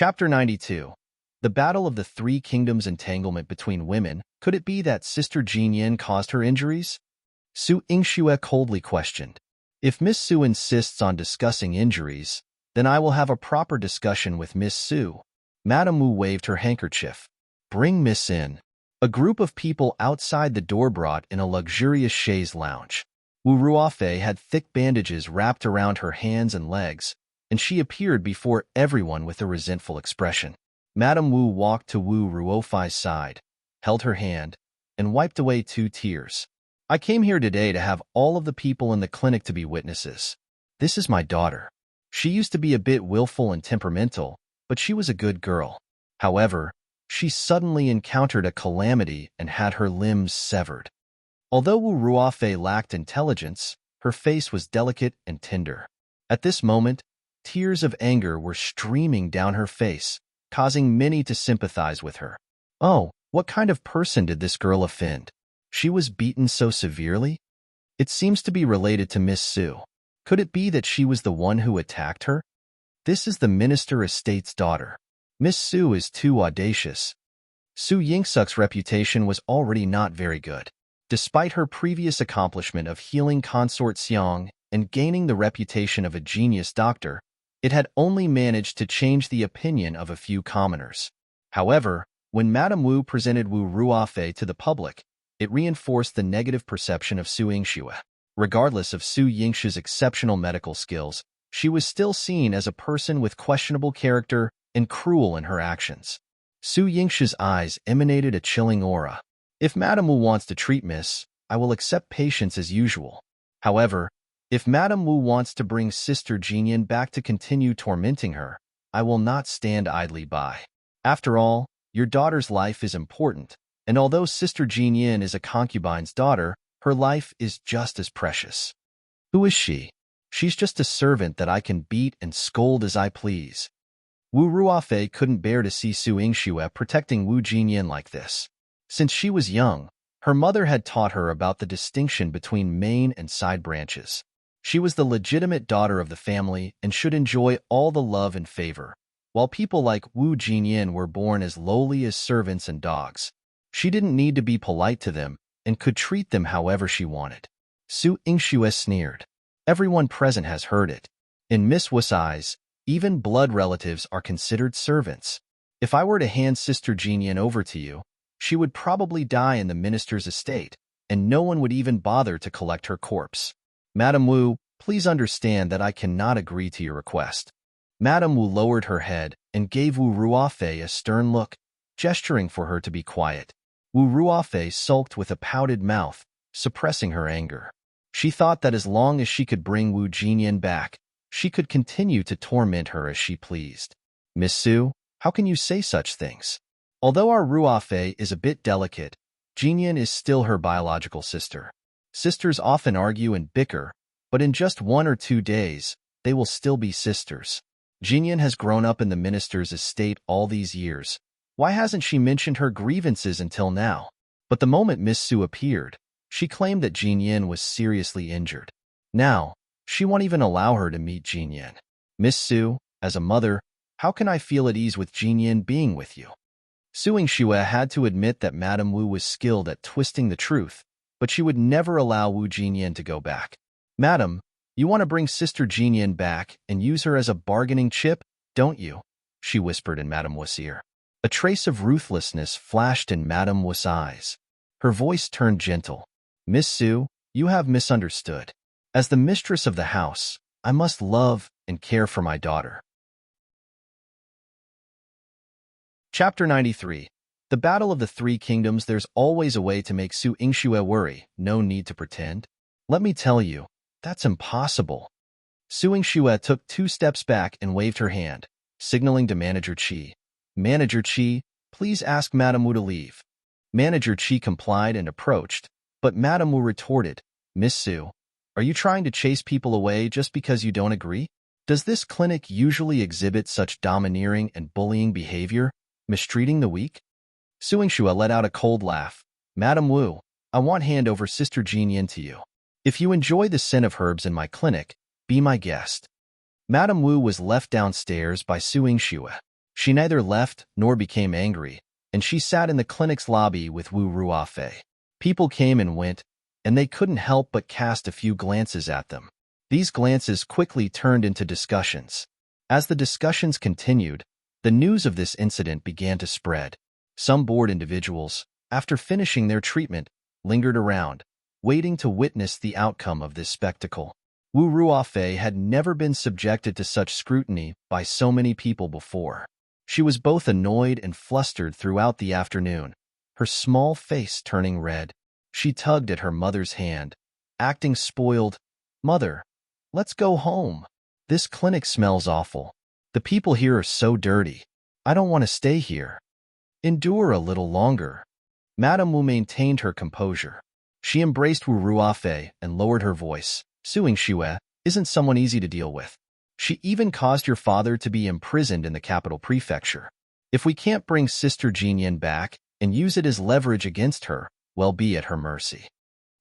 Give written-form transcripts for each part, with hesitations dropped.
Chapter 92. The Battle of the Three Kingdoms. Entanglement between women. Could it be that Sister Jinyan caused her injuries? Su Yingxue coldly questioned. If Miss Su insists on discussing injuries, then I will have a proper discussion with Miss Su. Madame Wu waved her handkerchief. Bring Miss in. A group of people outside the door brought in a luxurious chaise lounge. Wu Ruofei had thick bandages wrapped around her hands and legs, and she appeared before everyone with a resentful expression. Madame Wu walked to Wu Ruofei's side, held her hand, and wiped away 2 tears. I came here today to have all of the people in the clinic to be witnesses. This is my daughter. She used to be a bit willful and temperamental, but she was a good girl. However, she suddenly encountered a calamity and had her limbs severed. Although Wu Ruofei lacked intelligence, her face was delicate and tender. At this moment, tears of anger were streaming down her face, causing many to sympathize with her. Oh, what kind of person did this girl offend? She was beaten so severely? It seems to be related to Miss Su. Could it be that she was the one who attacked her? This is the Minister Estate's daughter. Miss Su is too audacious. Su Yingxu's reputation was already not very good. Despite her previous accomplishment of healing Consort Xiang and gaining the reputation of a genius doctor, it had only managed to change the opinion of a few commoners. However, when Madame Wu presented Wu Ruofei to the public, it reinforced the negative perception of Su Yingxue. Regardless of Su Yingxue's exceptional medical skills, she was still seen as a person with questionable character and cruel in her actions. Su Yingxue's eyes emanated a chilling aura. If Madame Wu wants to treat Miss, I will accept patience as usual. However, if Madame Wu wants to bring Sister Jinyan back to continue tormenting her, I will not stand idly by. After all, your daughter's life is important, and although Sister Jinyan is a concubine's daughter, her life is just as precious. Who is she? She's just a servant that I can beat and scold as I please. Wu Ruofei couldn't bear to see Su Yingxue protecting Wu Jinyan like this. Since she was young, her mother had taught her about the distinction between main and side branches. She was the legitimate daughter of the family and should enjoy all the love and favor, while people like Wu Jinyan were born as lowly as servants and dogs. She didn't need to be polite to them and could treat them however she wanted. Su Yingxue sneered. Everyone present has heard it. In Miss Wu's eyes, even blood relatives are considered servants. If I were to hand Sister Jinyan over to you, she would probably die in the minister's estate, and no one would even bother to collect her corpse. Madame Wu, please understand that I cannot agree to your request. Madame Wu lowered her head and gave Wu Ruofei a stern look, gesturing for her to be quiet. Wu Ruofei sulked with a pouted mouth, suppressing her anger. She thought that as long as she could bring Wu Jinyan back, she could continue to torment her as she pleased. Miss Su, how can you say such things? Although our Ruofei is a bit delicate, Jinyan is still her biological sister. Sisters often argue and bicker, but in just 1 or 2 days, they will still be sisters. Jinyan has grown up in the minister's estate all these years. Why hasn't she mentioned her grievances until now? But the moment Miss Su appeared, she claimed that Jinyan was seriously injured. Now, she won't even allow her to meet Jinyan. Miss Su, as a mother, how can I feel at ease with Jinyan being with you? Su Yingxue had to admit that Madame Wu was skilled at twisting the truth, but she would never allow Wu Jinyan to go back. Madam, you want to bring Sister Jinyan back and use her as a bargaining chip, don't you? She whispered in Madame Wu's ear. A trace of ruthlessness flashed in Madame Wu's eyes. Her voice turned gentle. Miss Su, you have misunderstood. As the mistress of the house, I must love and care for my daughter. Chapter 93. The Battle of the Three Kingdoms. There's always a way to make Su Yingxue worry, no need to pretend. Let me tell you, that's impossible. Su Yingxue took 2 steps back and waved her hand, signaling to Manager Qi. Manager Qi, please ask Madame Wu to leave. Manager Qi complied and approached, but Madame Wu retorted, Miss Su, are you trying to chase people away just because you don't agree? Does this clinic usually exhibit such domineering and bullying behavior, mistreating the weak? Su Yingxue let out a cold laugh. Madame Wu, I want hand over Sister Jinyan to you. If you enjoy the scent of herbs in my clinic, be my guest. Madame Wu was left downstairs by Su Yingxue. She neither left nor became angry, and she sat in the clinic's lobby with Wu Ruofei. People came and went, and they couldn't help but cast a few glances at them. These glances quickly turned into discussions. As the discussions continued, the news of this incident began to spread. Some bored individuals, after finishing their treatment, lingered around, waiting to witness the outcome of this spectacle. Wu Ruofei had never been subjected to such scrutiny by so many people before. She was both annoyed and flustered throughout the afternoon, her small face turning red. She tugged at her mother's hand, acting spoiled. "Mother, let's go home. This clinic smells awful. The people here are so dirty. I don't want to stay here." "Endure a little longer." Madame Wu maintained her composure. She embraced Wu Ruofei and lowered her voice. "Su Yingxue isn't someone easy to deal with. She even caused your father to be imprisoned in the capital prefecture. If we can't bring Sister Jinyan back and use it as leverage against her, well, be at her mercy.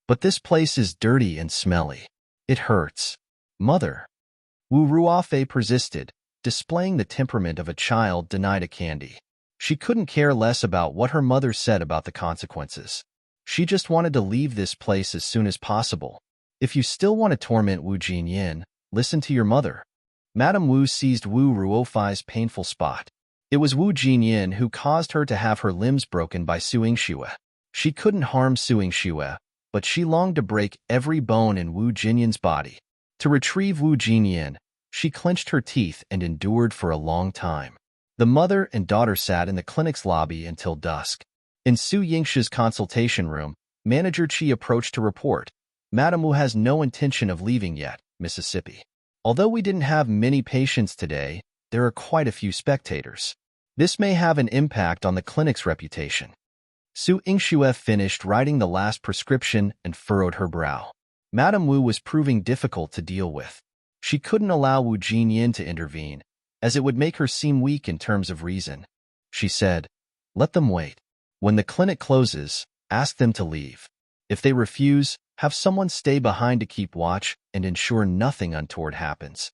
But this place is dirty and smelly. It hurts." "Mother." Wu Ruofei persisted, displaying the temperament of a child denied a candy. She couldn't care less about what her mother said about the consequences. She just wanted to leave this place as soon as possible. "If you still want to torment Wu Jinyan, listen to your mother." Madame Wu seized Wu Ruofei's painful spot. It was Wu Jinyan who caused her to have her limbs broken by Su Yingxue. She couldn't harm Su Yingxue, but she longed to break every bone in Wu Jinyan's body. To retrieve Wu Jinyan, she clenched her teeth and endured for a long time. The mother and daughter sat in the clinic's lobby until dusk. In Su Yingxue's consultation room, Manager Qi approached to report, "Madame Wu has no intention of leaving yet, Mississippi. Although we didn't have many patients today, there are quite a few spectators. This may have an impact on the clinic's reputation." Su Yingxue finished writing the last prescription and furrowed her brow. Madame Wu was proving difficult to deal with. She couldn't allow Wu Jinyan to intervene, as it would make her seem weak in terms of reason. She said, "Let them wait. When the clinic closes, ask them to leave. If they refuse, have someone stay behind to keep watch and ensure nothing untoward happens."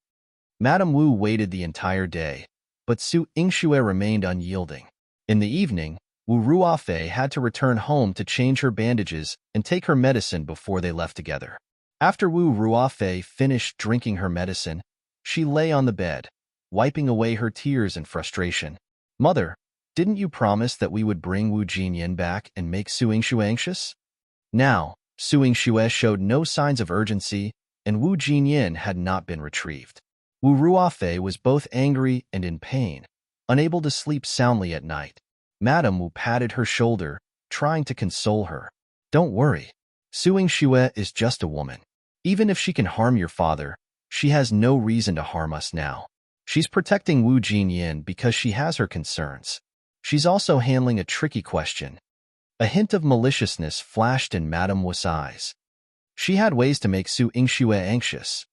Madame Wu waited the entire day, but Su Yingxue remained unyielding. In the evening, Wu Ruofei had to return home to change her bandages and take her medicine before they left together. After Wu Ruofei finished drinking her medicine, she lay on the bed, wiping away her tears and frustration. "Mother, didn't you promise that we would bring Wu Jinyan back and make Su Yingxue anxious?" Now, Su Yingxue showed no signs of urgency, and Wu Jinyan had not been retrieved. Wu Ruofei was both angry and in pain, unable to sleep soundly at night. Madame Wu patted her shoulder, trying to console her. "Don't worry. Su Yingxue is just a woman. Even if she can harm your father, she has no reason to harm us now. She's protecting Wu Jinyan because she has her concerns. She's also handling a tricky question." A hint of maliciousness flashed in Madame Wu's eyes. She had ways to make Su Yingxue anxious.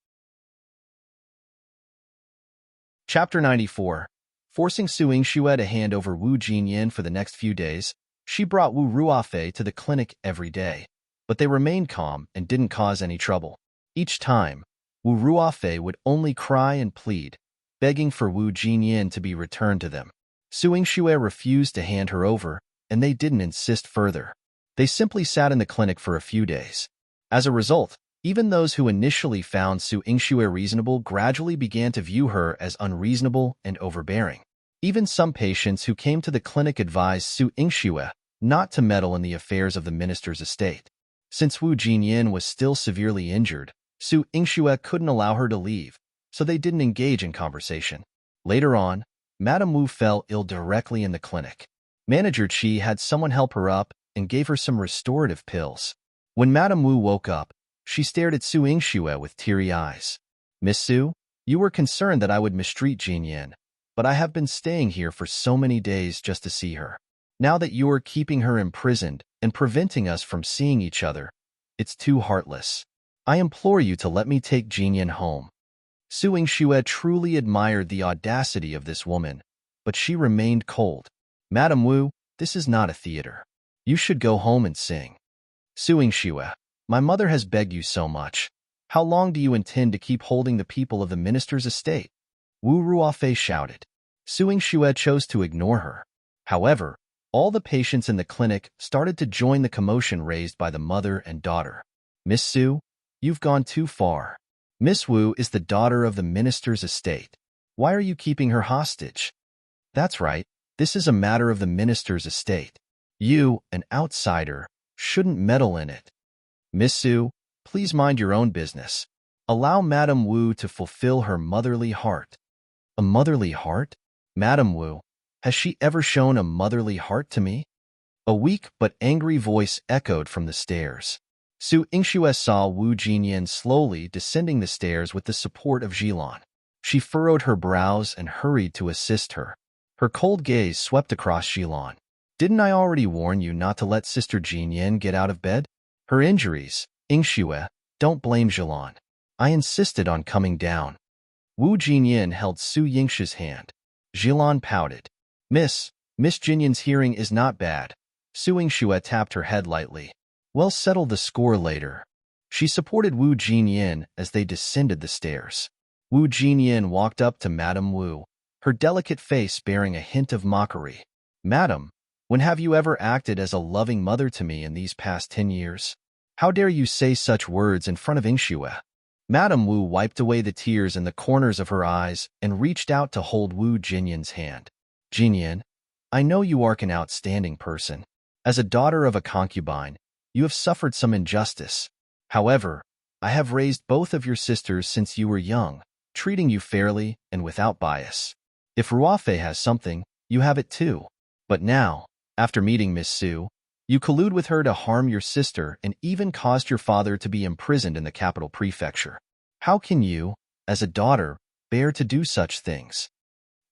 Chapter 94. Forcing Su Yingxue to hand over Wu Jinyan for the next few days, she brought Wu Ruofei to the clinic every day, but they remained calm and didn't cause any trouble. Each time, Wu Ruofei would only cry and plead, begging for Wu Jinyan to be returned to them. Su Yingxue refused to hand her over, and they didn't insist further. They simply sat in the clinic for a few days. As a result, even those who initially found Su Yingxue reasonable gradually began to view her as unreasonable and overbearing. Even some patients who came to the clinic advised Su Yingxue not to meddle in the affairs of the minister's estate. Since Wu Jinyan was still severely injured, Su Yingxue couldn't allow her to leave, so they didn't engage in conversation. Later on, Madame Wu fell ill directly in the clinic. Manager Qi had someone help her up and gave her some restorative pills. When Madame Wu woke up, she stared at Su Yingxue with teary eyes. "Miss Su, you were concerned that I would mistreat Jinyan, but I have been staying here for so many days just to see her. Now that you are keeping her imprisoned and preventing us from seeing each other, it's too heartless. I implore you to let me take Jinyan home." Su Yingxue truly admired the audacity of this woman, but she remained cold. "Madame Wu, this is not a theater. You should go home and sing." "Su Yingxue, my mother has begged you so much. How long do you intend to keep holding the people of the minister's estate?" Wu Ruofei shouted. Su Yingxue chose to ignore her. However, all the patients in the clinic started to join the commotion raised by the mother and daughter. Miss Su, you've gone too far. Miss Wu is the daughter of the minister's estate. Why are you keeping her hostage? That's right, this is a matter of the minister's estate. You, an outsider, shouldn't meddle in it. Miss Su, please mind your own business. Allow Madame Wu to fulfill her motherly heart. A motherly heart? Madame Wu, has she ever shown a motherly heart to me? A weak but angry voice echoed from the stairs. Su Yingxue saw Wu Jinyan slowly descending the stairs with the support of Jilan. She furrowed her brows and hurried to assist her. Her cold gaze swept across Jilan. Didn't I already warn you not to let Sister Jinyan get out of bed? Her injuries, Yingxue, don't blame Jilan. I insisted on coming down. Wu Jinyan held Su Yingxue's hand. Jilan pouted. Miss Jinyan's hearing is not bad. Su Yingxue tapped her head lightly. We'll settle the score later. She supported Wu Jinyan as they descended the stairs. Wu Jinyan walked up to Madame Wu, her delicate face bearing a hint of mockery. Madam, when have you ever acted as a loving mother to me in these past 10 years? How dare you say such words in front of Yingxue? Madame Wu wiped away the tears in the corners of her eyes and reached out to hold Wu Jinyan's hand. Jinyan, I know you are an outstanding person. As a daughter of a concubine, you have suffered some injustice. However, I have raised both of your sisters since you were young, treating you fairly and without bias. If Ruofei has something, you have it too. But now, after meeting Miss Su, you collude with her to harm your sister and even caused your father to be imprisoned in the capital prefecture. How can you, as a daughter, bear to do such things?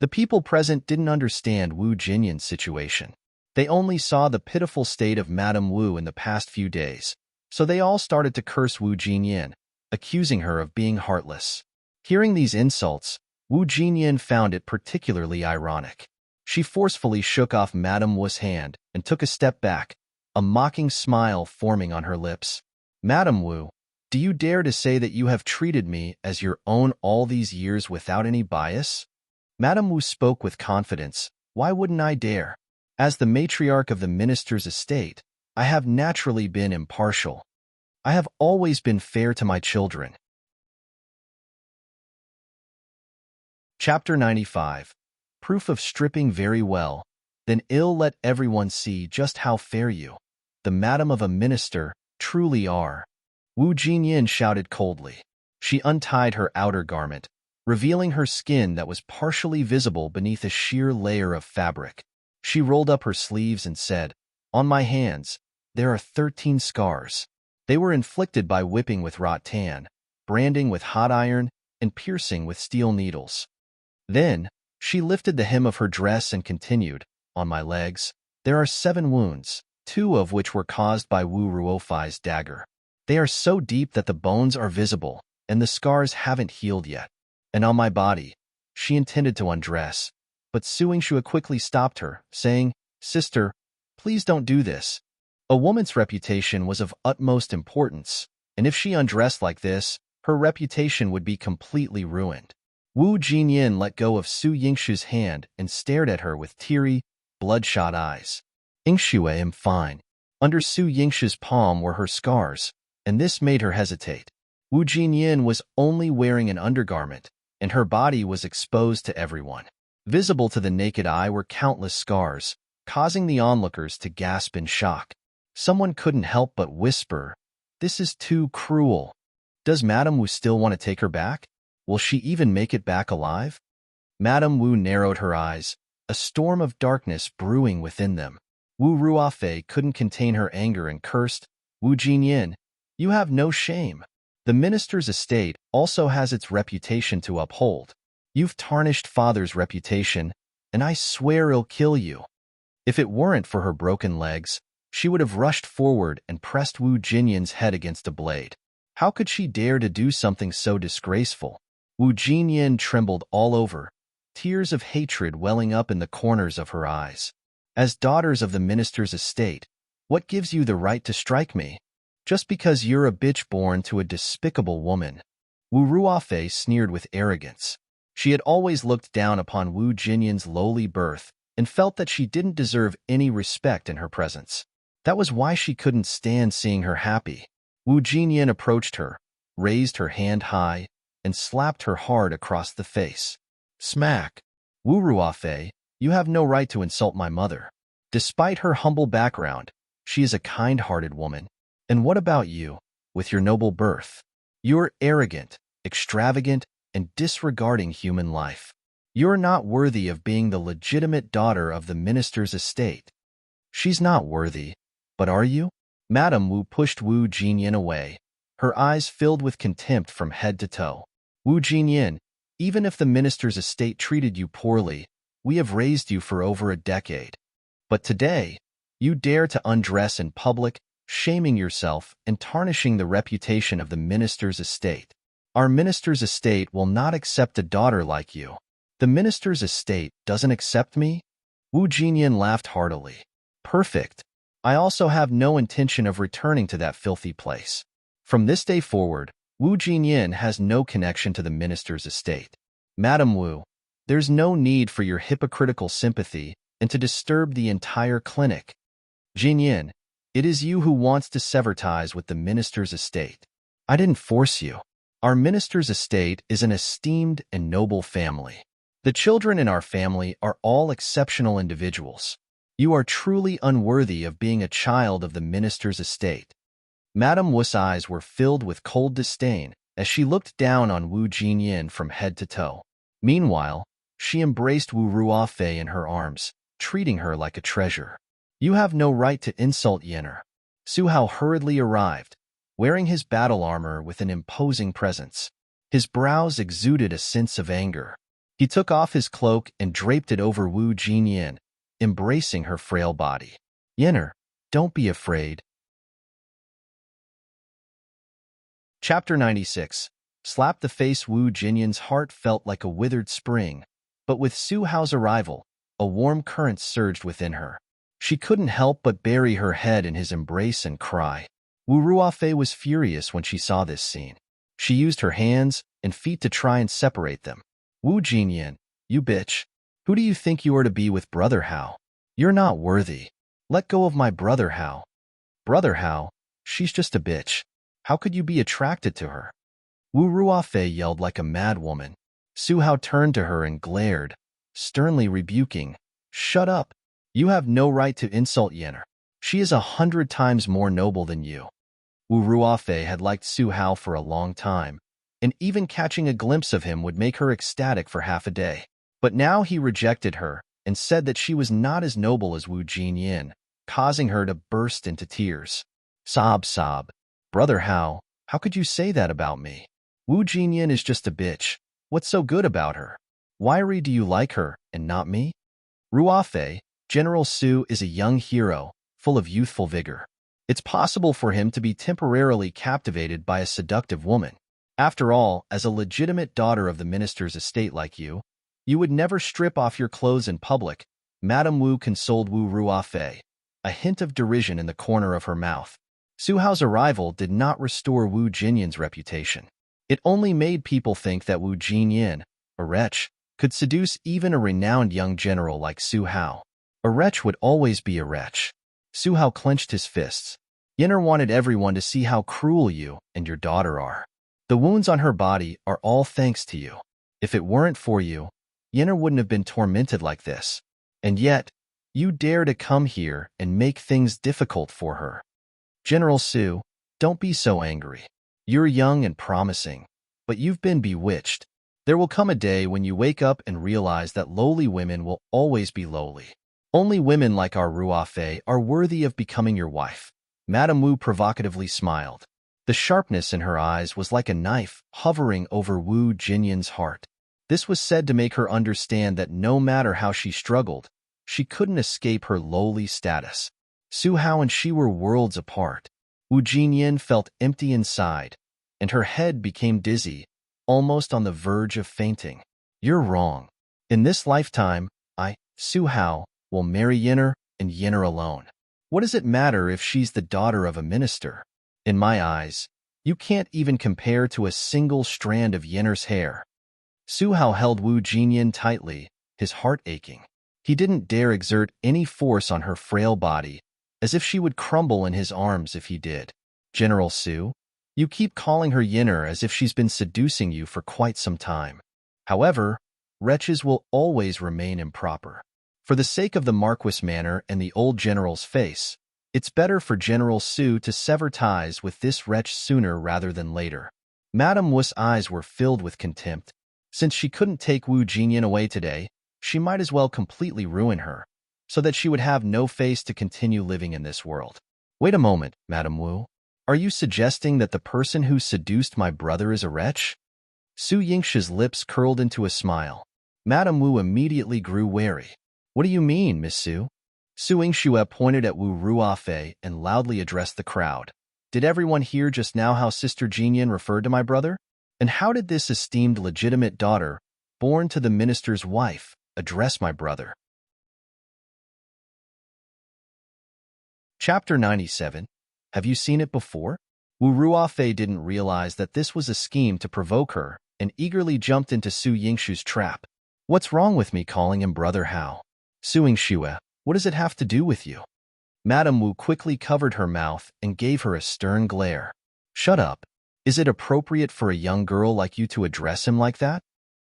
The people present didn't understand Wu Jinyan's situation. They only saw the pitiful state of Madame Wu in the past few days, so they all started to curse Wu Jinyan, accusing her of being heartless. Hearing these insults, Wu Jinyan found it particularly ironic. She forcefully shook off Madame Wu's hand and took a step back, a mocking smile forming on her lips. Madame Wu, do you dare to say that you have treated me as your own all these years without any bias? Madame Wu spoke with confidence. Why wouldn't I dare? As the matriarch of the minister's estate, I have naturally been impartial. I have always been fair to my children. Chapter 95. Proof of stripping very well, then ill let everyone see just how fair you, the madam of a minister, truly are. Wu Jinyan shouted coldly. She untied her outer garment, revealing her skin that was partially visible beneath a sheer layer of fabric. She rolled up her sleeves and said, On my hands, there are 13 scars. They were inflicted by whipping with rattan, branding with hot iron, and piercing with steel needles. Then, she lifted the hem of her dress and continued, On my legs, there are 7 wounds, 2 of which were caused by Wu Ruofei's dagger. They are so deep that the bones are visible, and the scars haven't healed yet. And on my body, she intended to undress, but Su Yingxue quickly stopped her, saying, Sister, please don't do this. A woman's reputation was of utmost importance, and if she undressed like this, her reputation would be completely ruined. Wu Jinyan let go of Su Yingxue's hand and stared at her with teary, bloodshot eyes. Yingxue, I'm fine. Under Su Yingxue's palm were her scars, and this made her hesitate. Wu Jinyan was only wearing an undergarment, and her body was exposed to everyone. Visible to the naked eye were countless scars, causing the onlookers to gasp in shock. Someone couldn't help but whisper, This is too cruel. Does Madame Wu still want to take her back? Will she even make it back alive? Madame Wu narrowed her eyes, a storm of darkness brewing within them. Wu Ruofei couldn't contain her anger and cursed, Wu Jinyan, you have no shame. The minister's estate also has its reputation to uphold. You've tarnished father's reputation, and I swear I'll kill you. If it weren't for her broken legs, she would have rushed forward and pressed Wu Jinyan's head against a blade. How could she dare to do something so disgraceful? Wu Jinyan trembled all over, tears of hatred welling up in the corners of her eyes. As daughters of the minister's estate, what gives you the right to strike me? Just because you're a bitch born to a despicable woman. Wu Ruofei sneered with arrogance. She had always looked down upon Wu Jinyan's lowly birth and felt that she didn't deserve any respect in her presence. That was why she couldn't stand seeing her happy. Wu Jinyan approached her, raised her hand high, and slapped her hard across the face. Smack! Wu Ruofei, you have no right to insult my mother. Despite her humble background, she is a kind-hearted woman. And what about you, with your noble birth? You're arrogant, extravagant, and disregarding human life. You're not worthy of being the legitimate daughter of the minister's estate. She's not worthy, but are you? Madame Wu pushed Wu Jinyan away, her eyes filled with contempt from head to toe. Wu Jinyan, even if the minister's estate treated you poorly, we have raised you for over a decade. But today, you dare to undress in public, shaming yourself and tarnishing the reputation of the minister's estate. Our minister's estate will not accept a daughter like you. The minister's estate doesn't accept me? Wu Jinyan laughed heartily. Perfect. I also have no intention of returning to that filthy place. From this day forward, Wu Jinyan has no connection to the minister's estate. Madame Wu, there's no need for your hypocritical sympathy and to disturb the entire clinic. Jinyan, it is you who wants to sever ties with the minister's estate. I didn't force you. Our minister's estate is an esteemed and noble family. The children in our family are all exceptional individuals. You are truly unworthy of being a child of the minister's estate. Madame Wu's eyes were filled with cold disdain as she looked down on Wu Jinyan from head to toe. Meanwhile, she embraced Wu Ruofei in her arms, treating her like a treasure. You have no right to insult Yenner. Su Hao hurriedly arrived, wearing his battle armor with an imposing presence. His brows exuded a sense of anger. He took off his cloak and draped it over Wu Jinyan, embracing her frail body. Yenner, don't be afraid. Chapter 96. Slap the face. Wu Jinyan's heart felt like a withered spring, but with Su Hao's arrival, a warm current surged within her. She couldn't help but bury her head in his embrace and cry. Wu Ruofei was furious when she saw this scene. She used her hands and feet to try and separate them. Wu Jinyan, you bitch. Who do you think you are to be with Brother Hao? You're not worthy. Let go of my Brother Hao. Brother Hao? She's just a bitch. How could you be attracted to her? Wu Ruofei yelled like a mad woman. Su Hao turned to her and glared, sternly rebuking. Shut up. You have no right to insult Yenner. She is 100 times more noble than you. Wu Ruofei had liked Su Hao for a long time, and even catching a glimpse of him would make her ecstatic for half a day. But now he rejected her and said that she was not as noble as Wu Jinyan, causing her to burst into tears. Sob, sob. Brother Hao, how could you say that about me? Wu Jinyan is just a bitch. What's so good about her? Why do you like her and not me? Ruofei, General Su is a young hero, full of youthful vigor. It's possible for him to be temporarily captivated by a seductive woman. After all, as a legitimate daughter of the minister's estate like you would never strip off your clothes in public. Madame Wu consoled Wu Ruofei, a hint of derision in the corner of her mouth. Su Hao's arrival did not restore Wu Jinyan's reputation. It only made people think that Wu Jinyan, a wretch, could seduce even a renowned young general like Su Hao. A wretch would always be a wretch. Su Hao clenched his fists. Yenner wanted everyone to see how cruel you and your daughter are. The wounds on her body are all thanks to you. If it weren't for you, Yenner wouldn't have been tormented like this. And yet, you dare to come here and make things difficult for her. General Su, don't be so angry. You're young and promising, but you've been bewitched. There will come a day when you wake up and realize that lowly women will always be lowly. Only women like our Ruofei are worthy of becoming your wife. Madame Wu provocatively smiled. The sharpness in her eyes was like a knife hovering over Wu Jinyan's heart. This was said to make her understand that no matter how she struggled, she couldn't escape her lowly status. Su Hao and she were worlds apart. Wu Jinyan felt empty inside, and her head became dizzy, almost on the verge of fainting. You're wrong. In this lifetime, I, Su Hao, will marry Yenner and Yenner alone. What does it matter if she's the daughter of a minister? In my eyes, you can't even compare to a single strand of Yenner's hair. Su Hao held Wu Jinyan tightly, his heart aching. He didn't dare exert any force on her frail body, as if she would crumble in his arms if he did. General Su, you keep calling her Yinner as if she's been seducing you for quite some time. However, wretches will always remain improper. For the sake of the Marquis Manor and the old general's face, it's better for General Su to sever ties with this wretch sooner rather than later. Madame Wu's eyes were filled with contempt. Since she couldn't take Wu Jinyan away today, she might as well completely ruin her, so that she would have no face to continue living in this world. Wait a moment, Madame Wu. Are you suggesting that the person who seduced my brother is a wretch? Su Yingshi's lips curled into a smile. Madame Wu immediately grew wary. What do you mean, Miss Su? Su Yingxue pointed at Wu Ruofei and loudly addressed the crowd. Did everyone hear just now how Sister Jinyan referred to my brother? And how did this esteemed legitimate daughter, born to the minister's wife, address my brother? Chapter 97. Have you seen it before? Wu Ruofei didn't realize that this was a scheme to provoke her and eagerly jumped into Su Yingshu's trap. What's wrong with me calling him Brother Hao? Su Yingxue, what does it have to do with you? Madame Wu quickly covered her mouth and gave her a stern glare. Shut up. Is it appropriate for a young girl like you to address him like that?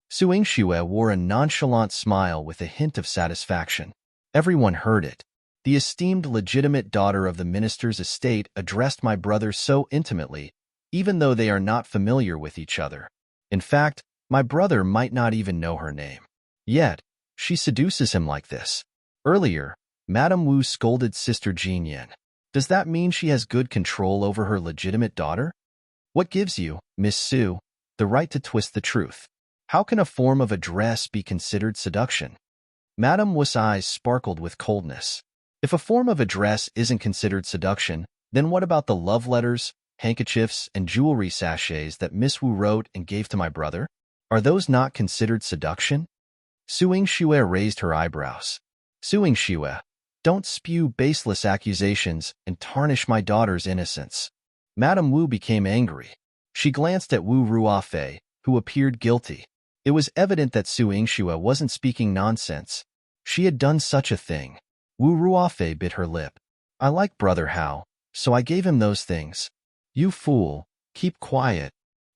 Su Yingxue wore a nonchalant smile with a hint of satisfaction. Everyone heard it. The esteemed legitimate daughter of the minister's estate addressed my brother so intimately, even though they are not familiar with each other. In fact, my brother might not even know her name. Yet, she seduces him like this. Earlier, Madame Wu scolded Sister Jinyan. Does that mean she has good control over her legitimate daughter? What gives you, Miss Su, the right to twist the truth? How can a form of address be considered seduction? Madame Wu's eyes sparkled with coldness. If a form of address isn't considered seduction, then what about the love letters, handkerchiefs, and jewelry sachets that Miss Wu wrote and gave to my brother? Are those not considered seduction? Su Yingxue raised her eyebrows. Su Yingxue, don't spew baseless accusations and tarnish my daughter's innocence. Madame Wu became angry. She glanced at Wu Ruofei, who appeared guilty. It was evident that Su Yingxue wasn't speaking nonsense. She had done such a thing. Wu Ruofei bit her lip. I like Brother Hao, so I gave him those things. You fool, keep quiet.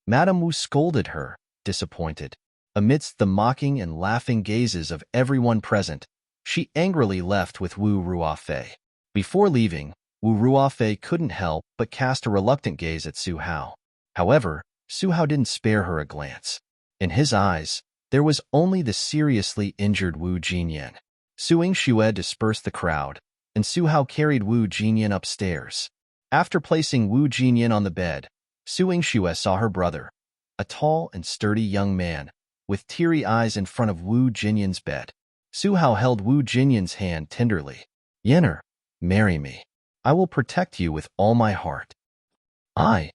Madame Wu scolded her, disappointed. Amidst the mocking and laughing gazes of everyone present, she angrily left with Wu Ruofei. Before leaving, Wu Ruofei couldn't help but cast a reluctant gaze at Su Hao. However, Su Hao didn't spare her a glance. In his eyes, there was only the seriously injured Wu Jinyan. Su Yingxue dispersed the crowd, and Su Hao carried Wu Jinyan upstairs. After placing Wu Jinyan on the bed, Su Yingxue saw her brother, a tall and sturdy young man, with teary eyes in front of Wu Jinyan's bed. Su Hao held Wu Jinyan's hand tenderly. Yinner, marry me. I will protect you with all my heart. I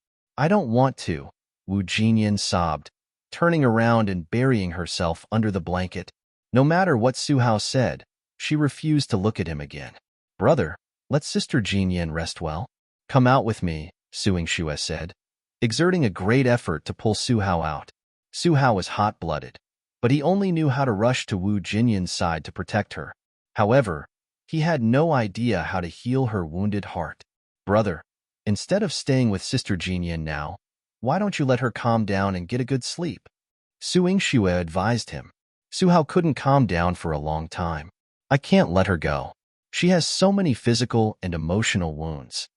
don't want to, Wu Jinyan sobbed, turning around and burying herself under the blanket. No matter what Su Hao said, she refused to look at him again. Brother, let Sister Jinyan rest well. Come out with me, Su Yingxue said, exerting a great effort to pull Su Hao out. Su Hao was hot-blooded, but he only knew how to rush to Wu Jinyan's side to protect her. However, he had no idea how to heal her wounded heart. Brother, instead of staying with Sister Jinyan now, why don't you let her calm down and get a good sleep? Su Yingxue advised him. Su Hao couldn't calm down for a long time. I can't let her go. She has so many physical and emotional wounds.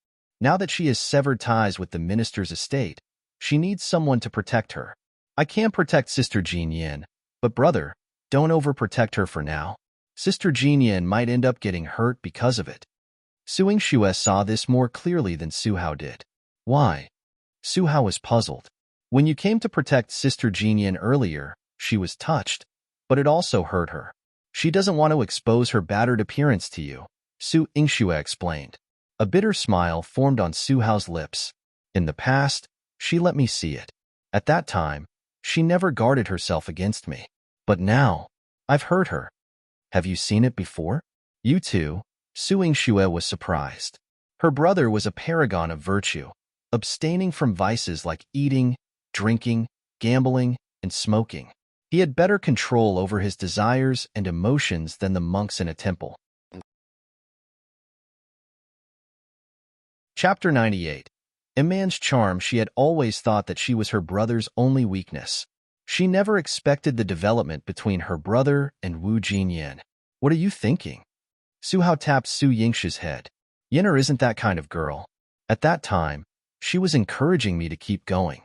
Now that she has severed ties with the minister's estate, she needs someone to protect her. I can protect Sister Jinyan, but brother, don't overprotect her for now. Sister Jinyan might end up getting hurt because of it. Su Yingxue saw this more clearly than Su Hao did. Why? Su Hao was puzzled. When you came to protect Sister Jinyan earlier, she was touched, but it also hurt her. She doesn't want to expose her battered appearance to you, Su Yingxue explained. A bitter smile formed on Su Hao's lips. In the past, she let me see it. At that time, she never guarded herself against me. But now, I've hurt her. Have you seen it before? You too, Su Yingxue was surprised. Her brother was a paragon of virtue, abstaining from vices like eating, drinking, gambling, and smoking. He had better control over his desires and emotions than the monks in a temple. Chapter 98. Iman's charm. She had always thought that she was her brother's only weakness. She never expected the development between her brother and Wu Jinyan. What are you thinking? Su Hao tapped Su Yingshi's head. Yin'er isn't that kind of girl. At that time, she was encouraging me to keep going.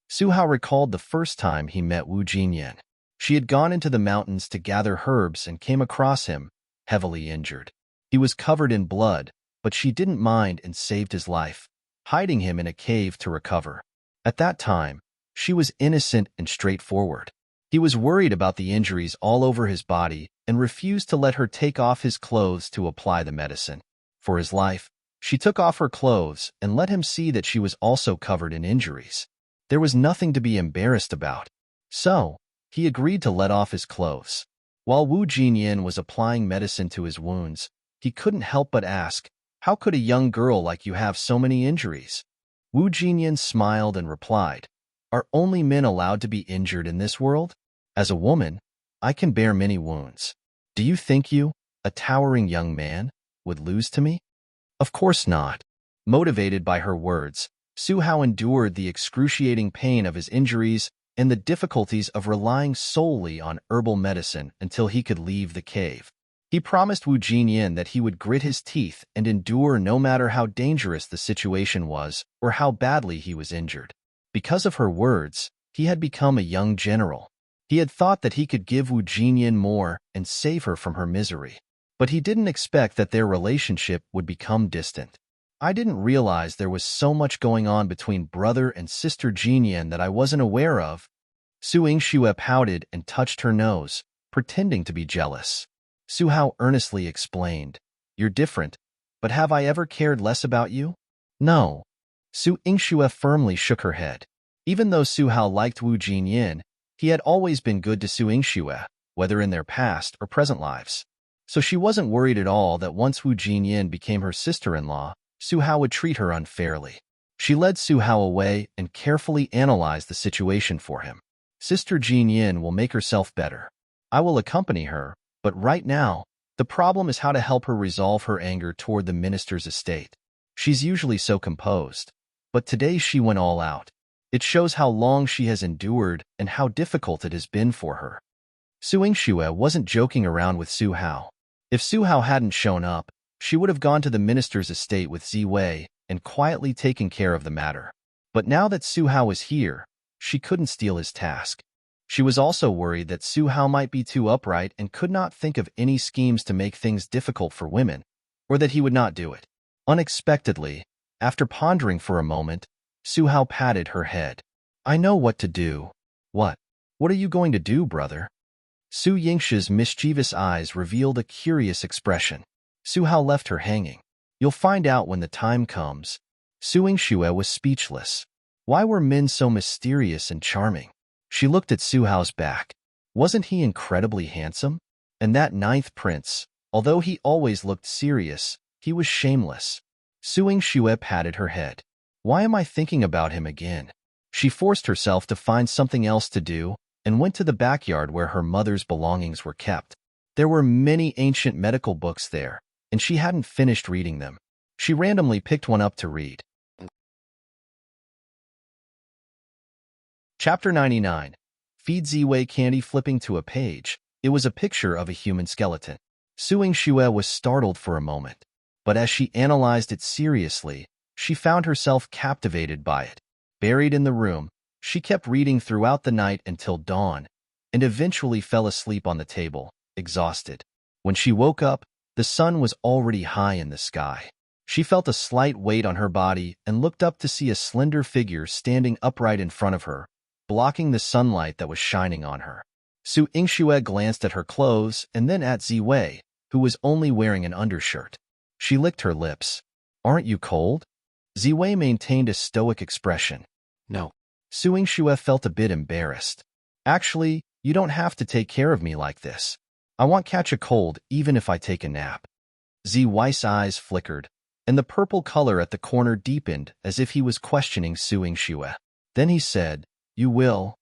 Su Hao recalled the first time he met Wu Jinyan. She had gone into the mountains to gather herbs and came across him, heavily injured. He was covered in blood, but she didn't mind and saved his life, hiding him in a cave to recover. At that time, she was innocent and straightforward. He was worried about the injuries all over his body and refused to let her take off his clothes to apply the medicine. For his life, she took off her clothes and let him see that she was also covered in injuries. There was nothing to be embarrassed about. So, he agreed to let off his clothes. While Wu Jinyan was applying medicine to his wounds, he couldn't help but ask, "How could a young girl like you have so many injuries?" Wu Jinyan smiled and replied, "Are only men allowed to be injured in this world? As a woman, I can bear many wounds. Do you think you, a towering young man, would lose to me?" Of course not. Motivated by her words, Su Hao endured the excruciating pain of his injuries and the difficulties of relying solely on herbal medicine until he could leave the cave. He promised Wu Jinyan that he would grit his teeth and endure no matter how dangerous the situation was or how badly he was injured. Because of her words, he had become a young general. He had thought that he could give Wu Jinyan more and save her from her misery. But he didn't expect that their relationship would become distant. "I didn't realize there was so much going on between brother and sister Jinyan that I wasn't aware of." Su Yingxue pouted and touched her nose, pretending to be jealous. Su Hao earnestly explained, "You're different, but have I ever cared less about you?" "No." Su Yingxue firmly shook her head. Even though Su Hao liked Wu Jinyan, he had always been good to Su Yingxue, whether in their past or present lives. So she wasn't worried at all that once Wu Jinyan became her sister-in-law, Su Hao would treat her unfairly. She led Su Hao away and carefully analyzed the situation for him. "Sister Jinyan will make herself better. I will accompany her, but right now, the problem is how to help her resolve her anger toward the minister's estate. She's usually so composed, but today she went all out. It shows how long she has endured and how difficult it has been for her." Su Yingxue wasn't joking around with Su Hao. If Su Hao hadn't shown up, she would have gone to the minister's estate with Ziwei and quietly taken care of the matter. But now that Su Hao is here, she couldn't steal his task. She was also worried that Su Hao might be too upright and could not think of any schemes to make things difficult for women, or that he would not do it. Unexpectedly, after pondering for a moment, Su Hao patted her head. "I know what to do." "What? What are you going to do, brother?" Su Yingshi's mischievous eyes revealed a curious expression. Su Hao left her hanging. "You'll find out when the time comes." Su Yingxue was speechless. Why were men so mysterious and charming? She looked at Su Hao's back. Wasn't he incredibly handsome? And that ninth prince, although he always looked serious, he was shameless. Su Yingxue patted her head. "Why am I thinking about him again?" She forced herself to find something else to do and went to the backyard where her mother's belongings were kept. There were many ancient medical books there, and she hadn't finished reading them. She randomly picked one up to read. Chapter 99. Feed Ziwei candy. Flipping to a page, it was a picture of a human skeleton. Su Yingxue was startled for a moment, but as she analyzed it seriously, she found herself captivated by it. Buried in the room, she kept reading throughout the night until dawn, and eventually fell asleep on the table, exhausted. When she woke up, the sun was already high in the sky. She felt a slight weight on her body and looked up to see a slender figure standing upright in front of her, blocking the sunlight that was shining on her. Su Yingxue glanced at her clothes and then at Ziwei, who was only wearing an undershirt. She licked her lips. "Aren't you cold?" Ziwei maintained a stoic expression. "No." Su Yingxue felt a bit embarrassed. "Actually, you don't have to take care of me like this. I won't catch a cold even if I take a nap." Ziwei's eyes flickered, and the purple color at the corner deepened as if he was questioning Su Yingxue. Then he said, "You will?"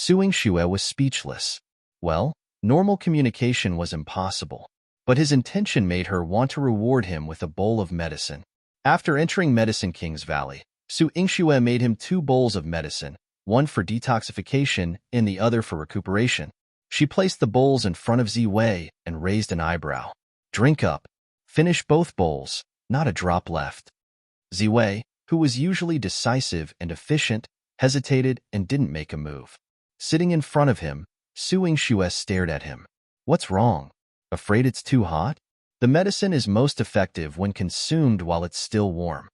Su Yingxue was speechless. Well, normal communication was impossible, but his intention made her want to reward him with a bowl of medicine. After entering Medicine King's Valley, Su Yingxue made him 2 bowls of medicine, one for detoxification and the other for recuperation. She placed the bowls in front of Ziwei and raised an eyebrow. "Drink up. Finish both bowls, not a drop left." Ziwei, who was usually decisive and efficient, hesitated and didn't make a move. Sitting in front of him, Su Yingxue stared at him. "What's wrong? Afraid it's too hot?" The medicine is most effective when consumed while it's still warm.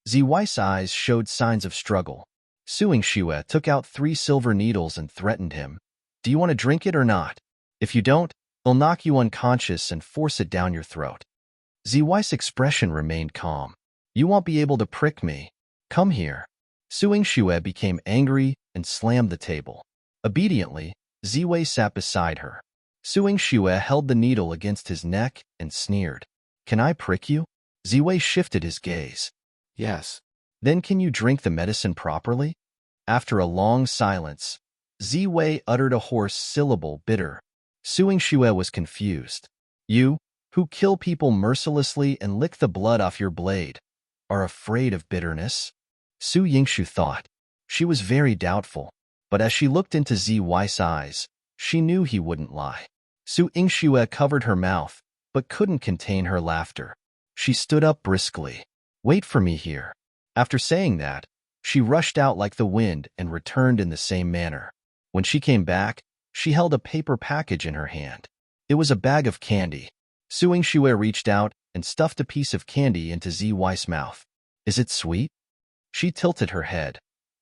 Ziwei's eyes showed signs of struggle. Su Yingxue took out 3 silver needles and threatened him. "Do you want to drink it or not? If you don't, I'll knock you unconscious and force it down your throat." Ziwei's expression remained calm. "You won't be able to prick me. Come here." Su Yingxue became angry and slammed the table. Obediently, Ziwei sat beside her. Su Yingxue held the needle against his neck and sneered. "Can I prick you?" Ziwei shifted his gaze. Yes. "Then can you drink the medicine properly?" After a long silence, Ziwei uttered a hoarse syllable, "bitter." Su Yingxue was confused. "You, who kill people mercilessly and lick the blood off your blade, are afraid of bitterness?" Su Yingxue thought. She was very doubtful, but as she looked into Ziwei's eyes, she knew he wouldn't lie. Su Yingxue covered her mouth, but couldn't contain her laughter. She stood up briskly. "Wait for me here." After saying that, she rushed out like the wind and returned in the same manner. When she came back, she held a paper package in her hand. It was a bag of candy. Su Yingxue reached out and stuffed a piece of candy into Ziwei's mouth. "Is it sweet?" She tilted her head,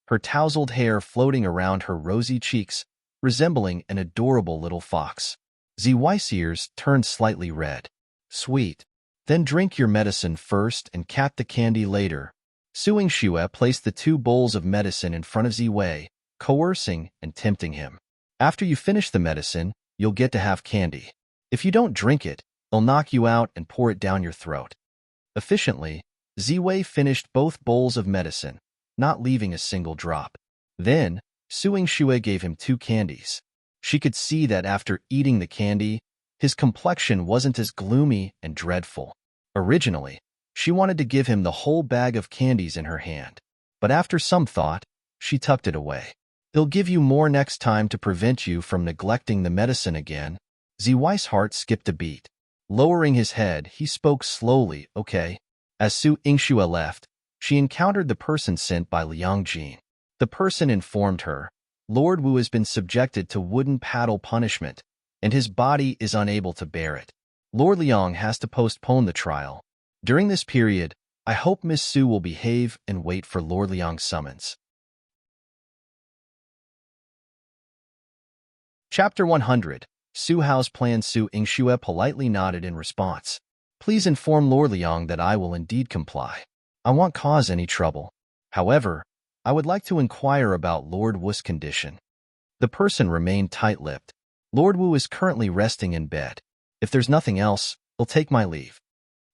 her tousled hair floating around her rosy cheeks, resembling an adorable little fox. Ziwei's ears turned slightly red. "Sweet. Then drink your medicine first and cap the candy later." Su Yingxue placed the 2 bowls of medicine in front of Ziwei, coercing and tempting him. "After you finish the medicine, you'll get to have candy. If you don't drink it, I'll knock you out and pour it down your throat." Efficiently, Ziwei finished both bowls of medicine, not leaving a single drop. Then, Su Yingxue gave him 2 candies. She could see that after eating the candy, his complexion wasn't as gloomy and dreadful. Originally, she wanted to give him the whole bag of candies in her hand, but after some thought, she tucked it away. "They'll give you more next time to prevent you from neglecting the medicine again." Ziwei's heart skipped a beat. Lowering his head, he spoke slowly, "Okay." As Su Yingxue left, she encountered the person sent by Liang Jin. The person informed her, "Lord Wu has been subjected to wooden paddle punishment, and his body is unable to bear it. Lord Liang has to postpone the trial. During this period, I hope Miss Su will behave and wait for Lord Liang's summons." Chapter 100. Su Hao's plan. Su Yingxue politely nodded in response. "Please inform Lord Liang that I will indeed comply. I won't cause any trouble. However, I would like to inquire about Lord Wu's condition." The person remained tight-lipped. "Lord Wu is currently resting in bed. If there's nothing else, I'll take my leave."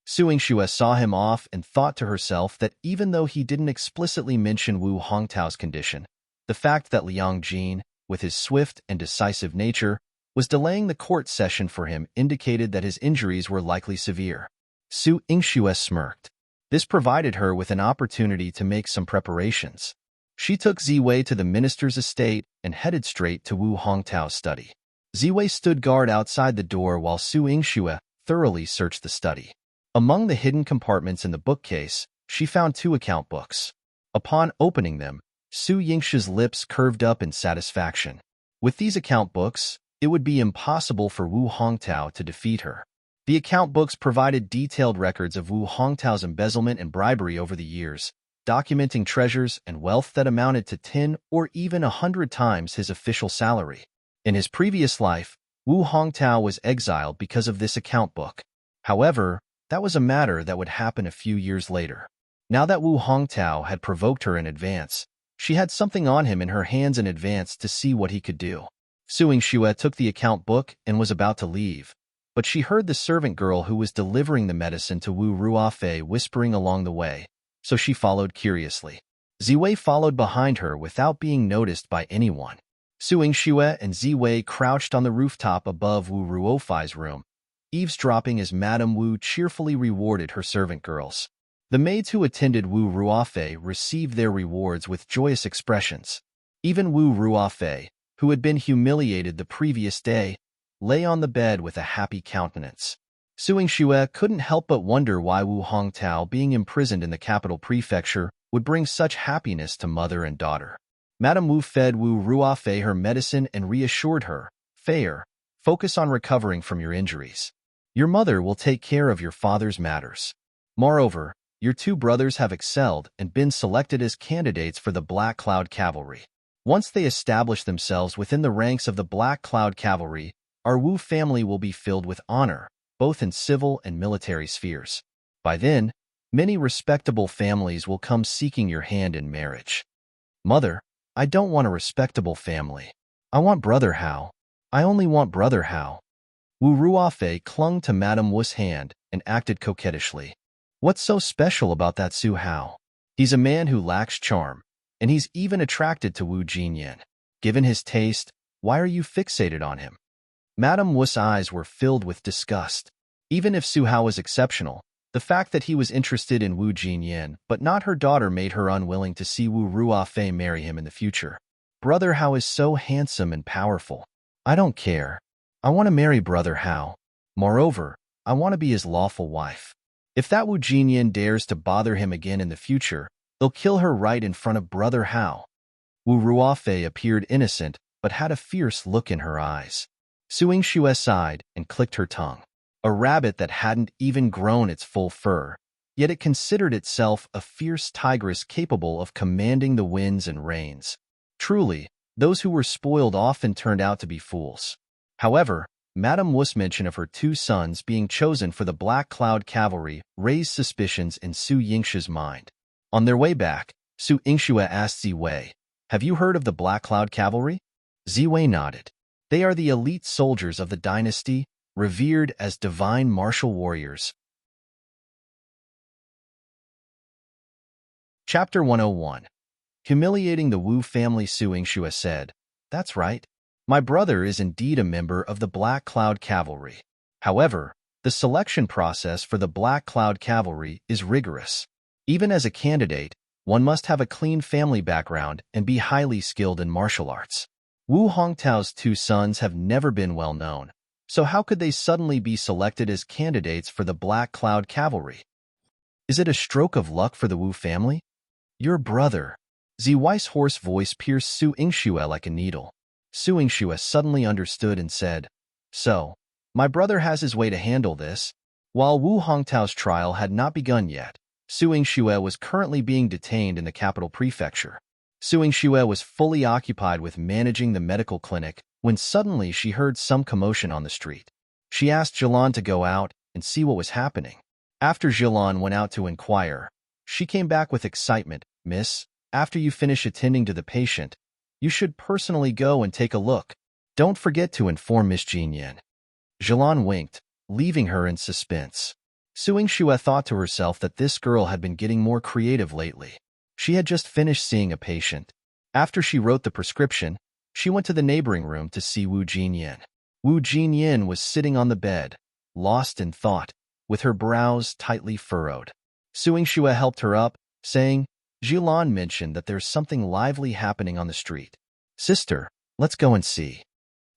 Su Yingxue saw him off and thought to herself that even though he didn't explicitly mention Wu Hongtao's condition, the fact that Liang Jin, with his swift and decisive nature, was delaying the court session for him indicated that his injuries were likely severe. Su Yingxue smirked. This provided her with an opportunity to make some preparations. She took Ziwei to the minister's estate and headed straight to Wu Hongtao's study. Ziwei stood guard outside the door while Su Yingxue thoroughly searched the study. Among the hidden compartments in the bookcase, she found 2 account books. Upon opening them, Su Yingxue's lips curved up in satisfaction. With these account books, it would be impossible for Wu Hongtao to defeat her. The account books provided detailed records of Wu Hongtao's embezzlement and bribery over the years, documenting treasures and wealth that amounted to 10 or even 100 times his official salary. In his previous life, Wu Hongtao was exiled because of this account book. However, that was a matter that would happen a few years later. Now that Wu Hongtao had provoked her in advance, she had something on him in her hands in advance to see what he could do. Su Yingxue took the account book and was about to leave, but she heard the servant girl who was delivering the medicine to Wu Ruofei whispering along the way, so she followed curiously. Ziwei followed behind her without being noticed by anyone. Su Yingxue and Ziwei crouched on the rooftop above Wu Ruofei's room, eavesdropping as Madame Wu cheerfully rewarded her servant girls. The maids who attended Wu Ruofei received their rewards with joyous expressions. Even Wu Ruofei, who had been humiliated the previous day, lay on the bed with a happy countenance. Su Yingxue couldn't help but wonder why Wu Hongtao being imprisoned in the capital prefecture would bring such happiness to mother and daughter. Madame Wu fed Wu Ruofei her medicine and reassured her, "Fair, focus on recovering from your injuries. Your mother will take care of your father's matters. Moreover, your two brothers have excelled and been selected as candidates for the Black Cloud Cavalry. Once they establish themselves within the ranks of the Black Cloud Cavalry, our Wu family will be filled with honor, both in civil and military spheres. By then, many respectable families will come seeking your hand in marriage." "Mother, I don't want a respectable family. I want Brother Hao. I only want Brother Hao." Wu Ruofei clung to Madame Wu's hand and acted coquettishly. "What's so special about that Su Hao? He's a man who lacks charm, and he's even attracted to Wu Jinyan. Given his taste, why are you fixated on him?" Madame Wu's eyes were filled with disgust. Even if Su Hao was exceptional, the fact that he was interested in Wu Jinyan but not her daughter made her unwilling to see Wu Ruofei marry him in the future. "Brother Hao is so handsome and powerful. I don't care. I want to marry Brother Hao. Moreover, I want to be his lawful wife. If that Wu Jinyan dares to bother him again in the future, they'll kill her right in front of Brother Hao." Wu Ruofei appeared innocent but had a fierce look in her eyes. Su Yingxue sighed and clicked her tongue. A rabbit that hadn't even grown its full fur, yet it considered itself a fierce tigress capable of commanding the winds and rains. Truly, those who were spoiled often turned out to be fools. However, Madame Wu's mention of her two sons being chosen for the Black Cloud Cavalry raised suspicions in Su Yingxue's mind. On their way back, Su Yingxue asked Ziwei, "Have you heard of the Black Cloud Cavalry?" Ziwei nodded. "They are the elite soldiers of the dynasty, revered as divine martial warriors." Chapter 101. Humiliating the Wu family. Su Yingxue said, "That's right. My brother is indeed a member of the Black Cloud Cavalry. However, the selection process for the Black Cloud Cavalry is rigorous. Even as a candidate, one must have a clean family background and be highly skilled in martial arts. Wu Hongtao's two sons have never been well known, so how could they suddenly be selected as candidates for the Black Cloud Cavalry? Is it a stroke of luck for the Wu family?" "Your brother." Ziwei's hoarse voice pierced Su Yingxue like a needle. Su Yingxue suddenly understood and said, "So, my brother has his way to handle this." While Wu Hongtao's trial had not begun yet, Su Yingxue was currently being detained in the capital prefecture. Su Yingxue was fully occupied with managing the medical clinic when suddenly she heard some commotion on the street. She asked Jilan to go out and see what was happening. After Jilan went out to inquire, she came back with excitement. "Miss, after you finish attending to the patient, you should personally go and take a look. Don't forget to inform Miss Jinyan." Jilan winked, leaving her in suspense. Su Yingxue thought to herself that this girl had been getting more creative lately. She had just finished seeing a patient. After she wrote the prescription, she went to the neighboring room to see Wu Jinyan. Wu Jinyan was sitting on the bed, lost in thought, with her brows tightly furrowed. Su Yingxue helped her up, saying, "Jilan mentioned that there's something lively happening on the street. Sister, let's go and see."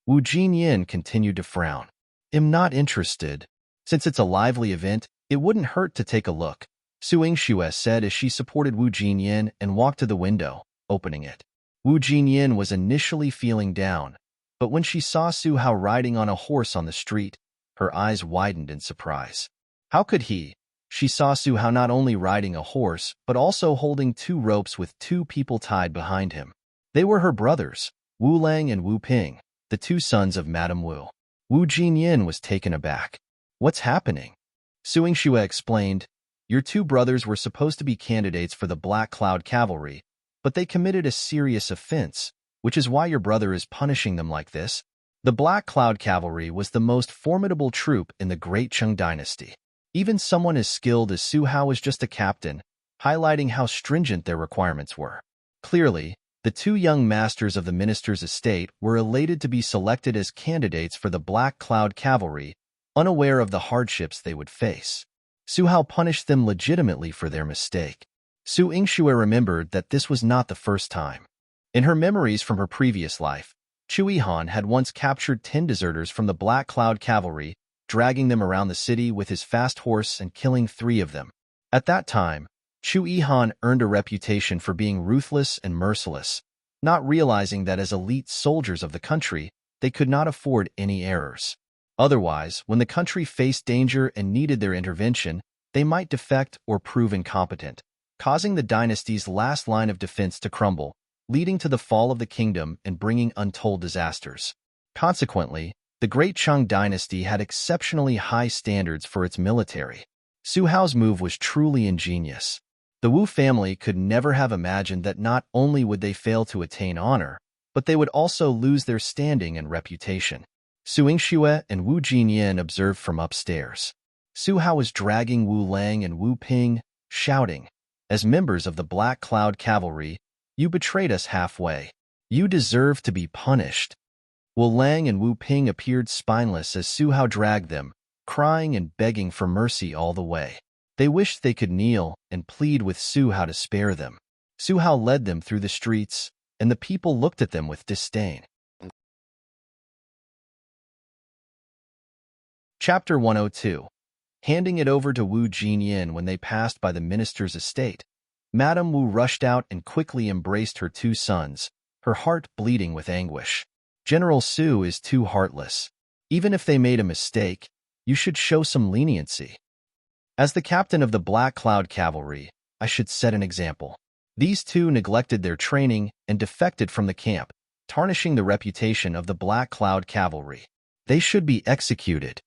Wu Jinyan continued to frown. "I'm not interested. Since it's a lively event, it wouldn't hurt to take a look," Su Yingxue said as she supported Wu Jinyan and walked to the window, opening it. Wu Jinyan was initially feeling down, but when she saw Su Hao riding on a horse on the street, her eyes widened in surprise. How could he? She saw Su Hao not only riding a horse, but also holding two ropes with two people tied behind him. They were her brothers, Wu Lang and Wu Ping, the two sons of Madame Wu. Wu Jinyan was taken aback. "What's happening?" Su Yingxue explained, "Your two brothers were supposed to be candidates for the Black Cloud Cavalry, but they committed a serious offense, which is why your brother is punishing them like this." The Black Cloud Cavalry was the most formidable troop in the Great Qing Dynasty. Even someone as skilled as Su Hao was just a captain, highlighting how stringent their requirements were. Clearly, The two young masters of the minister's estate were elated to be selected as candidates for the Black Cloud Cavalry, unaware of the hardships they would face. Su Hao punished them legitimately for their mistake. Su Yingxue remembered that this was not the first time. In her memories from her previous life, Chu Yihan had once captured 10 deserters from the Black Cloud Cavalry, dragging them around the city with his fast horse and killing 3 of them. At that time, Chu Yihan earned a reputation for being ruthless and merciless, not realizing that as elite soldiers of the country, they could not afford any errors. Otherwise, when the country faced danger and needed their intervention, they might defect or prove incompetent, causing the dynasty's last line of defense to crumble, leading to the fall of the kingdom and bringing untold disasters. Consequently, the Great Qing dynasty had exceptionally high standards for its military. Su Hao's move was truly ingenious. The Wu family could never have imagined that not only would they fail to attain honor, but they would also lose their standing and reputation. Su Yingxue and Wu Jinyan observed from upstairs. Su Hao was dragging Wu Lang and Wu Ping, shouting, "As members of the Black Cloud Cavalry, you betrayed us halfway. You deserve to be punished." Wu Lang and Wu Ping appeared spineless as Su Hao dragged them, crying and begging for mercy all the way. They wished they could kneel and plead with Su Hao to spare them. Su Hao led them through the streets, and the people looked at them with disdain. Chapter 102. Handing it over to Wu Jinyan when they passed by the minister's estate, Madame Wu rushed out and quickly embraced her 2 sons, her heart bleeding with anguish. "General Su is too heartless. Even if they made a mistake, you should show some leniency. As the captain of the Black Cloud Cavalry, I should set an example." These 2 neglected their training and defected from the camp, tarnishing the reputation of the Black Cloud Cavalry. They should be executed.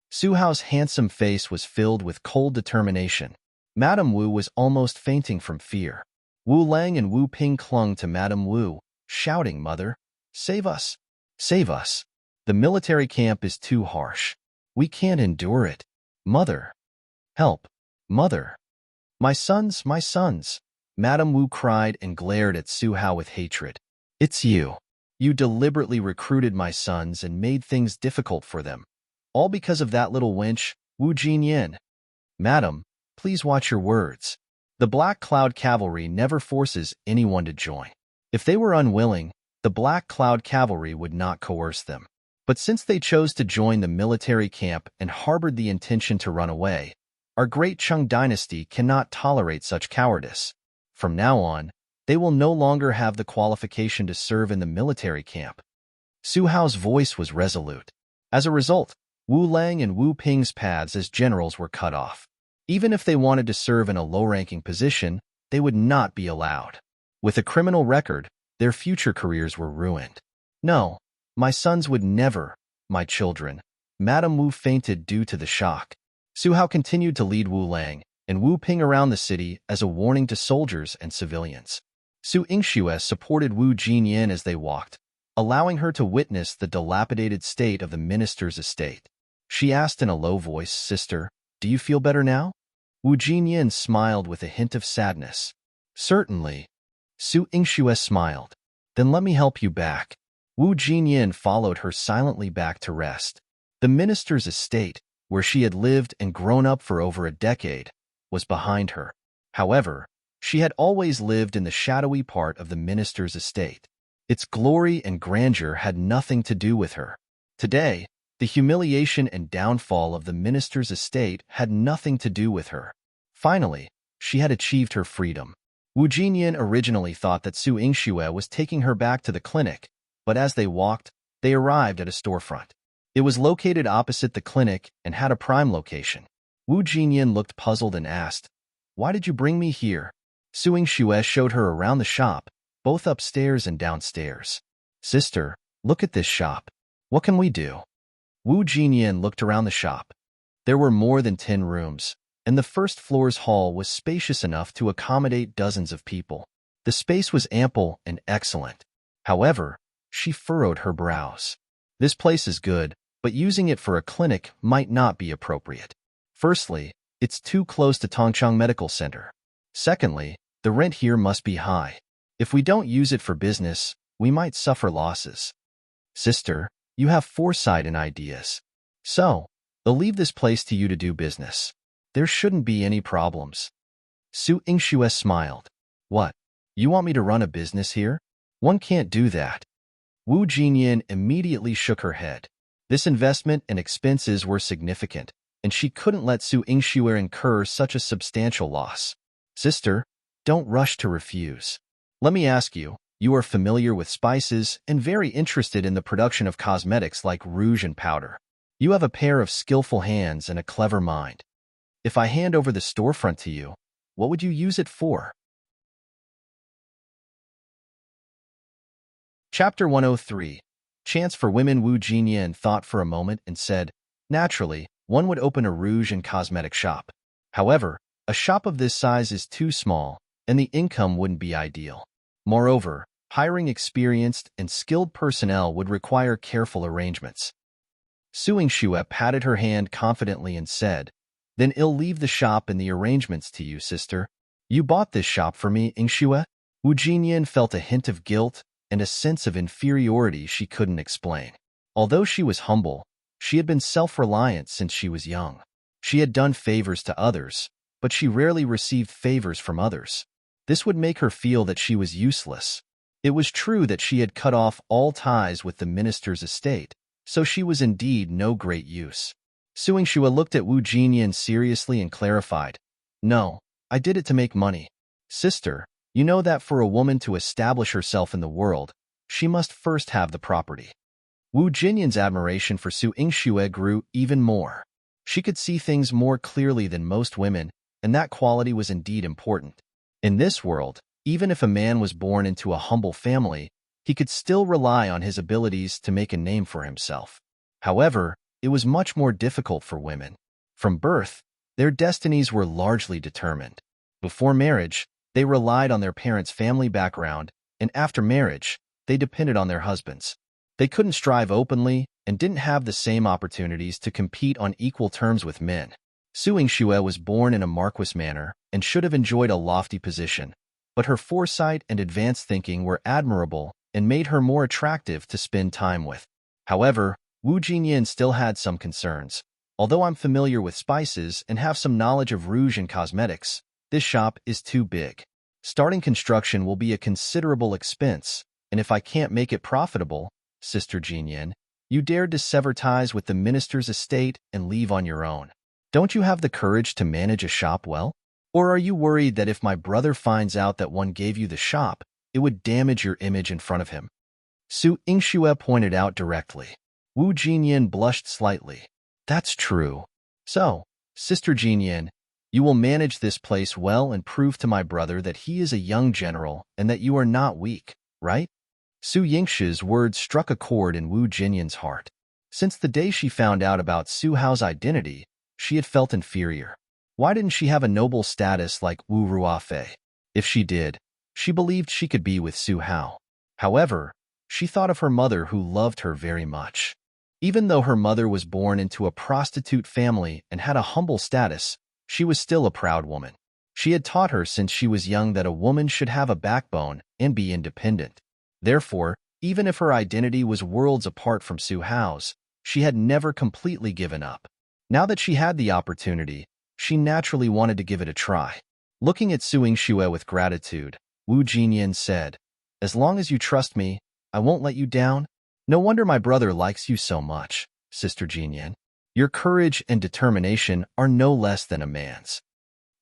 Su Hao's handsome face was filled with cold determination. Madame Wu was almost fainting from fear. Wu Lang and Wu Ping clung to Madame Wu, shouting, "Mother, save us! Save us! The military camp is too harsh. We can't endure it. Mother! Help! Mother! My sons, my sons!" Madame Wu cried and glared at Su Hao with hatred. "It's you. You deliberately recruited my sons and made things difficult for them. All because of that little wench, Wu Jinyan. Madam, please watch your words. The Black Cloud Cavalry never forces anyone to join. If they were unwilling, the Black Cloud Cavalry would not coerce them. But since they chose to join the military camp and harbored the intention to run away, our Great Qing dynasty cannot tolerate such cowardice. From now on, they will no longer have the qualification to serve in the military camp." Su Hao's voice was resolute. As a result, Wu Lang and Wu Ping's paths as generals were cut off. Even if they wanted to serve in a low-ranking position, they would not be allowed. With a criminal record, their future careers were ruined. "No, my sons would never, my children." Madame Wu fainted due to the shock. Su Hao continued to lead Wu Lang and Wu Ping around the city as a warning to soldiers and civilians. Su Yingxue supported Wu Jinyan as they walked, allowing her to witness the dilapidated state of the minister's estate. She asked in a low voice, "Sister, do you feel better now?" Wu Jinyan smiled with a hint of sadness. "Certainly." Su Yingxue smiled. "Then let me help you back." Wu Jinyan followed her silently back to rest. The minister's estate, where she had lived and grown up for over a decade, was behind her. However, she had always lived in the shadowy part of the minister's estate. Its glory and grandeur had nothing to do with her. Today, the humiliation and downfall of the minister's estate had nothing to do with her. Finally, she had achieved her freedom. Wu Jinyan originally thought that Su Yingxue was taking her back to the clinic, but as they walked, they arrived at a storefront. It was located opposite the clinic and had a prime location. Wu Jinyan looked puzzled and asked, "Why did you bring me here?" Su Yingxue showed her around the shop, both upstairs and downstairs. "Sister, look at this shop. What can we do?" Wu Jinyan looked around the shop. There were more than 10 rooms, and the first floor's hall was spacious enough to accommodate dozens of people. The space was ample and excellent. However, she furrowed her brows. This place is good, but using it for a clinic might not be appropriate. Firstly, it's too close to Tongchang Medical Center. Secondly, the rent here must be high. If we don't use it for business, we might suffer losses. Sister, you have foresight and ideas. So, they'll leave this place to you to do business. There shouldn't be any problems. Su Yingxue smiled. What? You want me to run a business here? One can't do that. Wu Jinyan immediately shook her head. This investment and expenses were significant, and she couldn't let Su Yingxue incur such a substantial loss. Sister, don't rush to refuse. Let me ask you, you are familiar with spices and very interested in the production of cosmetics like rouge and powder. You have a pair of skillful hands and a clever mind. If I hand over the storefront to you, what would you use it for? Chapter 103. Chance for Women. Wu Jinyan thought for a moment and said, naturally, one would open a rouge and cosmetic shop. However, a shop of this size is too small, and the income wouldn't be ideal. Moreover, hiring experienced and skilled personnel would require careful arrangements. Su Yingxue patted her hand confidently and said, then I'll leave the shop and the arrangements to you, sister. You bought this shop for me, Yingxue? Wu Jinyan felt a hint of guilt and a sense of inferiority she couldn't explain. Although she was humble, she had been self-reliant since she was young. She had done favors to others, but she rarely received favors from others. This would make her feel that she was useless. It was true that she had cut off all ties with the minister's estate, so she was indeed no great use. Su Yingxue looked at Wu Jinyan seriously and clarified, no, I did it to make money. Sister, you know that for a woman to establish herself in the world, she must first have the property. Wu Jinyan's admiration for Su Yingxue grew even more. She could see things more clearly than most women, and that quality was indeed important. In this world, even if a man was born into a humble family, he could still rely on his abilities to make a name for himself. However, it was much more difficult for women. From birth, their destinies were largely determined. Before marriage, they relied on their parents' family background, and after marriage, they depended on their husbands. They couldn't strive openly and didn't have the same opportunities to compete on equal terms with men. Su Yingxue was born in a marquis manor and should have enjoyed a lofty position, but her foresight and advanced thinking were admirable and made her more attractive to spend time with. However, Wu Jinyan still had some concerns. Although I'm familiar with spices and have some knowledge of rouge and cosmetics, this shop is too big. Starting construction will be a considerable expense, and if I can't make it profitable, Sister Jinyan, you dared to sever ties with the minister's estate and leave on your own. Don't you have the courage to manage a shop well? Or are you worried that if my brother finds out that one gave you the shop, it would damage your image in front of him? Su Yingxue pointed out directly. Wu Jinyan blushed slightly. That's true. So, Sister Jinyan, you will manage this place well and prove to my brother that he is a young general and that you are not weak, right? Su Yingxue's words struck a chord in Wu Jinyan's heart. Since the day she found out about Su Hao's identity, she had felt inferior. Why didn't she have a noble status like Wu Ruofei? If she did, she believed she could be with Su Hao. However, she thought of her mother who loved her very much. Even though her mother was born into a prostitute family and had a humble status, she was still a proud woman. She had taught her since she was young that a woman should have a backbone and be independent. Therefore, even if her identity was worlds apart from Su Hao's, she had never completely given up. Now that she had the opportunity, she naturally wanted to give it a try. Looking at Su Yingxue with gratitude, Wu Jinyan said, as long as you trust me, I won't let you down. No wonder my brother likes you so much, Sister Jinyan. Your courage and determination are no less than a man's.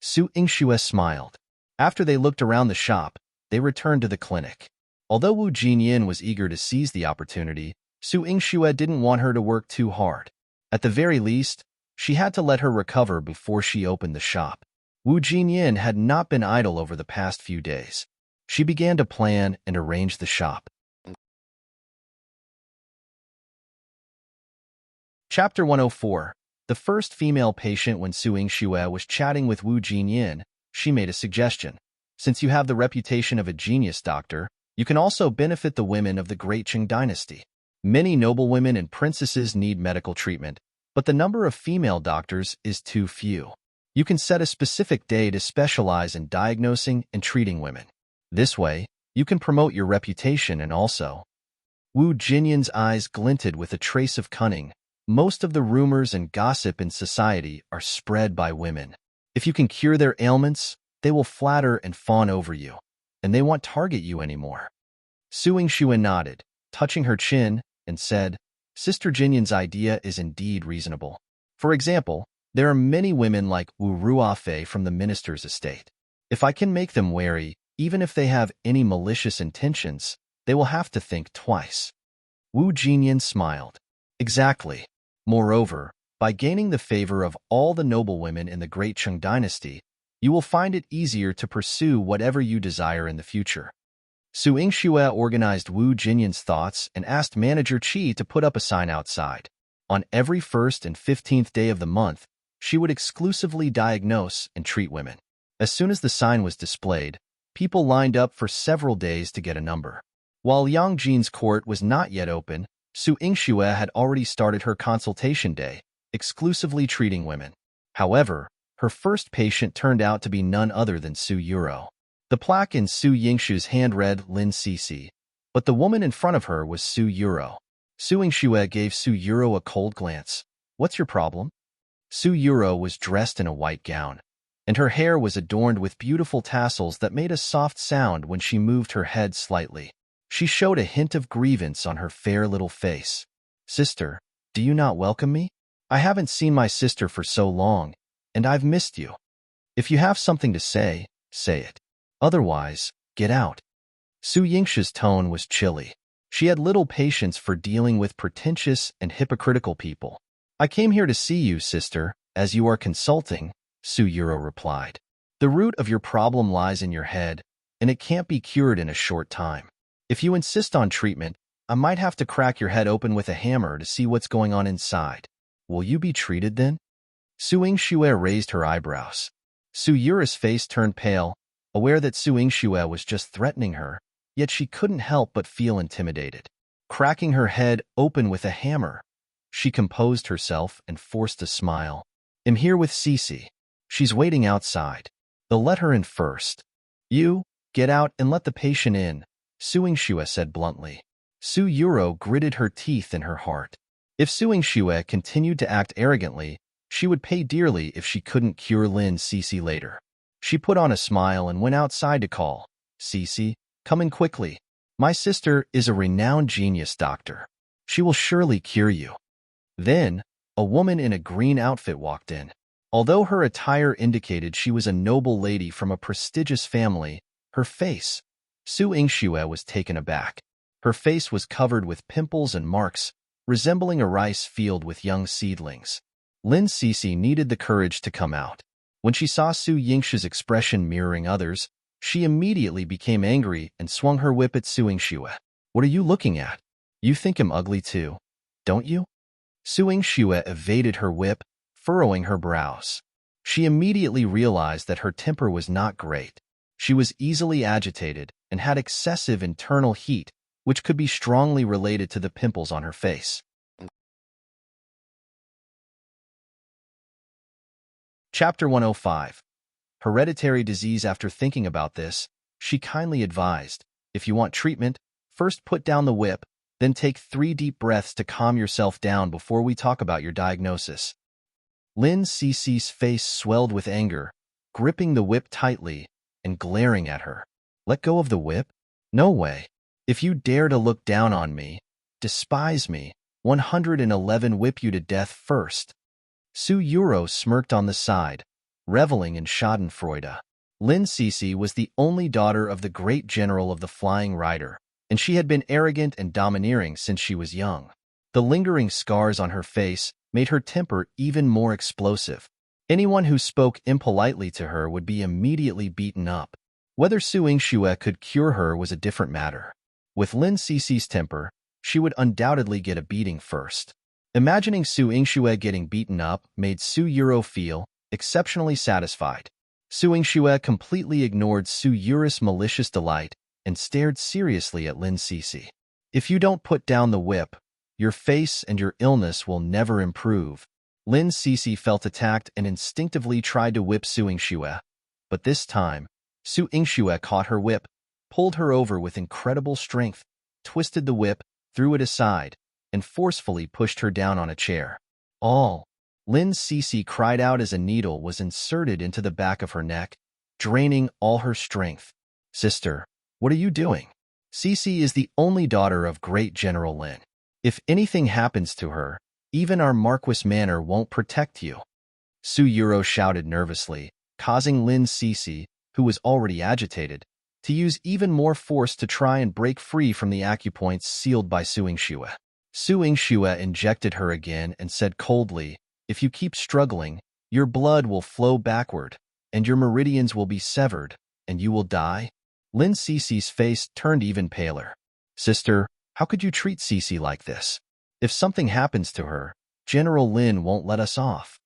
Su Yingxue smiled. After they looked around the shop, they returned to the clinic. Although Wu Jinyan was eager to seize the opportunity, Su Yingxue didn't want her to work too hard. At the very least, she had to let her recover before she opened the shop. Wu Jinyan had not been idle over the past few days. She began to plan and arrange the shop. Chapter 104. The first female patient. When Su Yingxue was chatting with Wu Jinyan, she made a suggestion. Since you have the reputation of a genius doctor, you can also benefit the women of the great Qing dynasty. Many noblewomen and princesses need medical treatment, but the number of female doctors is too few. You can set a specific day to specialize in diagnosing and treating women. This way, You can promote your reputation and also. Wu Jinyan's eyes glinted with a trace of cunning. Most of the rumors and gossip in society are spread by women. If you can cure their ailments, they will flatter and fawn over you, and they won't target you anymore. Su Yingxue nodded, touching her chin, and said, Sister Jinyan's idea is indeed reasonable. For example, there are many women like Wu Ruofei from the minister's estate. If I can make them wary, even if they have any malicious intentions, they will have to think twice. Wu Jinyan smiled. Exactly. Moreover, by gaining the favor of all the noblewomen in the Great Qing dynasty, you will find it easier to pursue whatever you desire in the future. Su Yingxue organized Wu Jinyan's thoughts and asked Manager Qi to put up a sign outside. On every 1st and 15th day of the month, she would exclusively diagnose and treat women. As soon as the sign was displayed, people lined up for several days to get a number. While Yang Jin's court was not yet open, Su Yingxue had already started her consultation day, exclusively treating women. However, her first patient turned out to be none other than Su Yuro. The plaque in Su Yingxue's hand read Lin Cixi, but the woman in front of her was Su Yuro. Su Yingxue gave Su Yuro a cold glance. What's your problem? Su Yuro was dressed in a white gown, and her hair was adorned with beautiful tassels that made a soft sound when she moved her head slightly. She showed a hint of grievance on her fair little face. Sister, do you not welcome me? I haven't seen my sister for so long, and I've missed you. If you have something to say, say it. Otherwise, get out. Su Yingxue's tone was chilly. She had little patience for dealing with pretentious and hypocritical people. I came here to see you, sister, as you are consulting, Su Yuro replied. The root of your problem lies in your head, and it can't be cured in a short time. If you insist on treatment, I might have to crack your head open with a hammer to see what's going on inside. Will you be treated then? Su Yingxue raised her eyebrows. Su Yuro's face turned pale, aware that Su Yingxue was just threatening her, yet she couldn't help but feel intimidated. Cracking her head open with a hammer, she composed herself and forced a smile. I'm here with Cixi. She's waiting outside. They'll let her in first. You, get out and let the patient in, Su Yingxue said bluntly. Su Yuro gritted her teeth in her heart. If Su Yingxue continued to act arrogantly, she would pay dearly if she couldn't cure Lin Cixi later. She put on a smile and went outside to call, Cixi, come in quickly. My sister is a renowned genius doctor. She will surely cure you. Then, a woman in a green outfit walked in. Although her attire indicated she was a noble lady from a prestigious family, her face, Su Yingxue was taken aback. Her face was covered with pimples and marks, resembling a rice field with young seedlings. Lin Cixi needed the courage to come out. When she saw Su Yingxue's expression mirroring others, she immediately became angry and swung her whip at Su Yingxue. What are you looking at? You think I'm ugly too, don't you? Su Yingxue evaded her whip, furrowing her brows. She immediately realized that her temper was not great. She was easily agitated and had excessive internal heat, which could be strongly related to the pimples on her face. Chapter 105. Hereditary disease. After thinking about this, she kindly advised, if you want treatment, first put down the whip, then take 3 deep breaths to calm yourself down before we talk about your diagnosis. Lin Cixi's face swelled with anger, gripping the whip tightly and glaring at her. Let go of the whip? No way. If you dare to look down on me, despise me, 111 whip you to death first. Su Yuro smirked on the side, reveling in schadenfreude. Lin Cixi was the only daughter of the great general of the Flying Rider, and she had been arrogant and domineering since she was young. The lingering scars on her face made her temper even more explosive. Anyone who spoke impolitely to her would be immediately beaten up. Whether Su Yingxue could cure her was a different matter. With Lin Cixi's temper, she would undoubtedly get a beating first. Imagining Su Yingxue getting beaten up made Su Yuro feel exceptionally satisfied. Su Yingxue completely ignored Su Yuro's malicious delight and stared seriously at Lin Cixi. If you don't put down the whip, your face and your illness will never improve. Lin Cixi felt attacked and instinctively tried to whip Su Yingxue, but this time, Su Yingxue caught her whip, pulled her over with incredible strength, twisted the whip, threw it aside, and forcefully pushed her down on a chair. All. Lin Cece cried out as a needle was inserted into the back of her neck, draining all her strength. Sister, what are you doing? Cece is the only daughter of Great General Lin. If anything happens to her, even our Marquis Manor won't protect you. Su Yuro shouted nervously, causing Lin Cece, who was already agitated, to use even more force to try and break free from the acupoints sealed by Su Yingxue. Su Yingxue injected her again and said coldly, "If you keep struggling, your blood will flow backward, and your meridians will be severed, and you will die." Lin Cece's face turned even paler. Sister, how could you treat Cece like this? If something happens to her, General Lin won't let us off.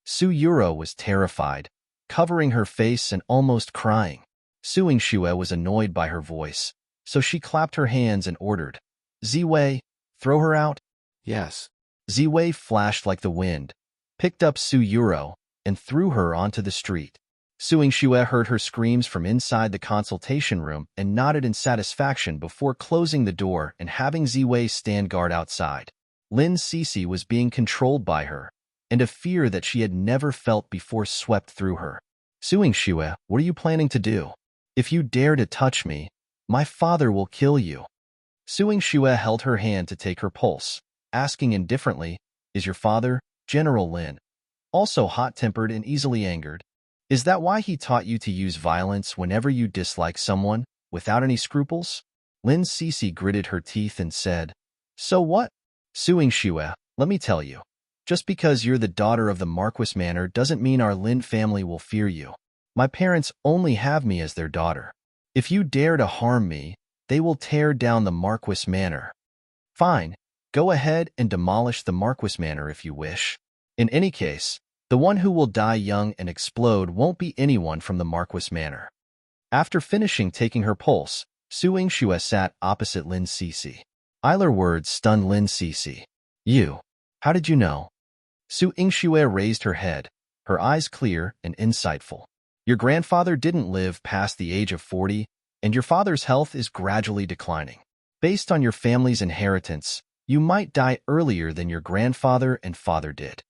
Su Yuro was terrified, covering her face and almost crying. Su Yingxue was annoyed by her voice, so she clapped her hands and ordered, "Ziwei, throw her out." Yes. Ziwei flashed like the wind, picked up Su Yuro, and threw her onto the street. Su Yingxue heard her screams from inside the consultation room and nodded in satisfaction before closing the door and having Ziwei stand guard outside. Lin Cece was being controlled by her, and a fear that she had never felt before swept through her. Su Yingxue, what are you planning to do? If you dare to touch me, my father will kill you. Su Yingxue held her hand to take her pulse, asking indifferently, "Is your father, General Lin, also hot-tempered and easily angered? Is that why he taught you to use violence whenever you dislike someone, without any scruples?" Lin Cece gritted her teeth and said, "So what? Su Yingxue, let me tell you, just because you're the daughter of the Marquis Manor doesn't mean our Lin family will fear you. My parents only have me as their daughter. If you dare to harm me, they will tear down the Marquis Manor. Fine, go ahead and demolish the Marquis Manor if you wish. In any case, the one who will die young and explode won't be anyone from the Marquis Manor." After finishing taking her pulse, Su Yingxue sat opposite Lin Cece. Eiler words stunned Lin Cece. "You? How did you know?" Su Yingxue raised her head, her eyes clear and insightful. "Your grandfather didn't live past the age of 40, and your father's health is gradually declining. Based on your family's inheritance, you might die earlier than your grandfather and father did."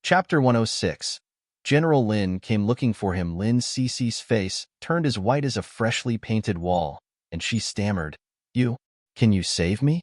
Chapter 106. General Lin came looking for him. Lin Cece's face turned as white as a freshly painted wall, and she stammered, Can you save me?"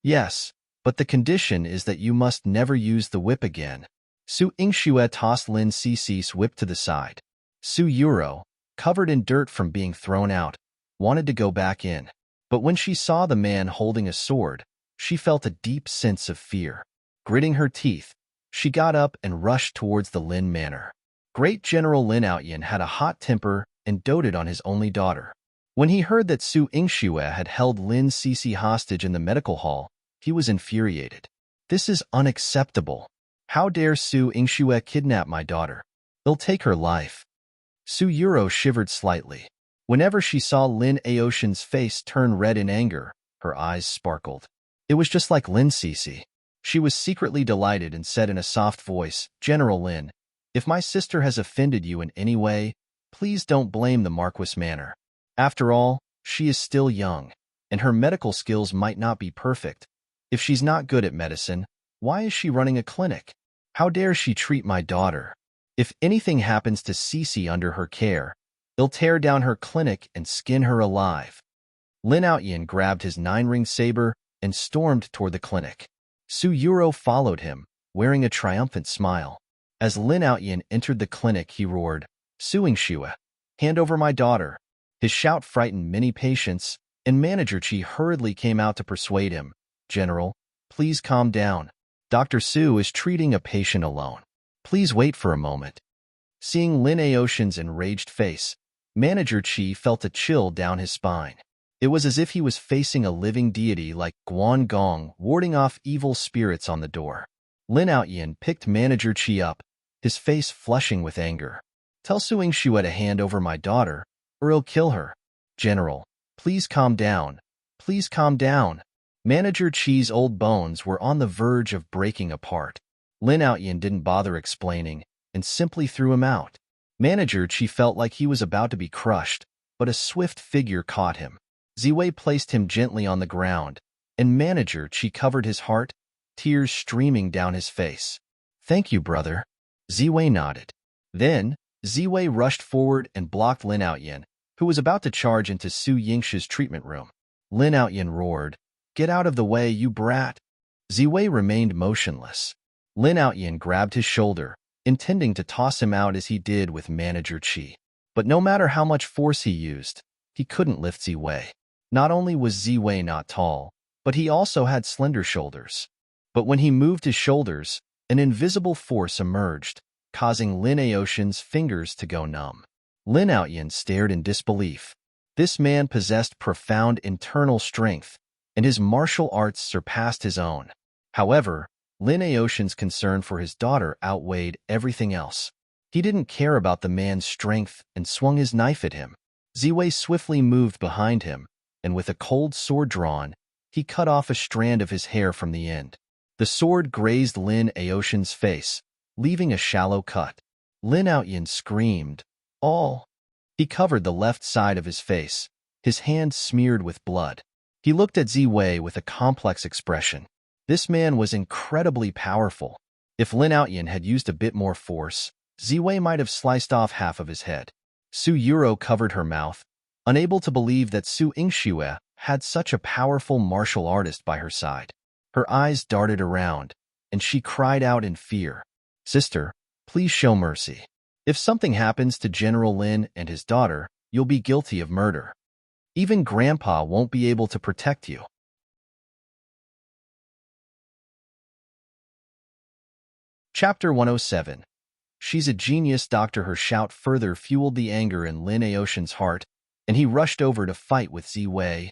"Yes, but the condition is that you must never use the whip again." Su Yingxue tossed Lin Cece's whip to the side. Su Yuro, covered in dirt from being thrown out, wanted to go back in. But when she saw the man holding a sword, she felt a deep sense of fear. Gritting her teeth, she got up and rushed towards the Lin Manor. Great General Lin Outyin had a hot temper and doted on his only daughter. When he heard that Su Yingxue had held Lin Cece hostage in the medical hall, he was infuriated. "This is unacceptable. How dare Su Yingxue kidnap my daughter? They'll take her life." Su Yuro shivered slightly. Whenever she saw Lin Aoshan's face turn red in anger, her eyes sparkled. It was just like Lin Cece. She was secretly delighted and said in a soft voice, "General Lin, if my sister has offended you in any way, please don't blame the Marquis Manor. After all, she is still young, and her medical skills might not be perfect. If she's not good at medicine, why is she running a clinic? How dare she treat my daughter? If anything happens to Cece under her care, they'll tear down her clinic and skin her alive." Lin Outyin grabbed his 9-ring saber and stormed toward the clinic. Su Yuro followed him, wearing a triumphant smile. As Lin Outyin entered the clinic, he roared, "Su Yingxue, hand over my daughter." His shout frightened many patients, and Manager Chi hurriedly came out to persuade him, "General, please calm down. Dr. Su is treating a patient alone. Please wait for a moment." Seeing Lin Aoshan's enraged face, Manager Chi felt a chill down his spine. It was as if he was facing a living deity like Guan Gong warding off evil spirits on the door. Lin Outyin picked Manager Chi up, his face flushing with anger. "Tell Su Yingxue to hand over my daughter, or he'll kill her. General, please calm down. Please calm down." Manager Chi's old bones were on the verge of breaking apart. Lin Outyin didn't bother explaining and simply threw him out. Manager Chi felt like he was about to be crushed, but a swift figure caught him. Ziwei placed him gently on the ground, and Manager Chi covered his heart, tears streaming down his face. "Thank you, brother." Ziwei nodded. Then, Ziwei rushed forward and blocked Lin Outyin, who was about to charge into Su Yingshi's treatment room. Lin Outyin roared, "Get out of the way, you brat!" Ziwei remained motionless. Lin Outyin grabbed his shoulder, intending to toss him out as he did with Manager Chi. But no matter how much force he used, he couldn't lift Ziwei. Not only was Ziwei not tall, but he also had slender shoulders. But when he moved his shoulders, an invisible force emerged, causing Lin Aoshin's fingers to go numb. Lin Outyin stared in disbelief. This man possessed profound internal strength, and his martial arts surpassed his own. However, Lin Aoshin's concern for his daughter outweighed everything else. He didn't care about the man's strength and swung his knife at him. Ziwei swiftly moved behind him, and with a cold sword drawn, he cut off a strand of his hair from the end. The sword grazed Lin Aoshin's face, leaving a shallow cut. Lin Outyin screamed, "All!" He covered the left side of his face, his hand smeared with blood. He looked at Ziwei with a complex expression. This man was incredibly powerful. If Lin Outyin had used a bit more force, Ziwei might have sliced off half of his head. Su Yuro covered her mouth, unable to believe that Su Yingxue had such a powerful martial artist by her side. Her eyes darted around, and she cried out in fear, "Sister, please show mercy. If something happens to General Lin and his daughter, you'll be guilty of murder. Even Grandpa won't be able to protect you." Chapter 107. "She's a genius, Doctor." Her shout further fueled the anger in Lin Aoshin's heart, and he rushed over to fight with Ziwei.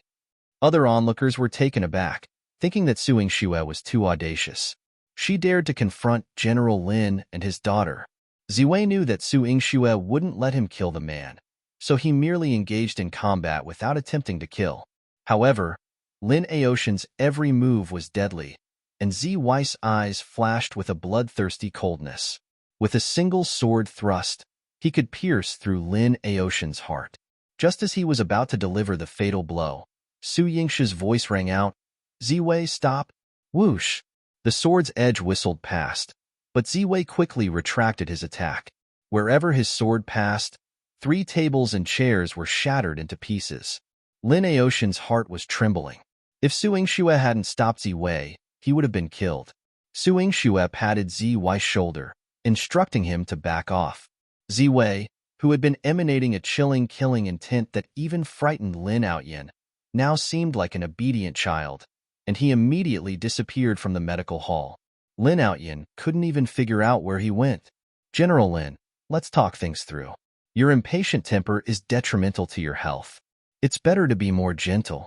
Other onlookers were taken aback, thinking that Su Yingxue was too audacious. She dared to confront General Lin and his daughter. Ziwei knew that Su Yingxue wouldn't let him kill the man, so he merely engaged in combat without attempting to kill. However, Lin Aoshin's every move was deadly, and Ziwei's eyes flashed with a bloodthirsty coldness. With a single sword thrust, he could pierce through Lin Aoshin's heart. Just as he was about to deliver the fatal blow, Su Yingshi's voice rang out, "Ziwei, stop!" Whoosh! The sword's edge whistled past, but Ziwei quickly retracted his attack. Wherever his sword passed, 3 tables and chairs were shattered into pieces. Lin Aoshin's heart was trembling. If Su Yingxue hadn't stopped Ziwei, he would have been killed. Su Yingxue patted Ziwei's shoulder, instructing him to back off. Ziwei, who had been emanating a chilling, killing intent that even frightened Lin Outyin, now seemed like an obedient child, and he immediately disappeared from the medical hall. Lin Outyin couldn't even figure out where he went. "General Lin, let's talk things through. Your impatient temper is detrimental to your health. It's better to be more gentle."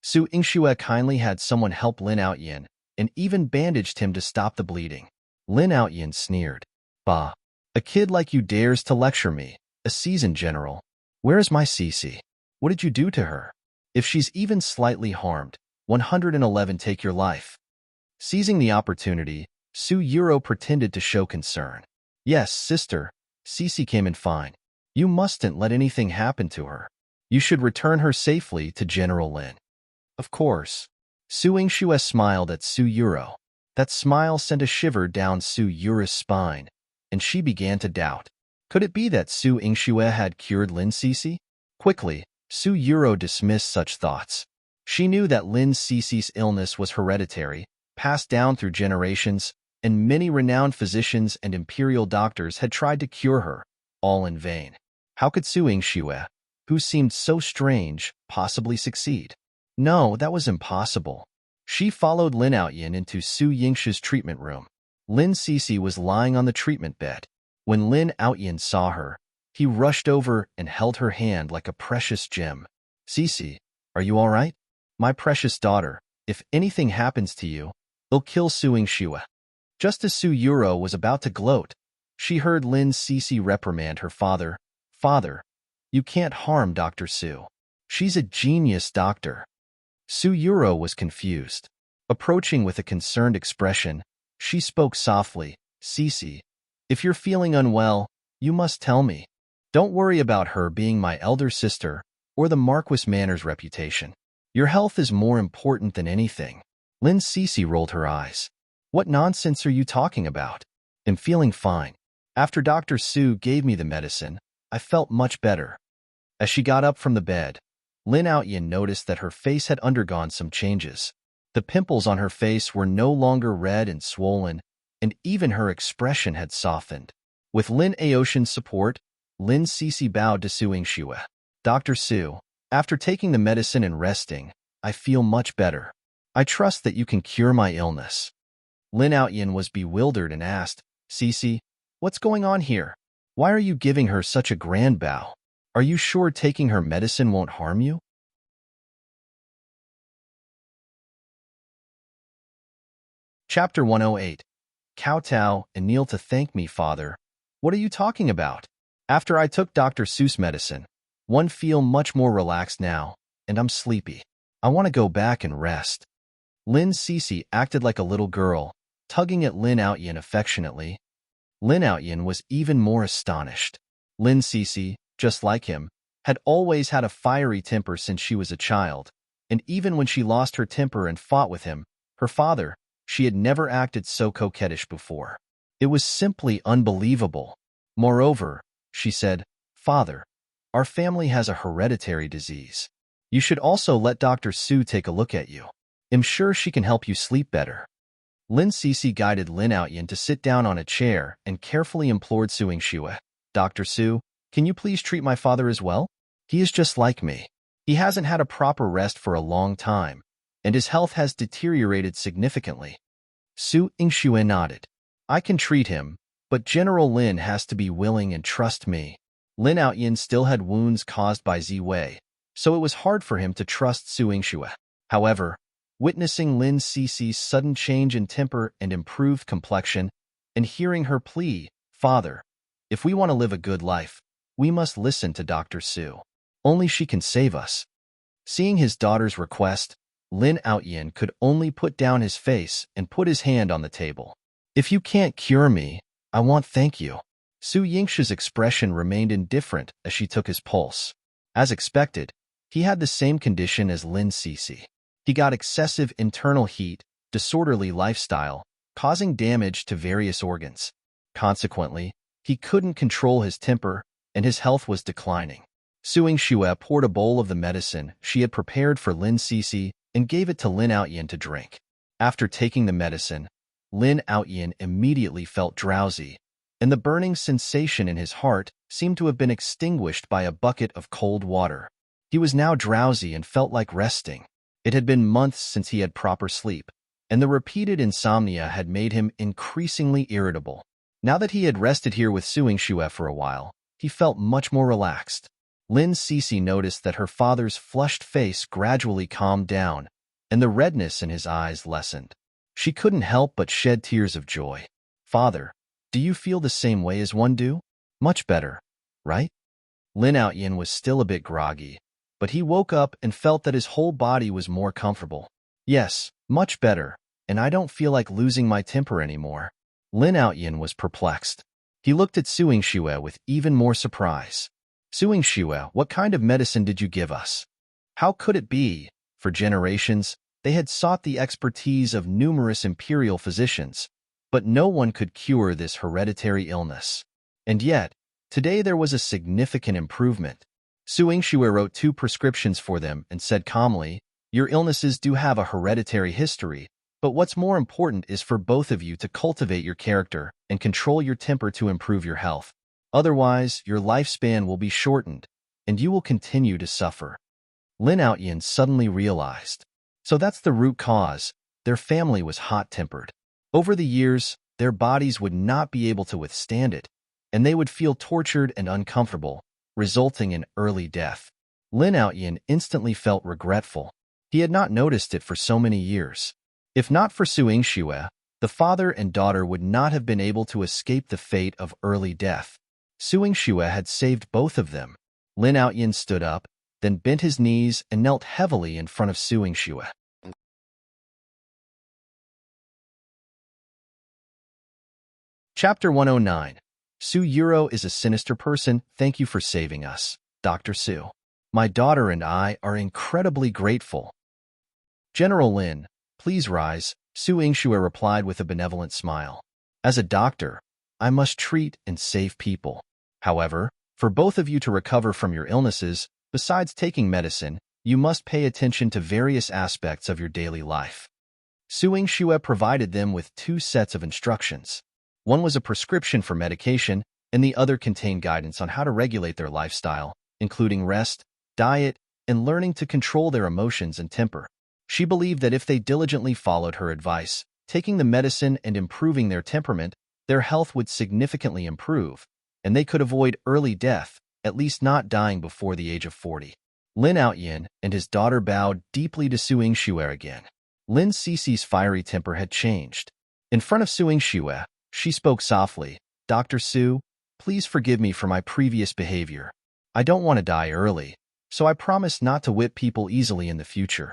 Su Yingxue kindly had someone help Lin Outyin, and even bandaged him to stop the bleeding. Lin Outyin sneered, "Bah, a kid like you dares to lecture me, a seasoned general. Where's my Cece? What did you do to her? If she's even slightly harmed, 111 take your life." Seizing the opportunity, Su Yuro pretended to show concern. "Yes, sister, Cece came in fine. You mustn't let anything happen to her. You should return her safely to General Lin." "Of course." Su Yingxue smiled at Su Yuro. That smile sent a shiver down Su Yuro's spine, and she began to doubt. Could it be that Su Yingxue had cured Lin Cece? Quickly, Su Yuro dismissed such thoughts. She knew that Lin Cece's illness was hereditary, passed down through generations, and many renowned physicians and imperial doctors had tried to cure her, all in vain. How could Su Yingxue, who seemed so strange, possibly succeed? No, that was impossible. She followed Lin Outyin into Su Yingshi's treatment room. Lin Cece was lying on the treatment bed. When Lin Outyin saw her, he rushed over and held her hand like a precious gem. "Cece, are you all right? My precious daughter, if anything happens to you, it'll kill Su Yingxue." Just as Su Yuro was about to gloat, she heard Lin Cece reprimand her father. "Father, you can't harm Dr. Su. She's a genius doctor." Su Yuro was confused. Approaching with a concerned expression, she spoke softly, "Cece, if you're feeling unwell, you must tell me. Don't worry about her being my elder sister or the Marquis Manor's reputation. Your health is more important than anything. Lin Cece rolled her eyes. What nonsense are you talking about? I'm feeling fine. After Dr. Su gave me the medicine, I felt much better. As she got up from the bed, Lin Outyin noticed that her face had undergone some changes. The pimples on her face were no longer red and swollen, and even her expression had softened. With Lin Aoshan's support, Lin Cece bowed to Su Yingxue. Dr. Su, after taking the medicine and resting, I feel much better. I trust that you can cure my illness. Lin Outyin was bewildered and asked, Cece, what's going on here? Why are you giving her such a grand bow? Are you sure taking her medicine won't harm you? Chapter 108. Kowtow and kneel to thank me, father. What are you talking about? After I took Dr. Seuss medicine, one feel much more relaxed now, and I'm sleepy. I want to go back and rest. Lin Cece acted like a little girl, tugging at Lin Outyin affectionately. Lin Outyin was even more astonished. Lin Cece, just like him, had always had a fiery temper since she was a child, and even when she lost her temper and fought with him, her father, she had never acted so coquettish before. It was simply unbelievable. Moreover, she said, Father, our family has a hereditary disease. You should also let Dr. Su take a look at you. I'm sure she can help you sleep better. Lin Cece guided Lin Outyin to sit down on a chair and carefully implored Su Yingxue, Dr. Su, can you please treat my father as well? He is just like me. He hasn't had a proper rest for a long time, and his health has deteriorated significantly. Su Yingxue nodded. I can treat him, but General Lin has to be willing and trust me. Lin Outyin still had wounds caused by Ziwei, so it was hard for him to trust Su Yingxue. However, witnessing Lin Cece's sudden change in temper and improved complexion, and hearing her plea, Father, if we want to live a good life, we must listen to Dr. Su. Only she can save us. Seeing his daughter's request, Lin Outyin could only put down his face and put his hand on the table. If you can't cure me, I won't thank you. Su Yingxue's expression remained indifferent as she took his pulse. As expected, he had the same condition as Lin Cece. He got excessive internal heat, disorderly lifestyle, causing damage to various organs. Consequently, he couldn't control his temper, and his health was declining. Su Yingxue poured a bowl of the medicine she had prepared for Lin Cece and gave it to Lin Outyin to drink. After taking the medicine, Lin Outyin immediately felt drowsy, and the burning sensation in his heart seemed to have been extinguished by a bucket of cold water. He was now drowsy and felt like resting. It had been months since he had proper sleep, and the repeated insomnia had made him increasingly irritable. Now that he had rested here with Su Yingxue for a while, he felt much more relaxed. Lin Cece noticed that her father's flushed face gradually calmed down, and the redness in his eyes lessened. She couldn't help but shed tears of joy. Father, do you feel the same way as one do? Much better, right? Lin Outyin was still a bit groggy, but he woke up and felt that his whole body was more comfortable. Yes, much better, and I don't feel like losing my temper anymore. Lin Outyin was perplexed. He looked at Su Yingxue with even more surprise. Su Yingxue, what kind of medicine did you give us? How could it be? For generations, they had sought the expertise of numerous imperial physicians, but no one could cure this hereditary illness. And yet, today there was a significant improvement. Su Yingxue wrote 2 prescriptions for them and said calmly, Your illnesses do have a hereditary history, but what's more important is for both of you to cultivate your character and control your temper to improve your health. Otherwise, your lifespan will be shortened, and you will continue to suffer. Lin Outyin suddenly realized. So that's the root cause. Their family was hot-tempered. Over the years, their bodies would not be able to withstand it, and they would feel tortured and uncomfortable, resulting in early death. Lin Outyin instantly felt regretful. He had not noticed it for so many years. If not for Su Yingxue, the father and daughter would not have been able to escape the fate of early death. Su Yingxue had saved both of them. Lin Outyin stood up, then bent his knees and knelt heavily in front of Su Yingxue. Chapter 109. Su Yuro is a sinister person. Thank you for saving us, Dr. Su. My daughter and I are incredibly grateful. General Lin, please rise, Su Yingxue replied with a benevolent smile. As a doctor, I must treat and save people. However, for both of you to recover from your illnesses, besides taking medicine, you must pay attention to various aspects of your daily life. Su Yingxue provided them with 2 sets of instructions. One was a prescription for medication, and the other contained guidance on how to regulate their lifestyle, including rest, diet, and learning to control their emotions and temper. She believed that if they diligently followed her advice, taking the medicine and improving their temperament, their health would significantly improve, and they could avoid early death, at least not dying before the age of 40. Lin Outyin and his daughter bowed deeply to Su Yingxue again. Lin Cici's fiery temper had changed. In front of Su Yingxue, she spoke softly, Dr. Su, please forgive me for my previous behavior. I don't want to die early, so I promise not to whip people easily in the future.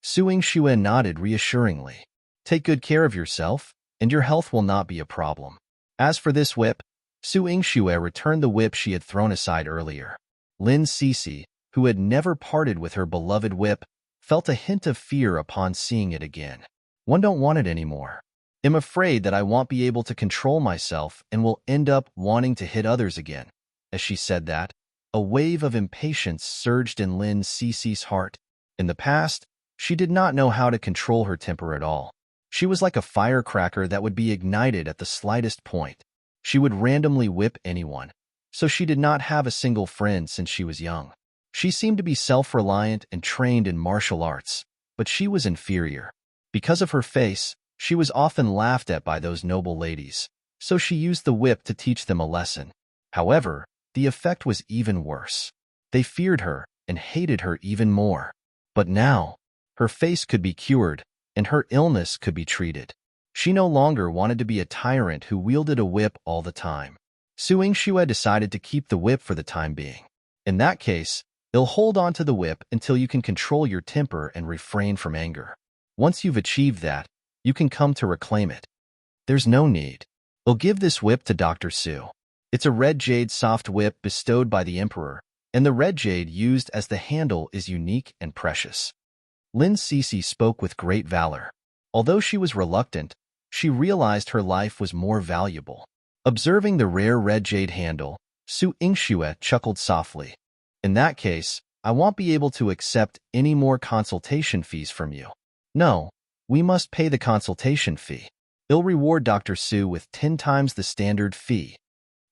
Su Yingxue nodded reassuringly. Take good care of yourself, and your health will not be a problem. As for this whip, Su Yingxue returned the whip she had thrown aside earlier. Lin Cici, who had never parted with her beloved whip, felt a hint of fear upon seeing it again. One don't want it anymore. I'm afraid that I won't be able to control myself and will end up wanting to hit others again. As she said that, a wave of impatience surged in Lin Cici's heart. In the past, she did not know how to control her temper at all. She was like a firecracker that would be ignited at the slightest point. She would randomly whip anyone, so she did not have a single friend since she was young. She seemed to be self-reliant and trained in martial arts, but she was inferior. Because of her face, she was often laughed at by those noble ladies, so she used the whip to teach them a lesson. However, the effect was even worse. They feared her and hated her even more. But now, her face could be cured, and her illness could be treated. She no longer wanted to be a tyrant who wielded a whip all the time. Su Yingxue decided to keep the whip for the time being. In that case, they'll hold on to the whip until you can control your temper and refrain from anger. Once you've achieved that, you can come to reclaim it. There's no need. I'll give this whip to Dr. Su. It's a red jade soft whip bestowed by the Emperor, and the red jade used as the handle is unique and precious. Lin Cici spoke with great valor. Although she was reluctant, she realized her life was more valuable. Observing the rare red jade handle, Su Yingxue chuckled softly. In that case, I won't be able to accept any more consultation fees from you. No, we must pay the consultation fee. I'll reward Dr. Su with 10 times the standard fee.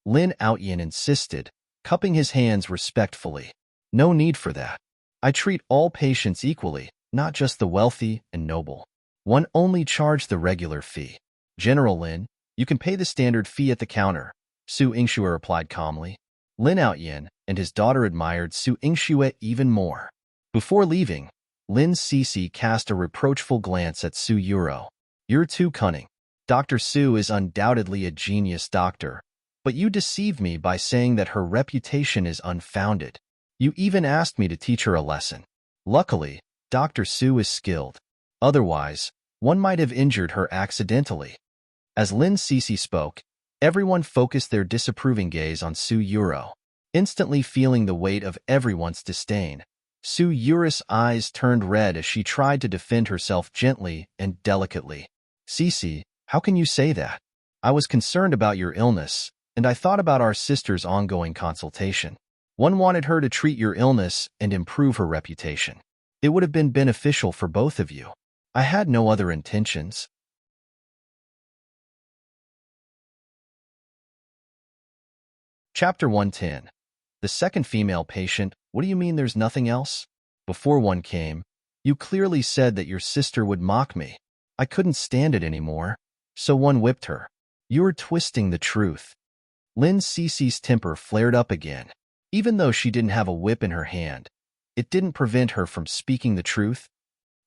Lin Outyin insisted, cupping his hands respectfully. No need for that. I treat all patients equally, not just the wealthy and noble. One only charge the regular fee. General Lin, you can pay the standard fee at the counter, Su Yingxue replied calmly. Lin Outyin and his daughter admired Su Yingxue even more. Before leaving, Lin Cici cast a reproachful glance at Su Yuro. You're too cunning. Dr. Su is undoubtedly a genius doctor, but you deceived me by saying that her reputation is unfounded. You even asked me to teach her a lesson. Luckily, Dr. Su is skilled. Otherwise, one might have injured her accidentally. As Lin Cici spoke, everyone focused their disapproving gaze on Su Yuro. Instantly feeling the weight of everyone's disdain, Su Yuro's eyes turned red as she tried to defend herself gently and delicately. Cici, how can you say that? I was concerned about your illness, and I thought about our sister's ongoing consultation. One wanted her to treat your illness and improve her reputation. It would have been beneficial for both of you. I had no other intentions. Chapter 110. The second female patient. What do you mean there's nothing else? Before one came, you clearly said that your sister would mock me. I couldn't stand it anymore, so one whipped her. You're twisting the truth. Lin Cici's temper flared up again. Even though she didn't have a whip in her hand, it didn't prevent her from speaking the truth.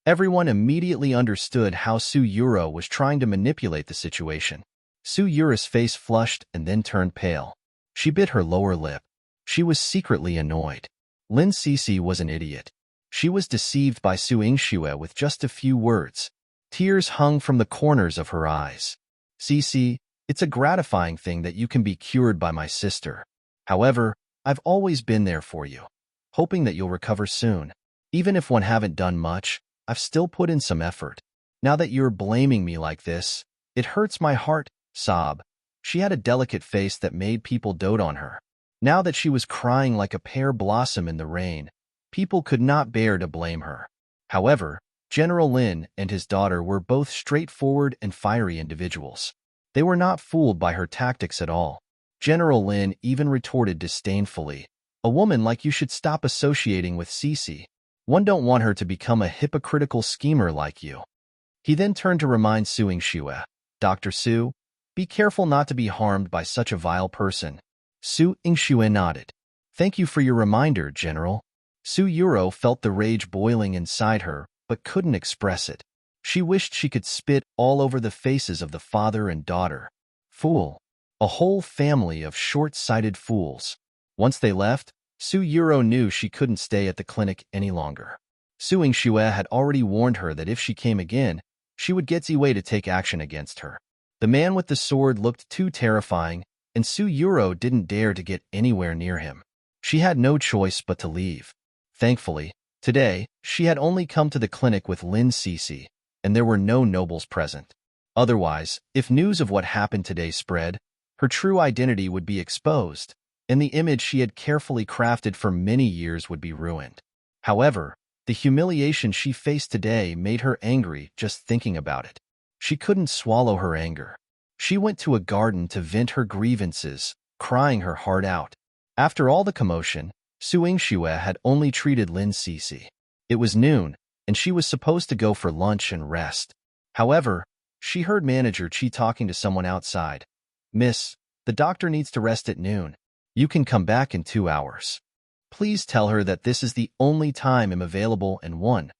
Everyone immediately understood how Su Yuro was trying to manipulate the situation. Su Yuro's face flushed and then turned pale. She bit her lower lip. She was secretly annoyed. Lin Cici was an idiot. She was deceived by Su Yingxue with just a few words. Tears hung from the corners of her eyes. Cici, It's a gratifying thing that you can be cured by my sister. However, I've always been there for you, hoping that you'll recover soon. Even if one haven't done much, I've still put in some effort. Now that you're blaming me like this, it hurts my heart, sob. She had a delicate face that made people dote on her. Now that she was crying like a pear blossom in the rain, people could not bear to blame her. However, General Lin and his daughter were both straightforward and fiery individuals. They were not fooled by her tactics at all. General Lin even retorted disdainfully, "A woman like you should stop associating with Cece. One don't want her to become a hypocritical schemer like you." He then turned to remind Su Yingxue, "Dr. Su, be careful not to be harmed by such a vile person." Su Yingxue nodded. "Thank you for your reminder, General." Su Yuro felt the rage boiling inside her, but couldn't express it. She wished she could spit all over the faces of the father and daughter. Fool. A whole family of short-sighted fools. Once they left, Su Yuro knew she couldn't stay at the clinic any longer. Su Yingxue had already warned her that if she came again, she would get Ziwei to take action against her. The man with the sword looked too terrifying, and Su Yuro didn't dare to get anywhere near him. She had no choice but to leave. Thankfully, today, she had only come to the clinic with Lin Cece, and there were no nobles present. Otherwise, if news of what happened today spread, her true identity would be exposed, and the image she had carefully crafted for many years would be ruined. However, the humiliation she faced today made her angry just thinking about it. She couldn't swallow her anger. She went to a garden to vent her grievances, crying her heart out. After all the commotion, Su Yingxue had only treated Lin Cece. It was noon, and she was supposed to go for lunch and rest. However, she heard Manager Chi talking to someone outside. "Miss, the doctor needs to rest at noon. You can come back in 2 hours. Please tell her that this is the only time I'm available and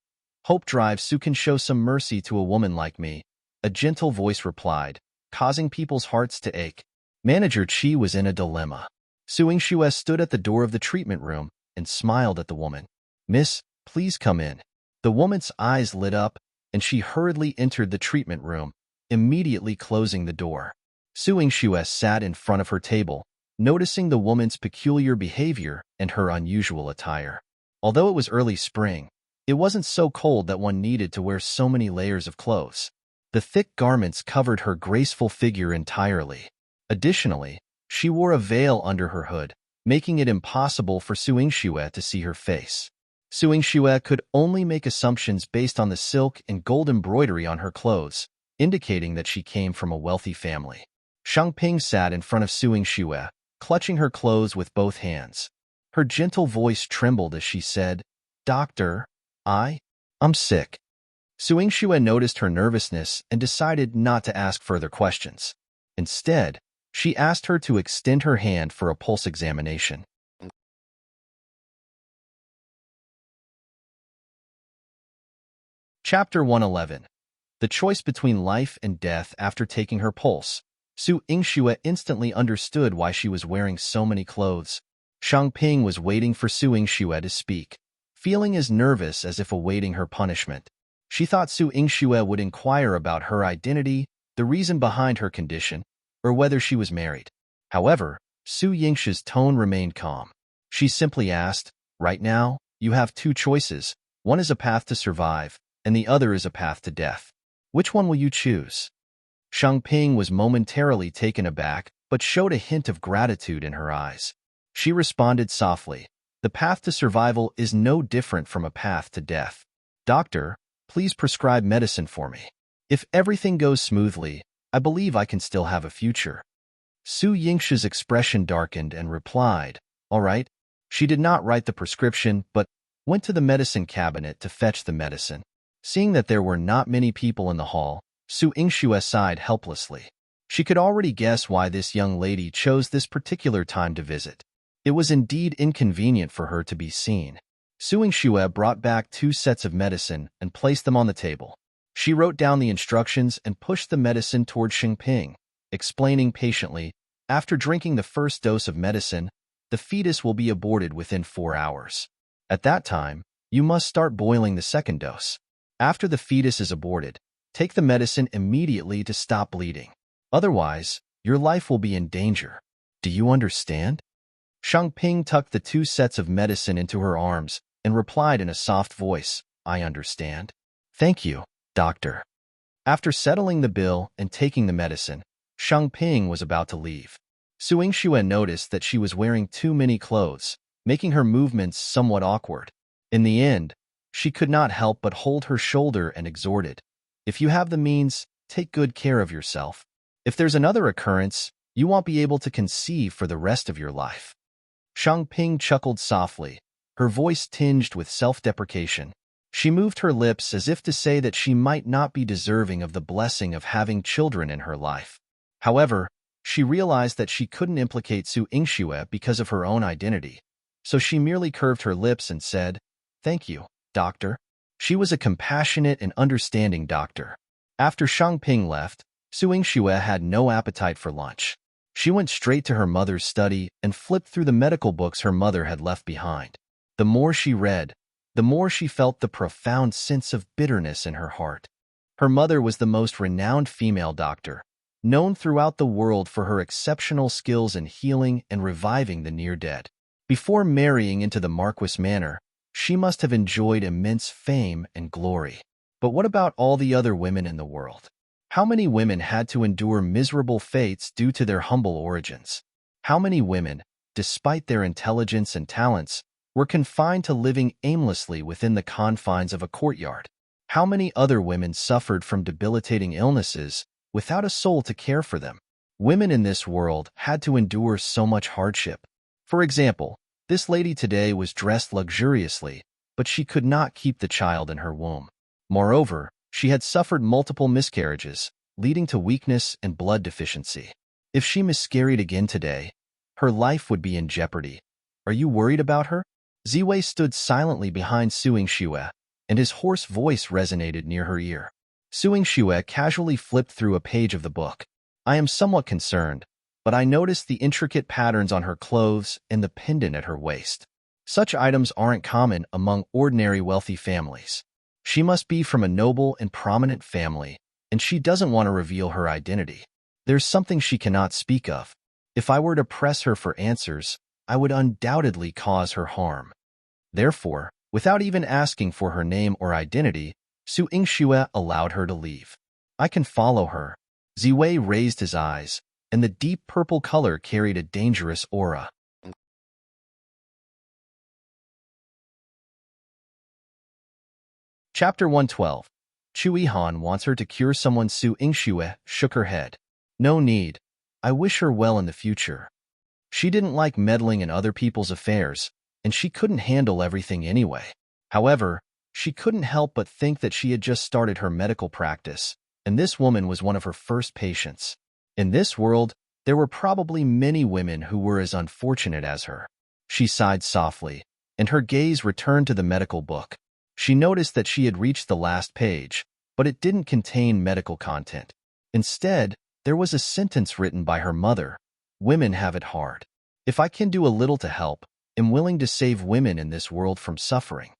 hope drive Su can show some mercy to a woman like me," a gentle voice replied, causing people's hearts to ache. Manager Chi was in a dilemma. Su Yingxue stood at the door of the treatment room and smiled at the woman. "Miss, please come in." The woman's eyes lit up, and she hurriedly entered the treatment room, immediately closing the door. Su Yingxue sat in front of her table, noticing the woman's peculiar behavior and her unusual attire. Although it was early spring, it wasn't so cold that one needed to wear so many layers of clothes. The thick garments covered her graceful figure entirely. Additionally, she wore a veil under her hood, making it impossible for Su Yingxue to see her face. Su Yingxue could only make assumptions based on the silk and gold embroidery on her clothes, indicating that she came from a wealthy family. Shang Ping sat in front of Su Yingxue, clutching her clothes with both hands. Her gentle voice trembled as she said, "Doctor, I'm sick." Su Yingxue noticed her nervousness and decided not to ask further questions. Instead, she asked her to extend her hand for a pulse examination. Chapter 111. The choice between life and death after taking her pulse. Su Yingxue instantly understood why she was wearing so many clothes. Shang Ping was waiting for Su Yingxue to speak, feeling as nervous as if awaiting her punishment. She thought Su Yingxue would inquire about her identity, the reason behind her condition, or whether she was married. However, Su Yingxue's tone remained calm. She simply asked, "Right now, you have two choices. One is a path to survive, and the other is a path to death. Which one will you choose?" Shang Ping was momentarily taken aback, but showed a hint of gratitude in her eyes. She responded softly, "The path to survival is no different from a path to death. Doctor, please prescribe medicine for me. If everything goes smoothly, I believe I can still have a future." Su Yingxue's expression darkened and replied, "All right." She did not write the prescription, but went to the medicine cabinet to fetch the medicine. Seeing that there were not many people in the hall, Su Yingxue sighed helplessly. She could already guess why this young lady chose this particular time to visit. It was indeed inconvenient for her to be seen. Su Yingxue brought back 2 sets of medicine and placed them on the table. She wrote down the instructions and pushed the medicine toward Xingping, explaining patiently, "After drinking the first dose of medicine, the fetus will be aborted within 4 hours. At that time, you must start boiling the second dose. After the fetus is aborted, take the medicine immediately to stop bleeding. Otherwise, Your life will be in danger. Do you understand? Shang Ping tucked the 2 sets of medicine into her arms and replied in a soft voice, I understand. Thank you, doctor. After settling the bill and taking the medicine, Shang Ping was about to leave. Su Yingxue noticed that she was wearing too many clothes, making her movements somewhat awkward. In the end, she could not help but hold her shoulder and exhorted, if you have the means, take good care of yourself. If there's another occurrence, you won't be able to conceive for the rest of your life. Shang Ping chuckled softly, her voice tinged with self-deprecation. She moved her lips as if to say that she might not be deserving of the blessing of having children in her life. However, she realized that she couldn't implicate Su Yingxue because of her own identity, so she merely curved her lips and said, Thank you, doctor. She was a compassionate and understanding doctor. After Shang Ping left, Su Yingxue had no appetite for lunch. She went straight to her mother's study and flipped through the medical books her mother had left behind. The more she read, the more she felt the profound sense of bitterness in her heart. Her mother was the most renowned female doctor, known throughout the world for her exceptional skills in healing and reviving the near-dead. Before marrying into the Marquis manor, she must have enjoyed immense fame and glory. But what about all the other women in the world? How many women had to endure miserable fates due to their humble origins? How many women, despite their intelligence and talents, were confined to living aimlessly within the confines of a courtyard? How many other women suffered from debilitating illnesses without a soul to care for them? Women in this world had to endure so much hardship. For example, this lady today was dressed luxuriously, but she could not keep the child in her womb. Moreover, she had suffered multiple miscarriages, leading to weakness and blood deficiency. If she miscarried again today, her life would be in jeopardy. Are you worried about her? Ziwei stood silently behind Su Yingxue, and his hoarse voice resonated near her ear. Su Yingxue casually flipped through a page of the book. I am somewhat concerned, but I noticed the intricate patterns on her clothes and the pendant at her waist. Such items aren't common among ordinary wealthy families. She must be from a noble and prominent family, and she doesn't want to reveal her identity. There's something she cannot speak of. If I were to press her for answers, I would undoubtedly cause her harm. Therefore, without even asking for her name or identity, Su Yingxue allowed her to leave. I can follow her. Ziwei raised his eyes, and the deep purple color carried a dangerous aura. Chapter 112. Chu Yihan wants her to cure someone. Su Yingxue shook her head. No need. I wish her well in the future. She didn't like meddling in other people's affairs, and she couldn't handle everything anyway. However, she couldn't help but think that she had just started her medical practice, and this woman was one of her first patients. In this world, there were probably many women who were as unfortunate as her. She sighed softly, and her gaze returned to the medical book. She noticed that she had reached the last page, but it didn't contain medical content. Instead, there was a sentence written by her mother. Women have it hard. If I can do a little to help, I'm willing to save women in this world from suffering.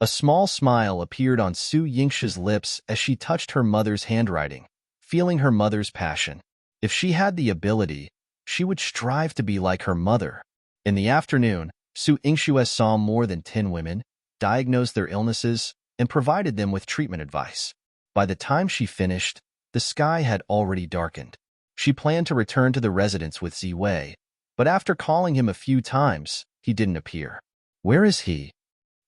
A small smile appeared on Su Yingxue's lips as she touched her mother's handwriting, feeling her mother's passion. If she had the ability, she would strive to be like her mother. In the afternoon, Su Yingxue saw more than 10 women, diagnosed their illnesses, and provided them with treatment advice. By the time she finished, the sky had already darkened. She planned to return to the residence with Ziwei, but after calling him a few times, he didn't appear. Where is he?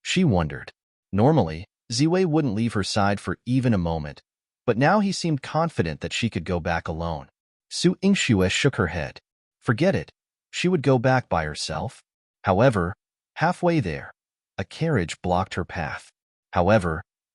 She wondered. Normally, Ziwei wouldn't leave her side for even a moment, but now he seemed confident that she could go back alone. Su Yingxue shook her head. Forget it. She would go back by herself. However, halfway there, a carriage blocked her path.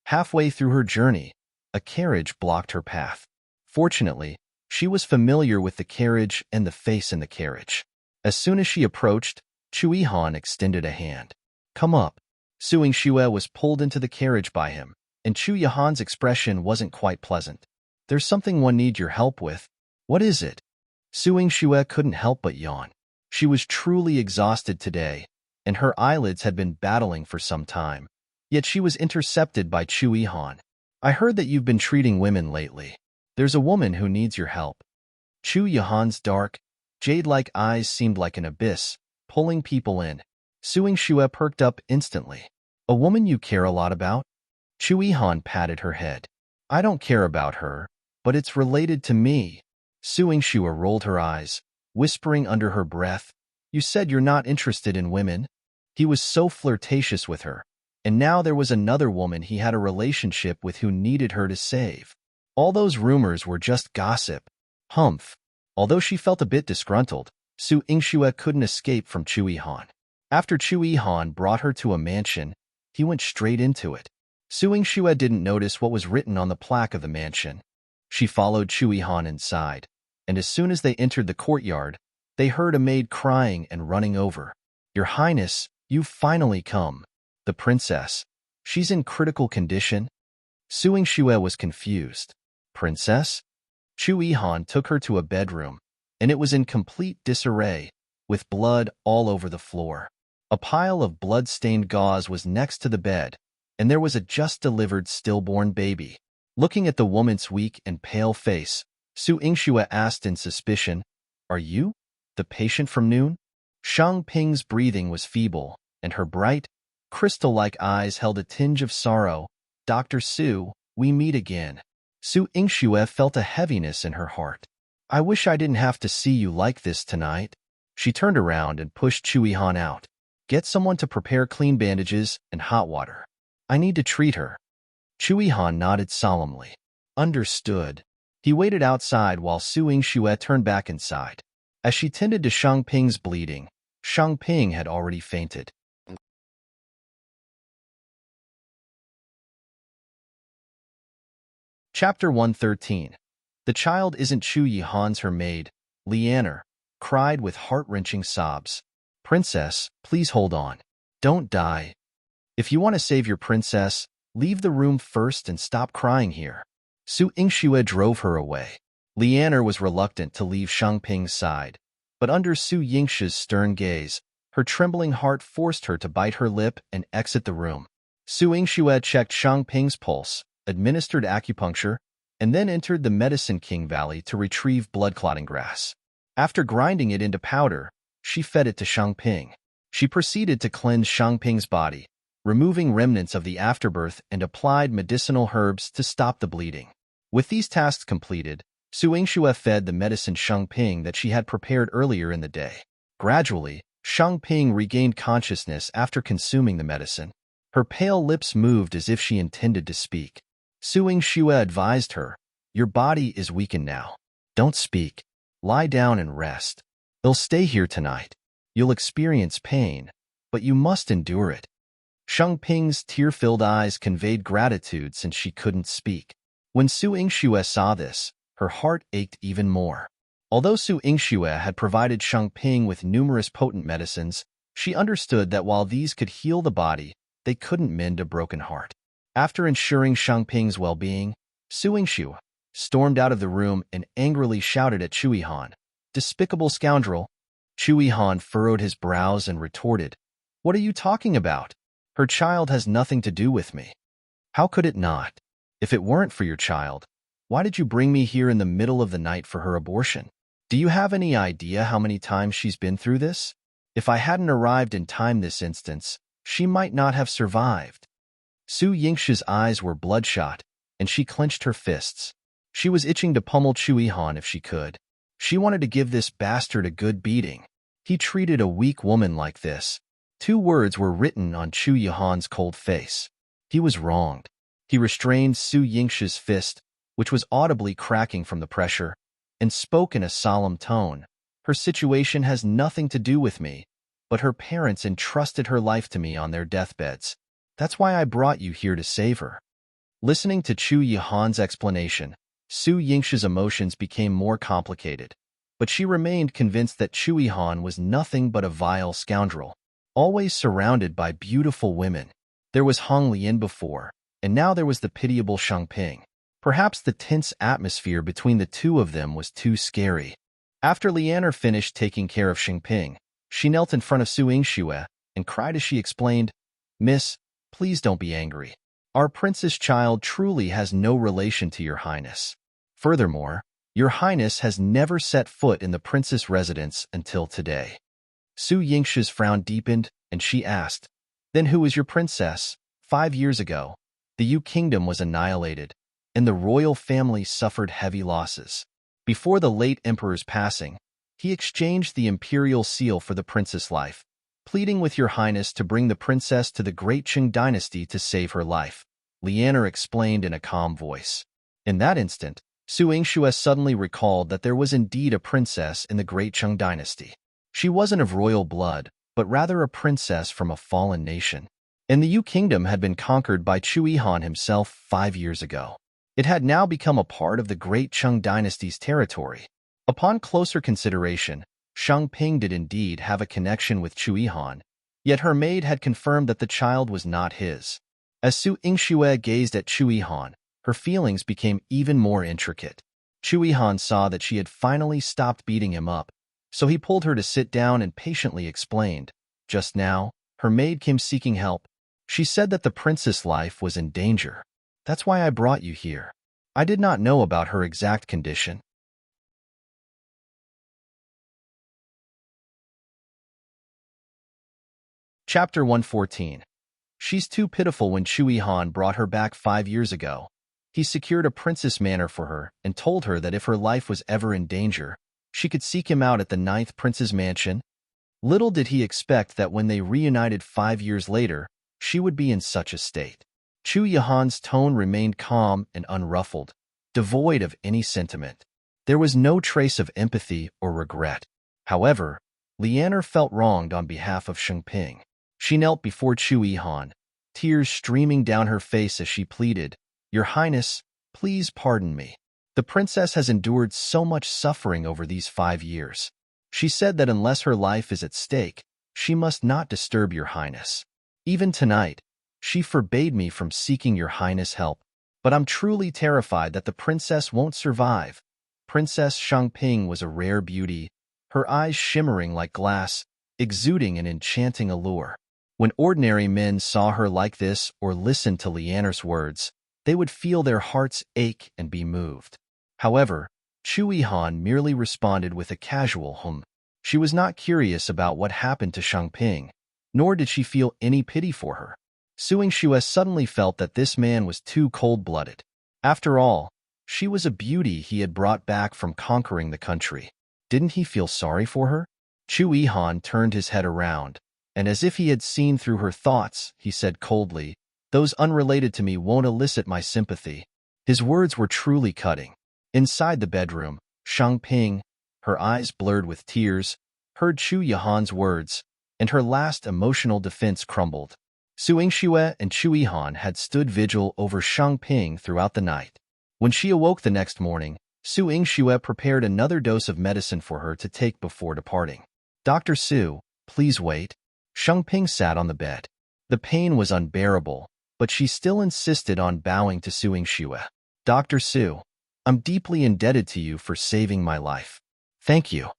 Halfway through her journey, a carriage blocked her path. Fortunately, she was familiar with the carriage and the face in the carriage. As soon as she approached, Chu Yihan extended a hand. Come up. Su Yingxue was pulled into the carriage by him, and Chu Yihan's expression wasn't quite pleasant. There's something one needs your help with. What is it? Su Yingxue couldn't help but yawn. She was truly exhausted today, and her eyelids had been battling for some time. Yet she was intercepted by Chu Yihan. I heard that you've been treating women lately. There's a woman who needs your help. Chu Yuhan's dark, jade-like eyes seemed like an abyss, pulling people in. Su Yingxue perked up instantly. A woman you care a lot about? Chu Yihan patted her head. I don't care about her, but it's related to me. Su Yingxue rolled her eyes, whispering under her breath, You said you're not interested in women? He was so flirtatious with her, and now there was another woman he had a relationship with who needed her to save. All those rumors were just gossip. Humph. Although she felt a bit disgruntled, Su Yingxue couldn't escape from Chu Yihan. After Chu Yihan brought her to a mansion, he went straight into it. Su Yingxue didn't notice what was written on the plaque of the mansion. She followed Chu Yihan inside, and as soon as they entered the courtyard, they heard a maid crying and running over. Your Highness, you've finally come. The princess. She's in critical condition. Su Yingxue was confused. Princess? Chu Yihan took her to a bedroom, and it was in complete disarray, with blood all over the floor. A pile of blood-stained gauze was next to the bed, and there was a just-delivered stillborn baby. Looking at the woman's weak and pale face, Su Yingxue asked in suspicion, Are you the patient from noon? Shang Ping's breathing was feeble, and her bright, crystal-like eyes held a tinge of sorrow. Dr. Su, we meet again. Su Yingxue felt a heaviness in her heart. I wish I didn't have to see you like this tonight. She turned around and pushed Chu Yihan out. Get someone to prepare clean bandages and hot water. I need to treat her. Chu Yihan nodded solemnly. Understood. He waited outside while Su Yingxue turned back inside. As she tended to Shang Ping's bleeding, Shang Ping had already fainted. Chapter 113. The child isn't Chu Yihan's her maid, Lianer, cried with heart-wrenching sobs. Princess, please hold on. Don't die. If you want to save your princess, leave the room first and stop crying here. Su Yingxue drove her away. Lianer was reluctant to leave Shang Ping's side, but under Su Yingxue's stern gaze, her trembling heart forced her to bite her lip and exit the room. Su Yingxue checked Shang Ping's pulse, administered acupuncture, and then entered the Medicine King Valley to retrieve blood-clotting grass. After grinding it into powder, she fed it to Shang Ping. She proceeded to cleanse Shang Ping's body, removing remnants of the afterbirth and applied medicinal herbs to stop the bleeding. With these tasks completed, Su Yingxue fed the medicine Shang Ping that she had prepared earlier in the day. Gradually, Shang Ping regained consciousness after consuming the medicine. Her pale lips moved as if she intended to speak. Su Yingxue advised her, Your body is weakened now. Don't speak. Lie down and rest. You'll stay here tonight. You'll experience pain, but you must endure it. Shang Ping's tear-filled eyes conveyed gratitude since she couldn't speak. When Su Yingxue saw this, her heart ached even more. Although Su Yingxue had provided Shang Ping with numerous potent medicines, she understood that while these could heal the body, they couldn't mend a broken heart. After ensuring Shang Ping's well-being, Su Yingxue stormed out of the room and angrily shouted at Chu Yihan, Despicable scoundrel! Chu Yihan furrowed his brows and retorted, What are you talking about? Her child has nothing to do with me. How could it not? If it weren't for your child, why did you bring me here in the middle of the night for her abortion? Do you have any idea how many times she's been through this? If I hadn't arrived in time this instance, she might not have survived. Su Yingxue's eyes were bloodshot, and she clenched her fists. She was itching to pummel Chu Yihan if she could. She wanted to give this bastard a good beating. He treated a weak woman like this. 2 words were written on Chu Yihan's cold face. He was wronged. He restrained Su Yingxue's fist, which was audibly cracking from the pressure, and spoke in a solemn tone. Her situation has nothing to do with me, but her parents entrusted her life to me on their deathbeds. That's why I brought you here to save her. Listening to Chu Yihan's explanation, Su Yingxue's emotions became more complicated, but she remained convinced that Chu Yihan was nothing but a vile scoundrel, always surrounded by beautiful women. There was Hong Lian before, and now there was the pitiable Shang Ping. Perhaps the tense atmosphere between the two of them was too scary. After Lianer finished taking care of Shang Ping, she knelt in front of Su Yingxue and cried as she explained, Miss, please don't be angry. Our princess child truly has no relation to your highness. Furthermore, Your Highness has never set foot in the princess' residence until today. Su Yingshi's frown deepened, and she asked, "Then who is your princess?" 5 years ago, the Yu kingdom was annihilated, and the royal family suffered heavy losses. Before the late emperor's passing, he exchanged the imperial seal for the princess' life, pleading with your highness to bring the princess to the great Qing dynasty to save her life, Lianer explained in a calm voice. In that instant, Su Yingxue suddenly recalled that there was indeed a princess in the great Qing dynasty. She wasn't of royal blood, but rather a princess from a fallen nation. And the Yu kingdom had been conquered by Chu Yihan himself 5 years ago. It had now become a part of the great Qing dynasty's territory. Upon closer consideration, Shang Ping did indeed have a connection with Chu Yihan, yet her maid had confirmed that the child was not his. As Su Yingxue gazed at Chu Yihan, her feelings became even more intricate. Chu Yihan saw that she had finally stopped beating him up, so he pulled her to sit down and patiently explained. Just now, her maid came seeking help. She said that the princess' life was in danger. That's why I brought you here. I did not know about her exact condition. Chapter 114. She's too pitiful. When Chu Yihan brought her back 5 years ago, he secured a princess manor for her and told her that if her life was ever in danger, she could seek him out at the 9th prince's mansion. Little did he expect that when they reunited 5 years later, she would be in such a state. Chu Yihan's tone remained calm and unruffled, devoid of any sentiment. There was no trace of empathy or regret. However, Lianer felt wronged on behalf of Shang Ping. She knelt before Chu Yihan, tears streaming down her face as she pleaded, "Your Highness, please pardon me. The princess has endured so much suffering over these 5 years. She said that unless her life is at stake, she must not disturb your highness. Even tonight, she forbade me from seeking your highness' help, but I'm truly terrified that the princess won't survive." Princess Shangping was a rare beauty, her eyes shimmering like glass, exuding an enchanting allure. When ordinary men saw her like this or listened to Lianer's words, they would feel their hearts ache and be moved. However, Chu Yihan merely responded with a casual hum. She was not curious about what happened to Shangping, nor did she feel any pity for her. Su Yingxue suddenly felt that this man was too cold-blooded. After all, she was a beauty he had brought back from conquering the country. Didn't he feel sorry for her? Chu Yihan turned his head around, and as if he had seen through her thoughts, he said coldly, "Those unrelated to me won't elicit my sympathy." His words were truly cutting. Inside the bedroom, Shang Ping, her eyes blurred with tears, heard Chu Yihan's words, and her last emotional defense crumbled. Su Yingxue and Chu Yihan had stood vigil over Shang Ping throughout the night. When she awoke the next morning, Su Yingxue prepared another dose of medicine for her to take before departing. "Dr. Su, please wait." Shang Ping sat on the bed. The pain was unbearable, but she still insisted on bowing to Su Yingxue. "Dr. Su, I'm deeply indebted to you for saving my life. Thank you."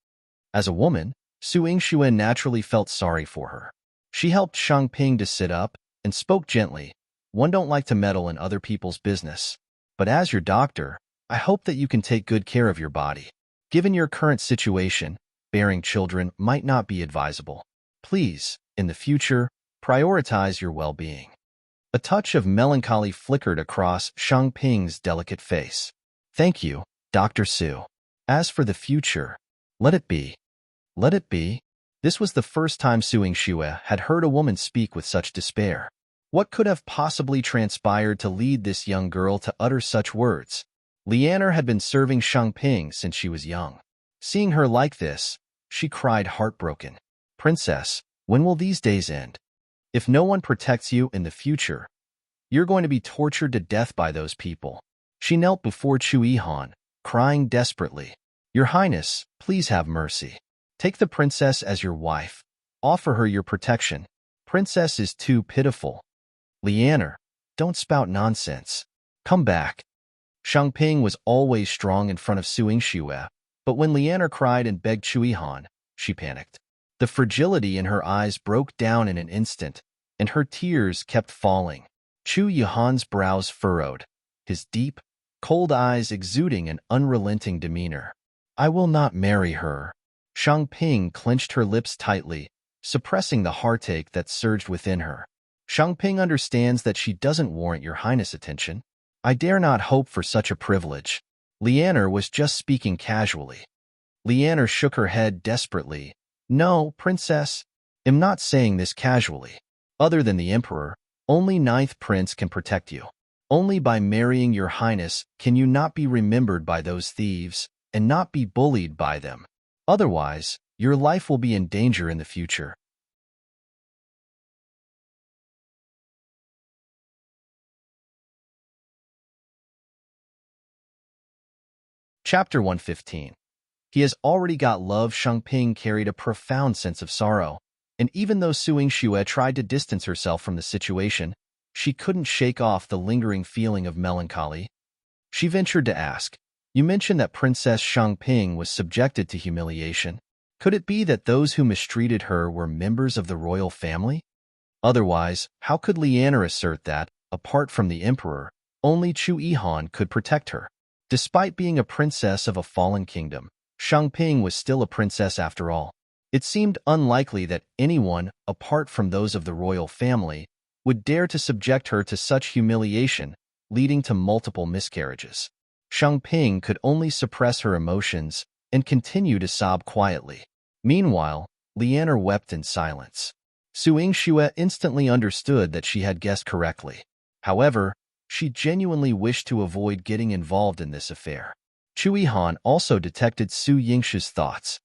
As a woman, Su Yingxue naturally felt sorry for her. She helped Shang Ping to sit up and spoke gently. "One don't like to meddle in other people's business, but as your doctor, I hope that you can take good care of your body. Given your current situation, bearing children might not be advisable. Please, in the future, prioritize your well-being." A touch of melancholy flickered across Shang Ping's delicate face. "Thank you, Dr. Su. As for the future, let it be." Let it be? This was the first time Su Yingxue had heard a woman speak with such despair. What could have possibly transpired to lead this young girl to utter such words? Lianer had been serving Shang Ping since she was young. Seeing her like this, she cried heartbroken. "Princess, when will these days end? If no one protects you in the future, you're going to be tortured to death by those people." She knelt before Chu Yihan, crying desperately. "Your Highness, please have mercy. Take the princess as your wife. Offer her your protection. Princess is too pitiful." "Lianer, don't spout nonsense. Come back." Shang Ping was always strong in front of Su Yingxue, but when Lianer cried and begged Chu Yihan, she panicked. The fragility in her eyes broke down in an instant, and her tears kept falling. Chu Yihan's brows furrowed. His deep, cold eyes exuding an unrelenting demeanor. I will not marry her. Shang Ping clenched her lips tightly, suppressing the heartache that surged within her. Shang Ping understands that she doesn't warrant your highness' attention. I dare not hope for such a privilege. Lianer was just speaking casually. Lianer shook her head desperately. No, princess. I'm not saying this casually. Other than the emperor, only ninth prince can protect you. Only by marrying your highness can you not be remembered by those thieves and not be bullied by them. Otherwise, your life will be in danger in the future. Chapter 115. He has already got love. Shang Ping carried a profound sense of sorrow, and even though Su Yingxue tried to distance herself from the situation, she couldn't shake off the lingering feeling of melancholy. She ventured to ask, "You mentioned that Princess Shang Ping was subjected to humiliation. Could it be that those who mistreated her were members of the royal family? Otherwise, how could Lianer assert that, apart from the emperor, only Chu Yihan could protect her? Despite being a princess of a fallen kingdom, Shang Ping was still a princess after all. It seemed unlikely that anyone, apart from those of the royal family, would dare to subject her to such humiliation, leading to multiple miscarriages. Shang Ping could only suppress her emotions and continue to sob quietly. Meanwhile, Lianer wept in silence. Su Yingxue instantly understood that she had guessed correctly. However, she genuinely wished to avoid getting involved in this affair. Chu Yihan also detected Su Yingxue's thoughts.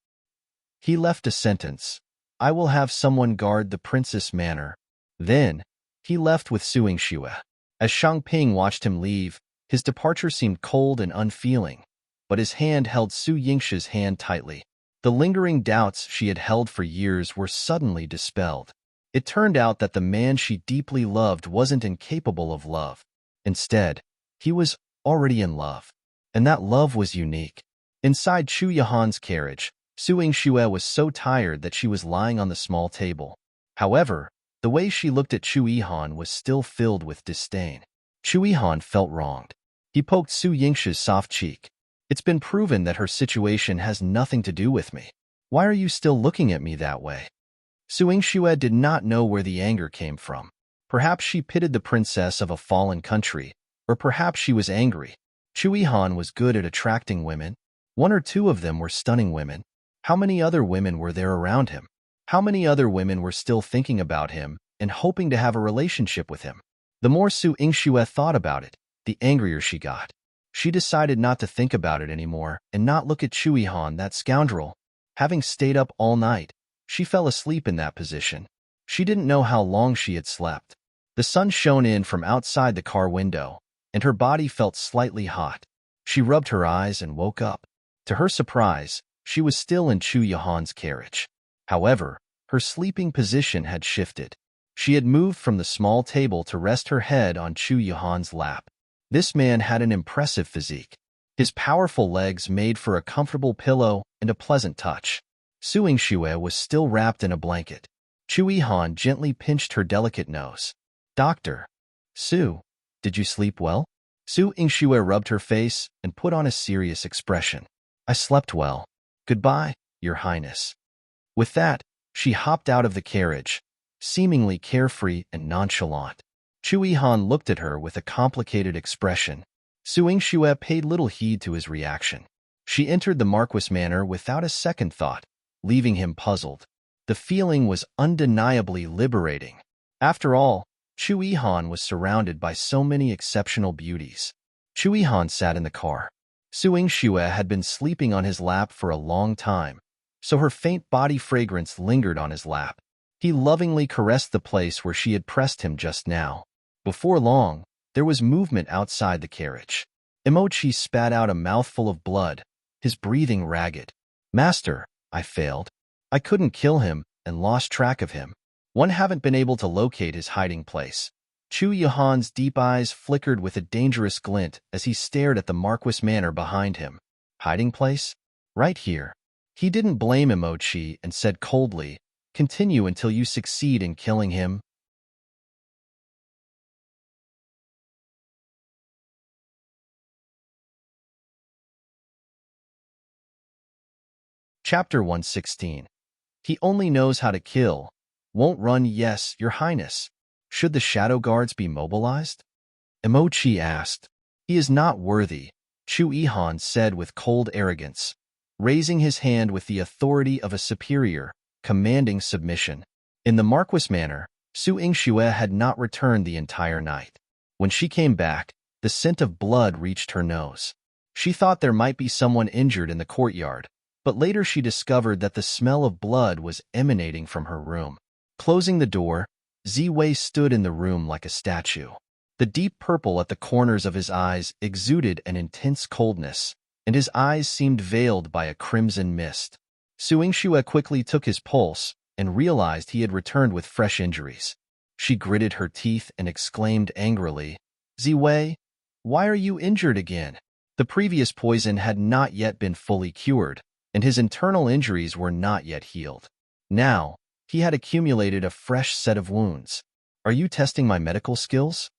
He left a sentence, "I will have someone guard the princess manor." Then, he left with Su Yingxue. As Shang Ping watched him leave, his departure seemed cold and unfeeling, but his hand held Su Yingxue's hand tightly. The lingering doubts she had held for years were suddenly dispelled. It turned out that the man she deeply loved wasn't incapable of love. Instead, he was already in love, and that love was unique. Inside Chu Yihan's carriage, Su Yingxue was so tired that she was lying on the small table. However, the way she looked at Chu Yihan was still filled with disdain. Chu Yihan felt wronged. He poked Su Yingxue's soft cheek. "It's been proven that her situation has nothing to do with me. Why are you still looking at me that way?" Su Yingxue did not know where the anger came from. Perhaps she pitied the princess of a fallen country, or perhaps she was angry. Chu Yihan was good at attracting women. One or two of them were stunning women. How many other women were there around him? How many other women were still thinking about him and hoping to have a relationship with him? The more Su Yingxue thought about it, the angrier she got. She decided not to think about it anymore and not look at Chu Yihan, that scoundrel. Having stayed up all night, she fell asleep in that position. She didn't know how long she had slept. The sun shone in from outside the car window, and her body felt slightly hot. She rubbed her eyes and woke up. To her surprise, she was still in Chu Yihan's carriage. However, her sleeping position had shifted. She had moved from the small table to rest her head on Chu Yihan's lap. This man had an impressive physique. His powerful legs made for a comfortable pillow and a pleasant touch. Su Yingxue was still wrapped in a blanket. Chu Yihan gently pinched her delicate nose. "Doctor, Su, did you sleep well?" Su Yingxue rubbed her face and put on a serious expression. "I slept well. Goodbye, Your Highness." With that, she hopped out of the carriage, seemingly carefree and nonchalant. Chu Yihan looked at her with a complicated expression. Su Yingxue paid little heed to his reaction. She entered the Marquis manor without a second thought, leaving him puzzled. The feeling was undeniably liberating. After all, Chu Yihan was surrounded by so many exceptional beauties. Chu Yihan sat in the car. Su Yingxue had been sleeping on his lap for a long time, so her faint body fragrance lingered on his lap. He lovingly caressed the place where she had pressed him just now. Before long, there was movement outside the carriage. Emochi spat out a mouthful of blood, his breathing ragged. "Master, I failed. I couldn't kill him and lost track of him. One haven't been able to locate his hiding place." Chu Yihan's deep eyes flickered with a dangerous glint as he stared at the Marquis manor behind him. "Hiding place? Right here." He didn't blame Emochi and said coldly, "Continue until you succeed in killing him." Chapter 116. He only knows how to kill. Won't run, yes, your highness. Should the shadow guards be mobilized? Emochi asked. He is not worthy, Chu Ihan said with cold arrogance, raising his hand with the authority of a superior, commanding submission. In the Marquis manner, Su Yingxue had not returned the entire night. When she came back, the scent of blood reached her nose. She thought there might be someone injured in the courtyard, but later she discovered that the smell of blood was emanating from her room. Closing the door, Ziwei stood in the room like a statue. The deep purple at the corners of his eyes exuded an intense coldness, and his eyes seemed veiled by a crimson mist. Su Yingxue quickly took his pulse and realized he had returned with fresh injuries. She gritted her teeth and exclaimed angrily, Ziwei, why are you injured again? The previous poison had not yet been fully cured, and his internal injuries were not yet healed. Now, he had accumulated a fresh set of wounds. Are you testing my medical skills?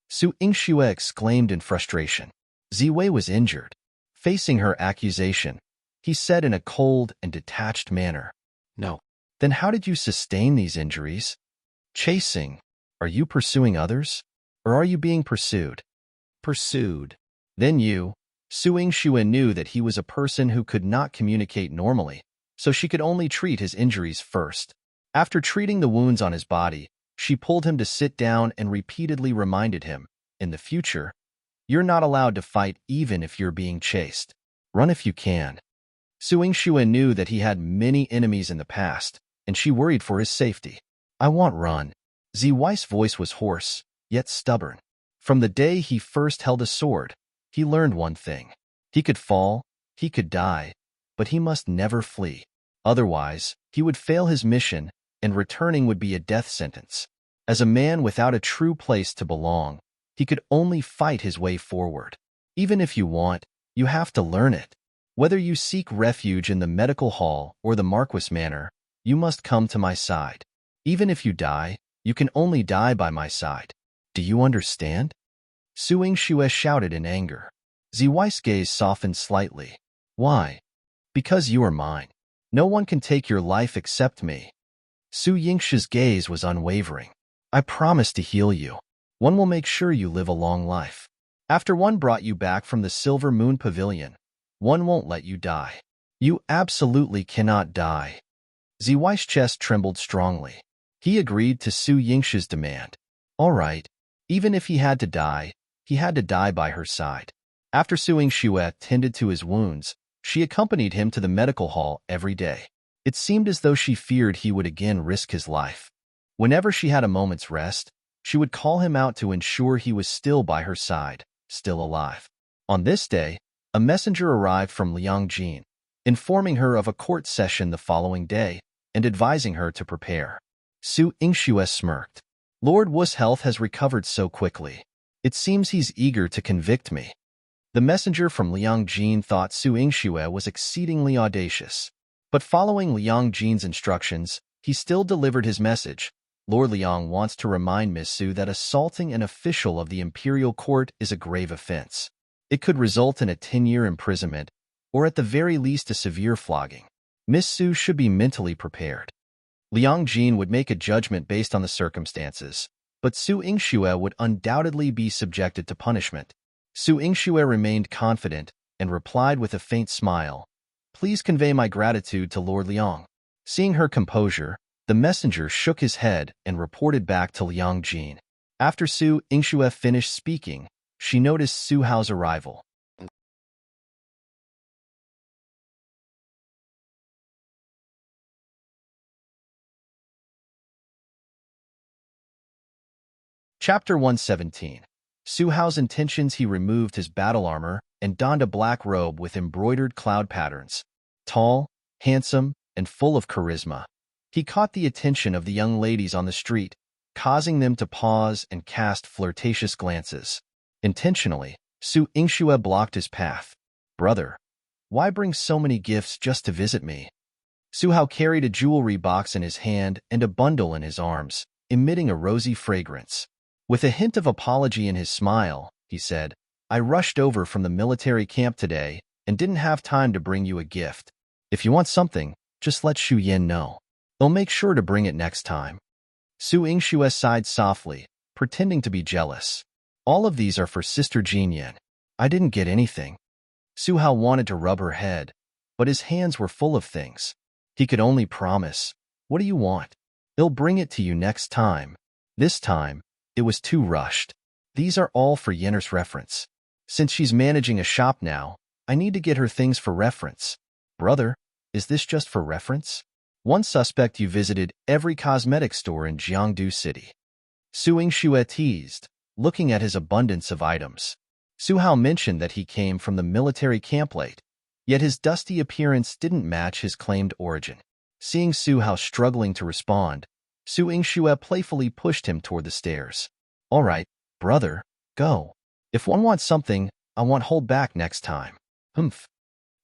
Su Yingxue exclaimed in frustration. Ziwei was injured. Facing her accusation, he said in a cold and detached manner, No. Then how did you sustain these injuries? Chasing. Are you pursuing others? Or are you being pursued? Pursued. Then you. Su Yingxue knew that he was a person who could not communicate normally, so she could only treat his injuries first. After treating the wounds on his body, she pulled him to sit down and repeatedly reminded him, in the future, you're not allowed to fight even if you're being chased. Run if you can. Su Yingxue knew that he had many enemies in the past, and she worried for his safety. I won't run. Ziwei's voice was hoarse, yet stubborn. From the day he first held a sword, he learned one thing. He could fall, he could die, but he must never flee. Otherwise, he would fail his mission, and returning would be a death sentence. As a man without a true place to belong, he could only fight his way forward. Even if you want, you have to learn it. Whether you seek refuge in the medical hall or the Marquis manor, you must come to my side. Even if you die, you can only die by my side. Do you understand? Su Yingxue shouted in anger. Ziwei's gaze softened slightly. Why? Because you are mine. No one can take your life except me. Su Yingxue's gaze was unwavering. I promise to heal you. One will make sure you live a long life. After one brought you back from the Silver Moon Pavilion, one won't let you die. You absolutely cannot die. Ziwei's chest trembled strongly. He agreed to Su Yingxue's demand. All right. Even if he had to die by her side. After Su Yingxue tended to his wounds, she accompanied him to the medical hall every day. It seemed as though she feared he would again risk his life. Whenever she had a moment's rest, she would call him out to ensure he was still by her side, still alive. On this day, a messenger arrived from Liangjin, informing her of a court session the following day and advising her to prepare. Su Yingxue smirked. Lord Wu's health has recovered so quickly. It seems he's eager to convict me. The messenger from Liangjin thought Su Yingxue was exceedingly audacious. But following Liangjin's instructions, he still delivered his message. Lord Liang wants to remind Miss Su that assaulting an official of the imperial court is a grave offense. It could result in a 10-year imprisonment, or at the very least a severe flogging. Miss Su should be mentally prepared. Liangjin would make a judgment based on the circumstances, but Su Yingxue would undoubtedly be subjected to punishment. Su Yingxue remained confident and replied with a faint smile, Please convey my gratitude to Lord Liang. Seeing her composure, the messenger shook his head and reported back to Liangjin. After Su Yingxue finished speaking, she noticed Su Hao's arrival. Chapter 117. Su Hao's intentions. He removed his battle armor and donned a black robe with embroidered cloud patterns. Tall, handsome, and full of charisma, he caught the attention of the young ladies on the street, causing them to pause and cast flirtatious glances. Intentionally, Su Yingxue blocked his path. Brother, why bring so many gifts just to visit me? Su Hao carried a jewelry box in his hand and a bundle in his arms, emitting a rosy fragrance. With a hint of apology in his smile, he said, I rushed over from the military camp today and didn't have time to bring you a gift. If you want something, just let Xu Yin know. They'll make sure to bring it next time. Su Yingxue sighed softly, pretending to be jealous. All of these are for Sister Jinyan. I didn't get anything. Su Hao wanted to rub her head, but his hands were full of things. He could only promise. What do you want? They'll bring it to you next time. This time, it was too rushed. These are all for Yenner's reference. Since she's managing a shop now, I need to get her things for reference. Brother, is this just for reference? One suspect you visited every cosmetic store in Jiangdu City. Su Yingxue teased, looking at his abundance of items. Su Hao mentioned that he came from the military camplate, yet his dusty appearance didn't match his claimed origin. Seeing Su Hao struggling to respond, Su Yingxue playfully pushed him toward the stairs. All right, brother, go. If one wants something, I won't hold back next time. Humph.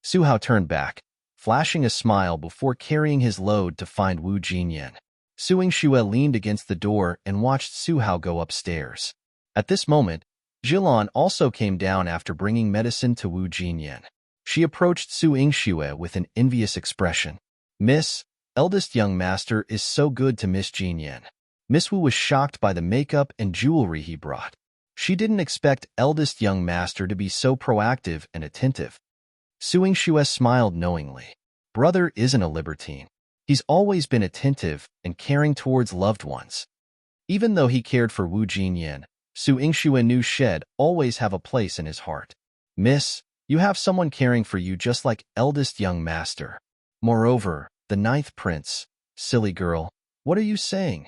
Su Hao turned back, flashing a smile before carrying his load to find Wu Jinyan. Su Yingxue leaned against the door and watched Su Hao go upstairs. At this moment, Jilan also came down after bringing medicine to Wu Jinyan. She approached Su Yingxue with an envious expression. Miss, eldest young master is so good to Miss Jinyan. Miss Wu was shocked by the makeup and jewelry he brought. She didn't expect eldest young master to be so proactive and attentive. Su Yingxue smiled knowingly. Brother isn't a libertine. He's always been attentive and caring towards loved ones. Even though he cared for Wu Jinyan, Su Yingxue knew she'd always have a place in his heart. Miss, you have someone caring for you just like eldest young master. Moreover, the 9th prince. Silly girl, what are you saying?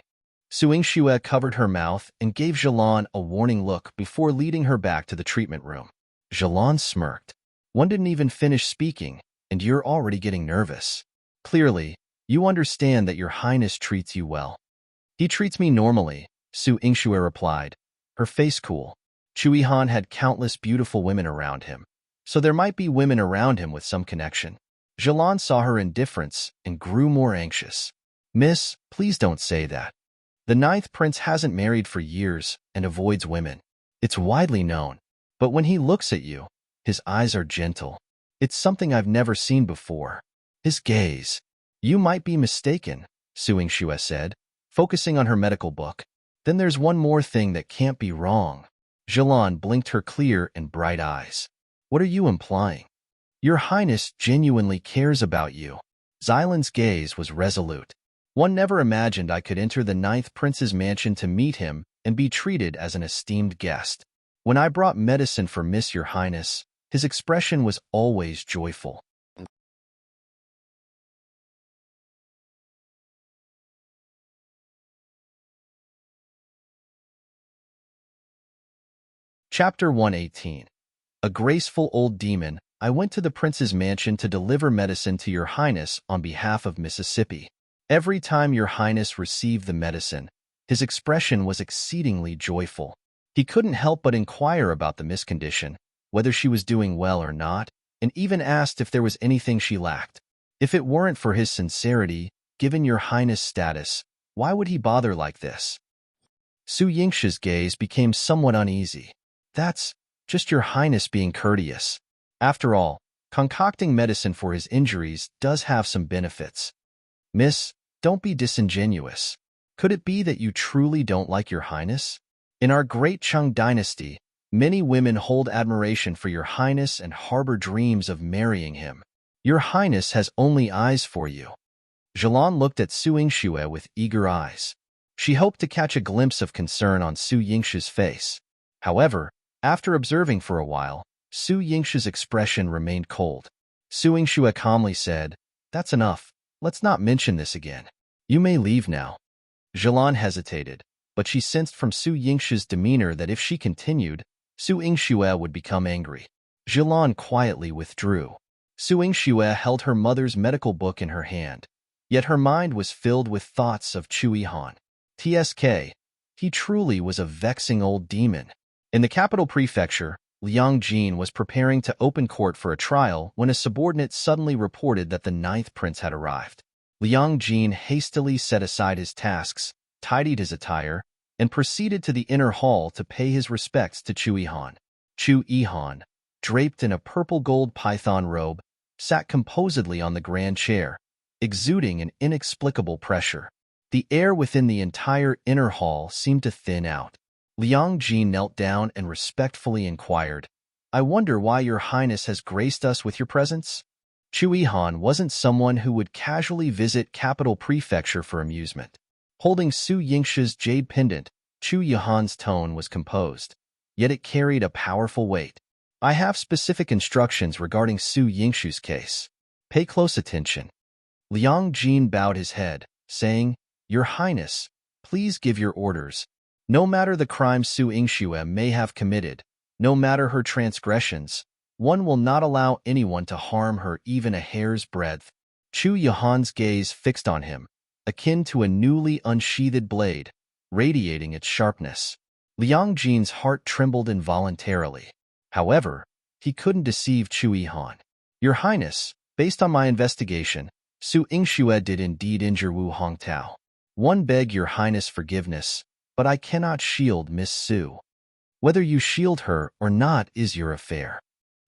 Su Yingxue covered her mouth and gave Jilan a warning look before leading her back to the treatment room. Jilan smirked. One didn't even finish speaking, and you're already getting nervous. Clearly, you understand that your highness treats you well. He treats me normally, Su Yingxue replied, her face cool. Chui Han had countless beautiful women around him, so there might be women around him with some connection. Jilan saw her indifference and grew more anxious. Miss, please don't say that. The 9th prince hasn't married for years and avoids women. It's widely known. But when he looks at you, his eyes are gentle. It's something I've never seen before. His gaze. You might be mistaken, Su Yingxue said, focusing on her medical book. Then there's one more thing that can't be wrong. Jilan blinked her clear and bright eyes. What are you implying? Your highness genuinely cares about you. Xilan's gaze was resolute. One never imagined I could enter the 9th prince's mansion to meet him and be treated as an esteemed guest. When I brought medicine for Miss Your Highness, his expression was always joyful. Chapter 118. A graceful old demon, I went to the prince's mansion to deliver medicine to Your Highness on behalf of Mississippi. Every time Your Highness received the medicine, his expression was exceedingly joyful. He couldn't help but inquire about the Miss condition, whether she was doing well or not, and even asked if there was anything she lacked. If it weren't for his sincerity, given Your Highness' status, why would he bother like this? Su Yingxue's gaze became somewhat uneasy. That's just Your Highness being courteous. After all, concocting medicine for his injuries does have some benefits. Miss, don't be disingenuous. Could it be that you truly don't like Your Highness? In our great Qing dynasty, many women hold admiration for Your Highness and harbor dreams of marrying him. Your Highness has only eyes for you. Jilan looked at Su Yingxue with eager eyes. She hoped to catch a glimpse of concern on Su Yingxue's face. However, after observing for a while, Su Yingxue's expression remained cold. Su Yingxue calmly said, That's enough. Let's not mention this again. You may leave now. Jilan hesitated, but she sensed from Su Yingxue's demeanor that if she continued, Su Yingxue would become angry. Jilan quietly withdrew. Su Yingxue held her mother's medical book in her hand, yet her mind was filled with thoughts of Chui Han. TSK, he truly was a vexing old demon. In the capital prefecture, Liang Jin was preparing to open court for a trial when a subordinate suddenly reported that the 9th prince had arrived. Liang Jin hastily set aside his tasks, tidied his attire, and proceeded to the inner hall to pay his respects to Chui Han. Chui Han, draped in a purple-gold python robe, sat composedly on the grand chair, exuding an inexplicable pressure. The air within the entire inner hall seemed to thin out. Liang Jin knelt down and respectfully inquired, "I wonder why your highness has graced us with your presence?" Chu Yihan wasn't someone who would casually visit capital prefecture for amusement. Holding Su Yingshu's jade pendant, Chu Yihan's tone was composed, yet it carried a powerful weight. "I have specific instructions regarding Su Yingshu's case. Pay close attention." Liang Jin bowed his head, saying, "Your Highness, please give your orders. No matter the crime Su Yingxue may have committed, no matter her transgressions, one will not allow anyone to harm her even a hair's breadth." Chu Yihan's gaze fixed on him, akin to a newly unsheathed blade, radiating its sharpness. Liang Jin's heart trembled involuntarily. However, he couldn't deceive Chu Yihan. "Your Highness, based on my investigation, Su Yingxue did indeed injure Wu Hongtao. One beg your Highness forgiveness, but I cannot shield Miss Su. Whether you shield her or not is your affair.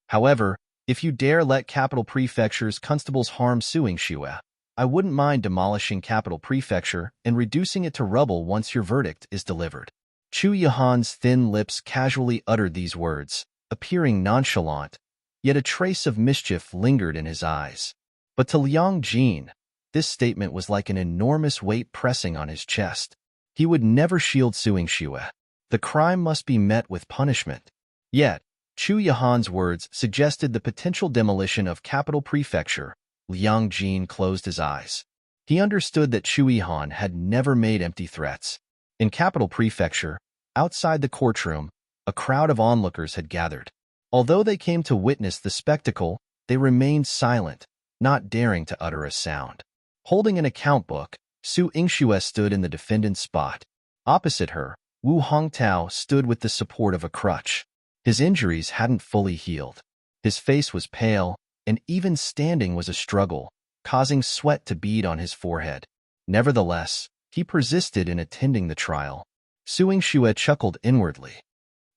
However, if you dare let Capital Prefecture's constables harm Su Yingxue, I wouldn't mind demolishing Capital Prefecture and reducing it to rubble once your verdict is delivered." Chu Yihan's thin lips casually uttered these words, appearing nonchalant, yet a trace of mischief lingered in his eyes. But to Liang Jin, this statement was like an enormous weight pressing on his chest. He would never shield Su Yingxue. The crime must be met with punishment. Yet, Chu Yihan's words suggested the potential demolition of Capital Prefecture. Liang Jin closed his eyes. He understood that Chu Yihan had never made empty threats. In Capital Prefecture, outside the courtroom, a crowd of onlookers had gathered. Although they came to witness the spectacle, they remained silent, not daring to utter a sound. Holding an account book, Su Yingxue stood in the defendant's spot. Opposite her, Wu Hongtao stood with the support of a crutch. His injuries hadn't fully healed. His face was pale, and even standing was a struggle, causing sweat to bead on his forehead. Nevertheless, he persisted in attending the trial. Su Yingxue chuckled inwardly.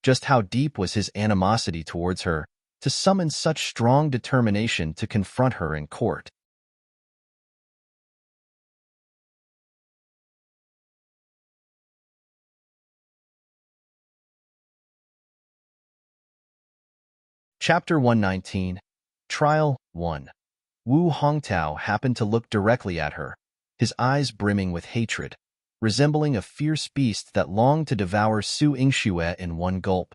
Just how deep was his animosity towards her, to summon such strong determination to confront her in court? Chapter 119, Trial 1. Wu Hongtao happened to look directly at her, his eyes brimming with hatred, resembling a fierce beast that longed to devour Su Yingxue in one gulp.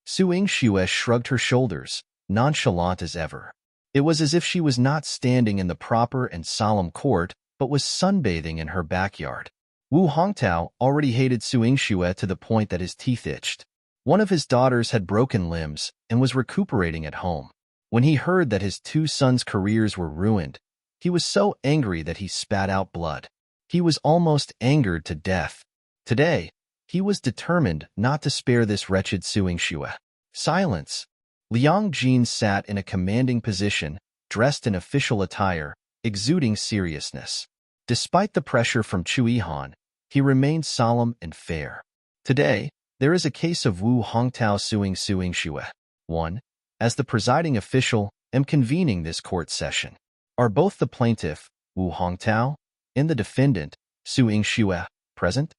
Su Yingxue shrugged her shoulders, nonchalant as ever. It was as if she was not standing in the proper and solemn court, but was sunbathing in her backyard. Wu Hongtao already hated Su Yingxue to the point that his teeth itched. One of his daughters had broken limbs and was recuperating at home. When he heard that his two sons' careers were ruined, he was so angry that he spat out blood. He was almost angered to death. Today, he was determined not to spare this wretched Su Yingxue. Silence. Liang Jin sat in a commanding position, dressed in official attire, exuding seriousness. Despite the pressure from Chu Yihan, he remained solemn and fair. Today, there is a case of Wu Hongtao suing Su Yingxue. 1. As the presiding official, am convening this court session. Are both the plaintiff, Wu Hongtao, and the defendant, Su Yingxue, present?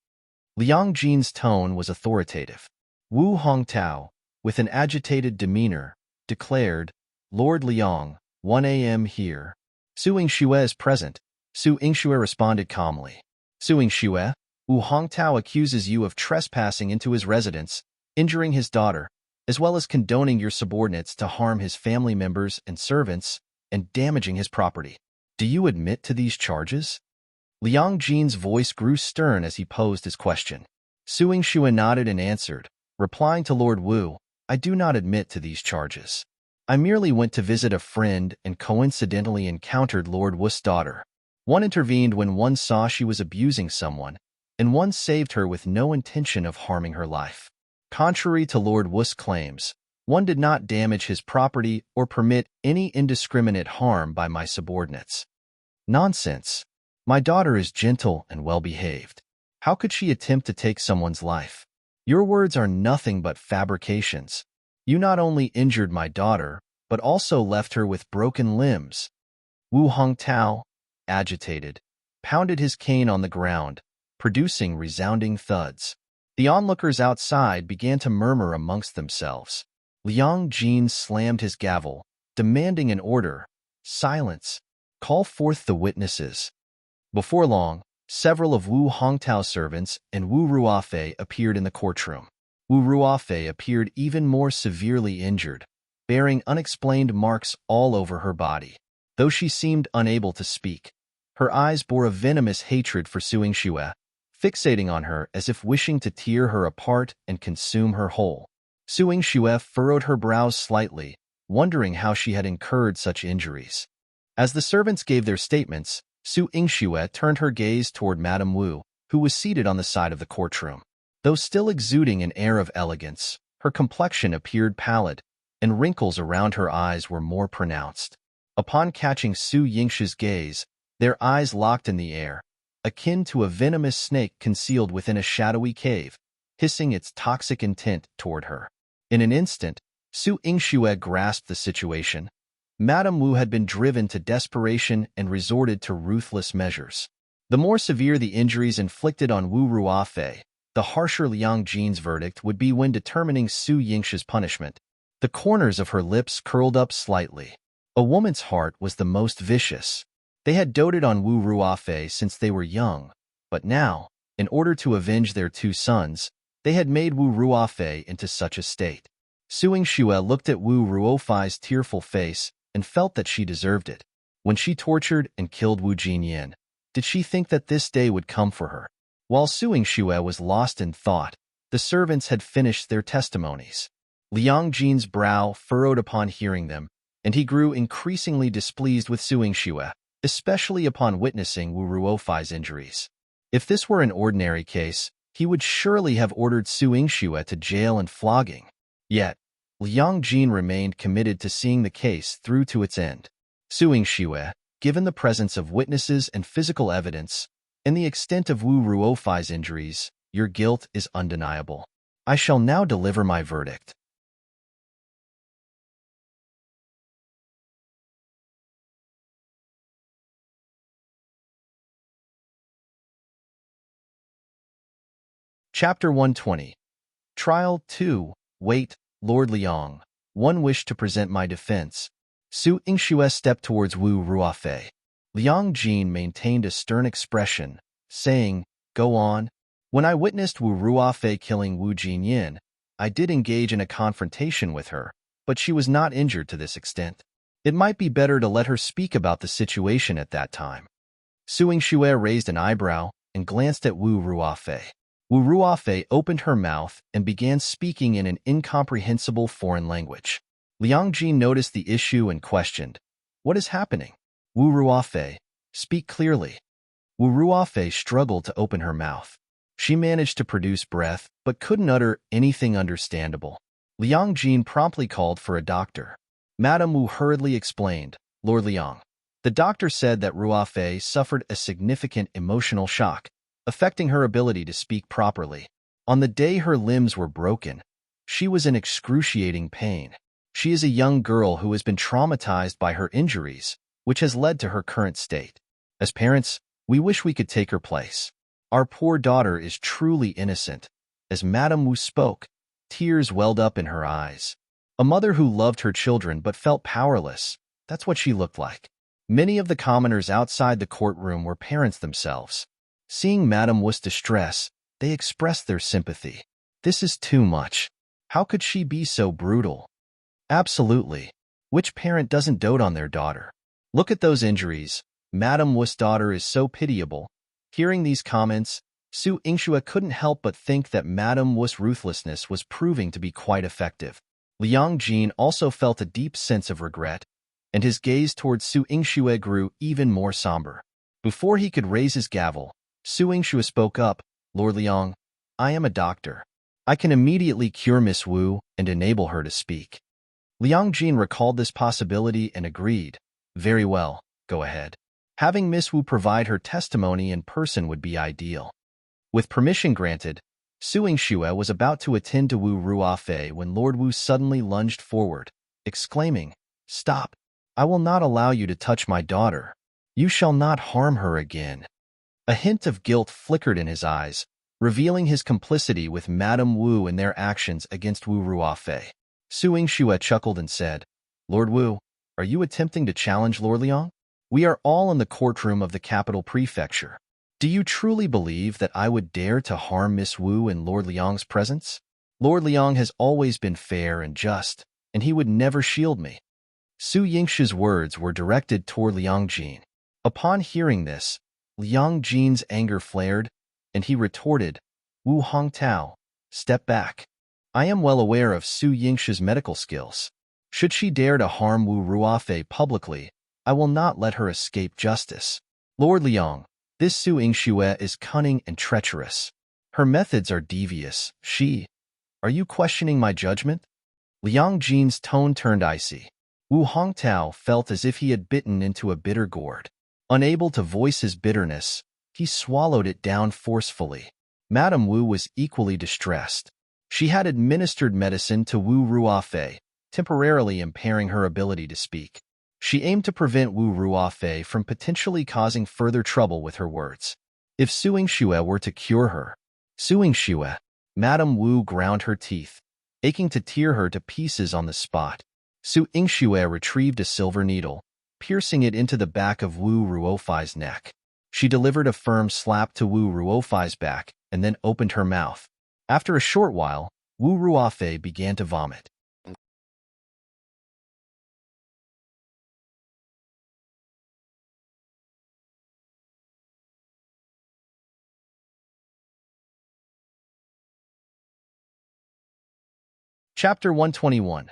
Liang Jin's tone was authoritative. Wu Hongtao, with an agitated demeanor, declared, "Lord Liang, 1 a.m. here." "Su Yingxue is present," Su Yingxue responded calmly. "Su Yingxue, Wu Hongtao accuses you of trespassing into his residence, injuring his daughter, as well as condoning your subordinates to harm his family members and servants, and damaging his property. Do you admit to these charges?" Liang Jin's voice grew stern as he posed his question. Su Yingxue nodded and answered, replying to Lord Wu, "I do not admit to these charges. I merely went to visit a friend and coincidentally encountered Lord Wu's daughter. One intervened when one saw she was abusing someone, and one saved her with no intention of harming her life. Contrary to Lord Wu's claims, one did not damage his property or permit any indiscriminate harm by my subordinates." "Nonsense. My daughter is gentle and well-behaved. How could she attempt to take someone's life? Your words are nothing but fabrications. You not only injured my daughter, but also left her with broken limbs. Wu Hongtao, agitated, pounded his cane on the ground, producing resounding thuds. The onlookers outside began to murmur amongst themselves. Liang Jin slammed his gavel, demanding an order. Silence. Call forth the witnesses. Before long, several of Wu Hongtao's servants and Wu Ruofei appeared in the courtroom. Wu Ruofei appeared even more severely injured, bearing unexplained marks all over her body. Though she seemed unable to speak, her eyes bore a venomous hatred for Su Yingxue, fixating on her as if wishing to tear her apart and consume her whole. Su Yingxue furrowed her brows slightly, wondering how she had incurred such injuries. As the servants gave their statements, Su Yingxue turned her gaze toward Madame Wu, who was seated on the side of the courtroom. Though still exuding an air of elegance, her complexion appeared pallid, and wrinkles around her eyes were more pronounced. Upon catching Su Yingxue's gaze, their eyes locked in the air, akin to a venomous snake concealed within a shadowy cave, hissing its toxic intent toward her. In an instant, Su Yingxue grasped the situation. Madame Wu had been driven to desperation and resorted to ruthless measures. The more severe the injuries inflicted on Wu Ruofei, the harsher Liang Jin's verdict would be when determining Su Yingxue's punishment. The corners of her lips curled up slightly. A woman's heart was the most vicious. They had doted on Wu Ruofei since they were young, but now, in order to avenge their two sons, they had made Wu Ruofei into such a state. Su Yingxue looked at Wu Ruofei's tearful face and felt that she deserved it. When she tortured and killed Wu Jinyan, did she think that this day would come for her? While Su Yingxue was lost in thought, the servants had finished their testimonies. Liang Jin's brow furrowed upon hearing them, and he grew increasingly displeased with Su Yingxue, especially upon witnessing Wu Ruofei's injuries. If this were an ordinary case, he would surely have ordered Su Yingxue to jail and flogging. Yet, Liang Jin remained committed to seeing the case through to its end. Su Yingxue, given the presence of witnesses and physical evidence, and the extent of Wu Ruofei's injuries, your guilt is undeniable. I shall now deliver my verdict. Chapter 120. Trial 2. Wait, Lord Liang. One wish to present my defense. Su Yingxue stepped towards Wu Ruofei. Liang Jin maintained a stern expression, saying, Go on. When I witnessed Wu Ruofei killing Wu Jinyan, I did engage in a confrontation with her, but she was not injured to this extent. It might be better to let her speak about the situation at that time. Su Yingxue raised an eyebrow and glanced at Wu Ruofei. Wu Ruofei opened her mouth and began speaking in an incomprehensible foreign language. Liang Jin noticed the issue and questioned, What is happening? Wu Ruofei, speak clearly. Wu Ruofei struggled to open her mouth. She managed to produce breath, but couldn't utter anything understandable. Liang Jin promptly called for a doctor. Madame Wu hurriedly explained, Lord Liang. The doctor said that Ruofei suffered a significant emotional shock, affecting her ability to speak properly. On the day her limbs were broken, she was in excruciating pain. She is a young girl who has been traumatized by her injuries, which has led to her current state. As parents, we wish we could take her place. Our poor daughter is truly innocent. As Madame Wu spoke, tears welled up in her eyes. A mother who loved her children but felt powerless, that's what she looked like. Many of the commoners outside the courtroom were parents themselves. Seeing Madame Wu's distress, they expressed their sympathy. This is too much. How could she be so brutal? Absolutely. Which parent doesn't dote on their daughter? Look at those injuries. Madame Wu's daughter is so pitiable. Hearing these comments, Su Yingxue couldn't help but think that Madame Wu's ruthlessness was proving to be quite effective. Liang Jin also felt a deep sense of regret, and his gaze towards Su Yingxue grew even more somber. Before he could raise his gavel, Su Yingxue spoke up, Lord Liang, I am a doctor. I can immediately cure Miss Wu and enable her to speak. Liang Jin recalled this possibility and agreed. Very well, go ahead. Having Miss Wu provide her testimony in person would be ideal. With permission granted, Su Yingxue was about to attend to Wu Ruofei when Lord Wu suddenly lunged forward, exclaiming, Stop. I will not allow you to touch my daughter. You shall not harm her again. A hint of guilt flickered in his eyes, revealing his complicity with Madame Wu in their actions against Wu Ruofei. Su Yingxue chuckled and said, Lord Wu, are you attempting to challenge Lord Liang? We are all in the courtroom of the capital prefecture. Do you truly believe that I would dare to harm Miss Wu in Lord Liang's presence? Lord Liang has always been fair and just, and he would never shield me. Su Yingxue's words were directed toward Liang Jin. Upon hearing this, Liang Jin's anger flared, and he retorted, Wu Hongtao, step back. I am well aware of Su Yingxue's medical skills. Should she dare to harm Wu Ruofei publicly, I will not let her escape justice. Lord Liang, this Su Yingxue is cunning and treacherous. Her methods are devious. Are you questioning my judgment? Liang Jin's tone turned icy. Wu Hongtao felt as if he had bitten into a bitter gourd. Unable to voice his bitterness, he swallowed it down forcefully. Madame Wu was equally distressed. She had administered medicine to Wu Ruofei, temporarily impairing her ability to speak. She aimed to prevent Wu Ruofei from potentially causing further trouble with her words. If Su Yingxue were to cure her, Su Yingxue, Madame Wu ground her teeth, aching to tear her to pieces on the spot. Su Yingxue retrieved a silver needle, piercing it into the back of Wu Ruofei's neck. She delivered a firm slap to Wu Ruofei's back and then opened her mouth. After a short while, Wu Ruofei began to vomit. Chapter 121.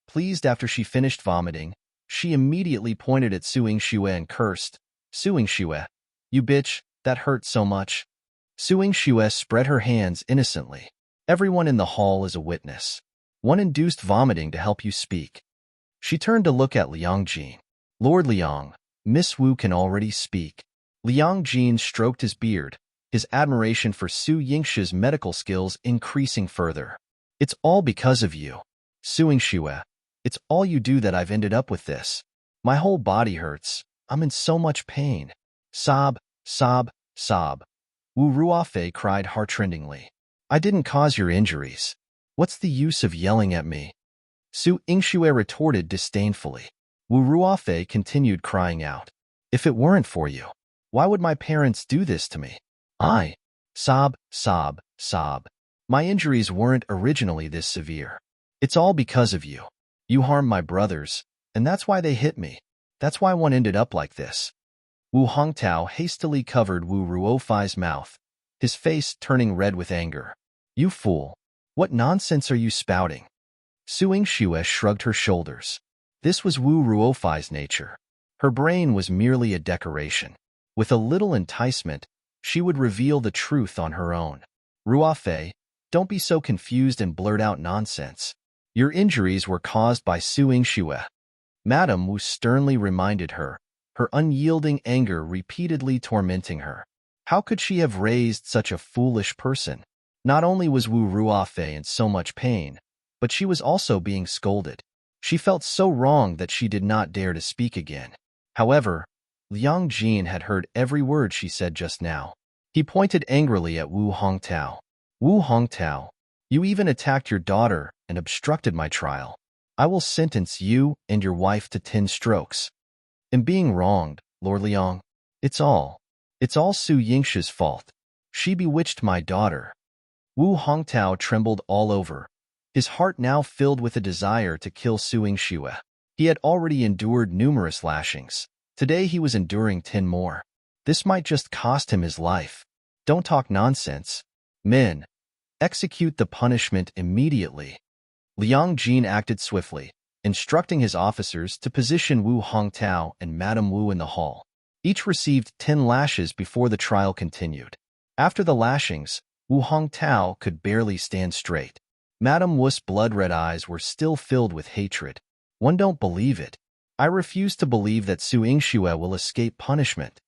Pleased after she finished vomiting, she immediately pointed at Su Yingxue and cursed, Su Yingxue, you bitch, that hurt so much. Su Yingxue spread her hands innocently. Everyone in the hall is a witness. One induced vomiting to help you speak. She turned to look at Liang Jin. Lord Liang, Miss Wu can already speak. Liang Jin stroked his beard, his admiration for Su Yingxue's medical skills increasing further. It's all because of you. Su Yingxue, it's all you do that I've ended up with this. My whole body hurts. I'm in so much pain. Sob, sob, sob. Wu Ruofei cried heartrendingly. I didn't cause your injuries. What's the use of yelling at me? Su Yingxue retorted disdainfully. Wu Ruofei continued crying out. If it weren't for you, why would my parents do this to me? Sob, sob, sob. My injuries weren't originally this severe. It's all because of you. You harmed my brothers, and that's why they hit me. That's why one ended up like this. Wu Hongtao hastily covered Wu Ruofei's mouth, his face turning red with anger. You fool. What nonsense are you spouting? Su Yingxue shrugged her shoulders. This was Wu Ruofei's nature. Her brain was merely a decoration. With a little enticement, she would reveal the truth on her own. Ruofei, don't be so confused and blurt out nonsense. Your injuries were caused by Su Yingxue. Madame Wu sternly reminded her, her unyielding anger repeatedly tormenting her. How could she have raised such a foolish person? Not only was Wu Ruofei in so much pain, but she was also being scolded. She felt so wrong that she did not dare to speak again. However, Liang Jin had heard every word she said just now. He pointed angrily at Wu Hongtao. Wu Hongtao, you even attacked your daughter and obstructed my trial. I will sentence you and your wife to 10 strokes. In being wronged, Lord Liang, it's all Su Yingxue's fault. She bewitched my daughter. Wu Hongtao trembled all over, his heart now filled with a desire to kill Su Yingxue. He had already endured numerous lashings. Today he was enduring 10 more. This might just cost him his life. Don't talk nonsense. Men, execute the punishment immediately. Liang Jin acted swiftly, instructing his officers to position Wu Hongtao and Madame Wu in the hall. Each received 10 lashes before the trial continued. After the lashings, Wu Hongtao could barely stand straight. Madame Wu's blood-red eyes were still filled with hatred. One don't believe it. I refuse to believe that Su Yingxue will escape punishment.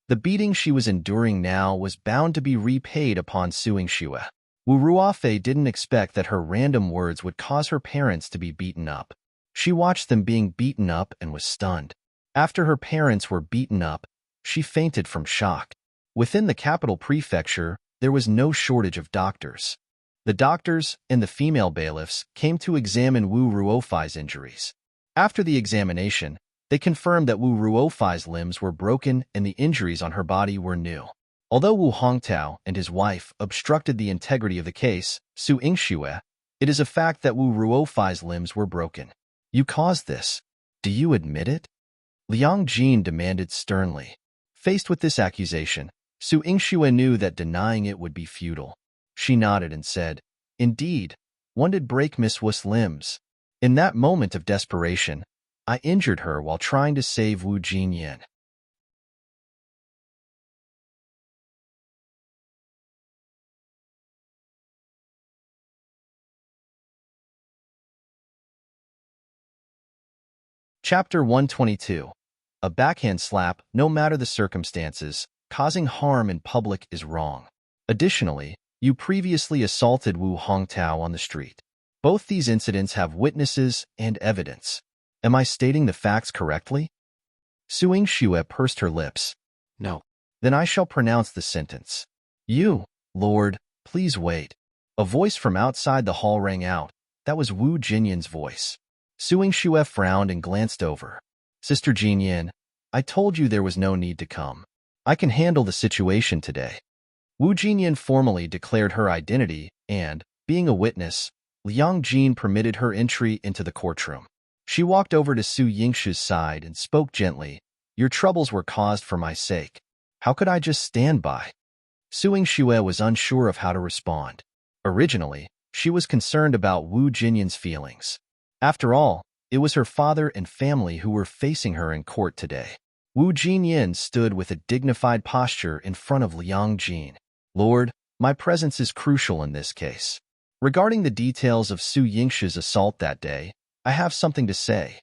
The beating she was enduring now was bound to be repaid upon Su Yingxue. Wu Ruofei didn't expect that her random words would cause her parents to be beaten up. She watched them being beaten up and was stunned. After her parents were beaten up, she fainted from shock. Within the capital prefecture, there was no shortage of doctors. The doctors and the female bailiffs came to examine Wu Ruofai's injuries. After the examination, they confirmed that Wu Ruofai's limbs were broken and the injuries on her body were new. Although Wu Hongtao and his wife obstructed the integrity of the case, Su Yingxue, it is a fact that Wu Ruofai's limbs were broken. You caused this. Do you admit it? Liang Jin demanded sternly. Faced with this accusation, Su Yingxue knew that denying it would be futile. She nodded and said, Indeed, one did break Miss Wu's limbs. In that moment of desperation, I injured her while trying to save Wu Jinyan. Chapter 122. A backhand slap, no matter the circumstances, causing harm in public is wrong. Additionally, you previously assaulted Wu Hongtao on the street. Both these incidents have witnesses and evidence. Am I stating the facts correctly? Su Yingxue pursed her lips. No. Then I shall pronounce the sentence. You, Lord, please wait. A voice from outside the hall rang out. That was Wu Jinyan's voice. Su Yingxue frowned and glanced over. Sister Jinyan, I told you there was no need to come. I can handle the situation today. Wu Jinyan formally declared her identity and, being a witness, Liang Jin permitted her entry into the courtroom. She walked over to Su Yingxue's side and spoke gently. Your troubles were caused for my sake. How could I just stand by? Su Yingxue was unsure of how to respond. Originally, she was concerned about Wu Jinyan's feelings. After all, it was her father and family who were facing her in court today. Wu Jinyan stood with a dignified posture in front of Liang Jin. Lord, my presence is crucial in this case. Regarding the details of Su Yingxue's assault that day, I have something to say.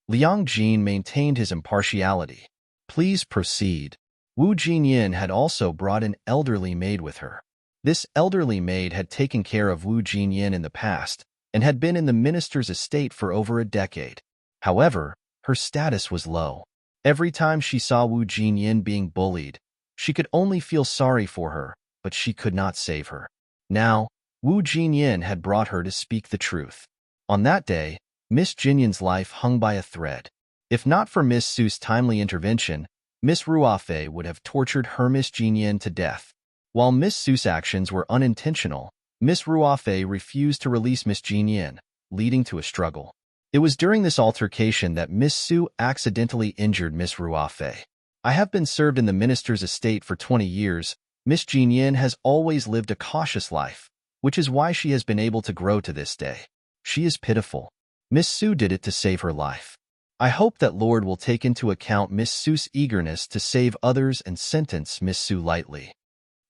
Liang Jin maintained his impartiality. Please proceed. Wu Jinyan had also brought an elderly maid with her. This elderly maid had taken care of Wu Jinyan in the past and had been in the minister's estate for over a decade. However, her status was low. Every time she saw Wu Jinyan being bullied, she could only feel sorry for her, but she could not save her. Now, Wu Jinyan had brought her to speak the truth. On that day, Miss Jinyan's life hung by a thread. If not for Miss Su's timely intervention, Miss Ruofei would have tortured her Miss Jinyan to death. While Miss Su's actions were unintentional, Miss Ruofei refused to release Miss Jinyan, leading to a struggle. It was during this altercation that Miss Su accidentally injured Miss Ruofei. I have been served in the minister's estate for 20 years. Miss Jinyan has always lived a cautious life, which is why she has been able to grow to this day. She is pitiful. Miss Su did it to save her life. I hope that Lord will take into account Miss Su's eagerness to save others and sentence Miss Su lightly.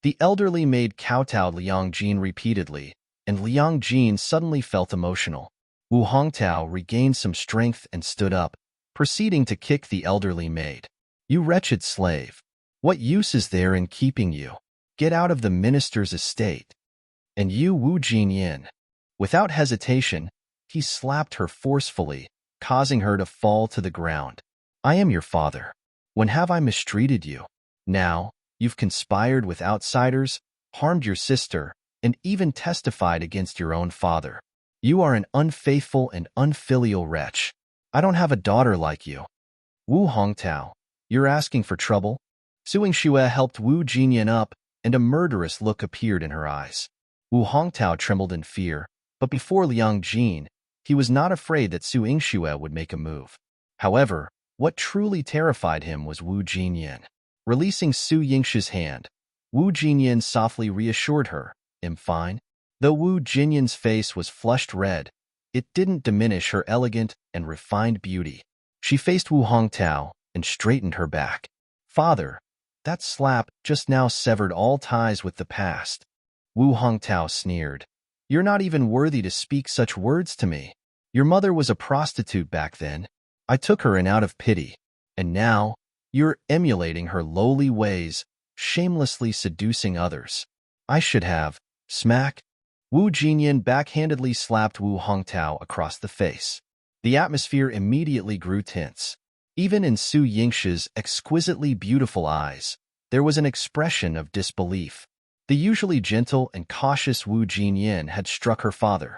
The elderly maid kowtowed Liang Jin repeatedly, and Liang Jin suddenly felt emotional. Wu Hongtao regained some strength and stood up, proceeding to kick the elderly maid. You wretched slave! What use is there in keeping you? Get out of the minister's estate. And you, Wu Jinyan. Without hesitation, he slapped her forcefully, causing her to fall to the ground. I am your father. When have I mistreated you? Now, you've conspired with outsiders, harmed your sister, and even testified against your own father. You are an unfaithful and unfilial wretch. I don't have a daughter like you. Wu Hongtao, you're asking for trouble? Su Yingxue helped Wu Jinyan up, and a murderous look appeared in her eyes. Wu Hongtao trembled in fear, but before Liang Jin, he was not afraid that Su Yingxue would make a move. However, what truly terrified him was Wu Jinyan. Releasing Su Yingxue's hand, Wu Jinyan softly reassured her, I'm fine. Though Wu Jinyan's face was flushed red, it didn't diminish her elegant and refined beauty. She faced Wu Hongtao and straightened her back. Father, that slap just now severed all ties with the past. Wu Hongtao sneered. You're not even worthy to speak such words to me. Your mother was a prostitute back then. I took her in out of pity. And now, you're emulating her lowly ways, shamelessly seducing others. I should have. Smack. Wu Jinyan backhandedly slapped Wu Hongtao across the face. The atmosphere immediately grew tense. Even in Su Yingshi's exquisitely beautiful eyes, there was an expression of disbelief. The usually gentle and cautious Wu Jinyan had struck her father.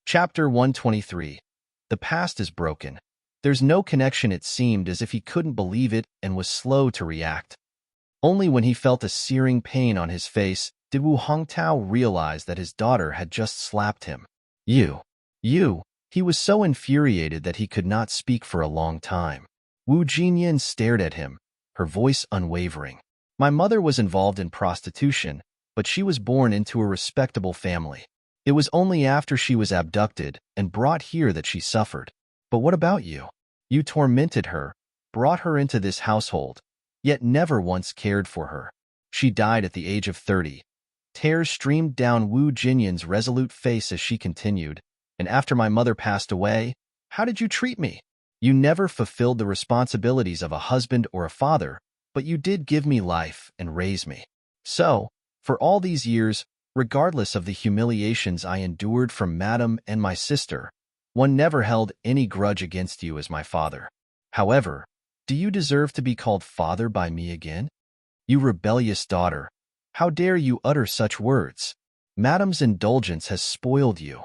Chapter 123. The past is broken. There's no connection. It seemed as if he couldn't believe it and was slow to react. Only when he felt a searing pain on his face did Wu Hongtao realize that his daughter had just slapped him. You. You. He was so infuriated that he could not speak for a long time. Wu Jinyan stared at him, her voice unwavering. My mother was involved in prostitution, but she was born into a respectable family. It was only after she was abducted and brought here that she suffered. But what about you? You tormented her, brought her into this household, yet never once cared for her. She died at the age of 30. Tears streamed down Wu Jinyan's resolute face as she continued, and after my mother passed away, how did you treat me? You never fulfilled the responsibilities of a husband or a father, but you did give me life and raise me. So, for all these years, regardless of the humiliations I endured from Madam and my sister, one never held any grudge against you as my father. However, do you deserve to be called father by me again? You rebellious daughter, how dare you utter such words? Madam's indulgence has spoiled you.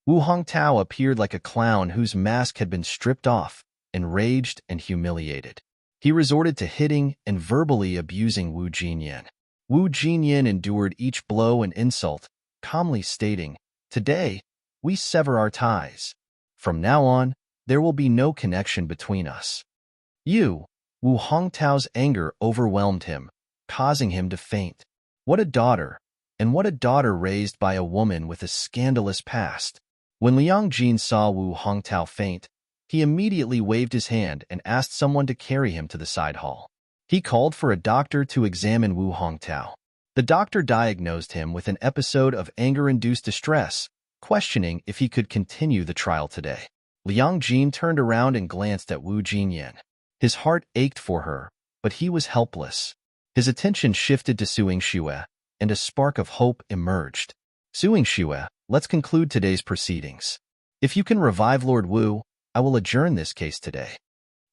Wu Hongtao appeared like a clown whose mask had been stripped off, enraged and humiliated. He resorted to hitting and verbally abusing Wu Jinyan. Wu Jinyan endured each blow and insult, calmly stating, "Today, we sever our ties. From now on, there will be no connection between us." Wu Hongtao's anger overwhelmed him, causing him to faint. What a daughter, and what a daughter raised by a woman with a scandalous past. When Liang Jin saw Wu Hongtao faint, he immediately waved his hand and asked someone to carry him to the side hall. He called for a doctor to examine Wu Hongtao. The doctor diagnosed him with an episode of anger-induced distress, questioning if he could continue the trial today. Liang Jin turned around and glanced at Wu Jinyan. His heart ached for her, but he was helpless. His attention shifted to Su Yingxue, and a spark of hope emerged. Su Yingxue, let's conclude today's proceedings. If you can revive Lord Wu, I will adjourn this case today.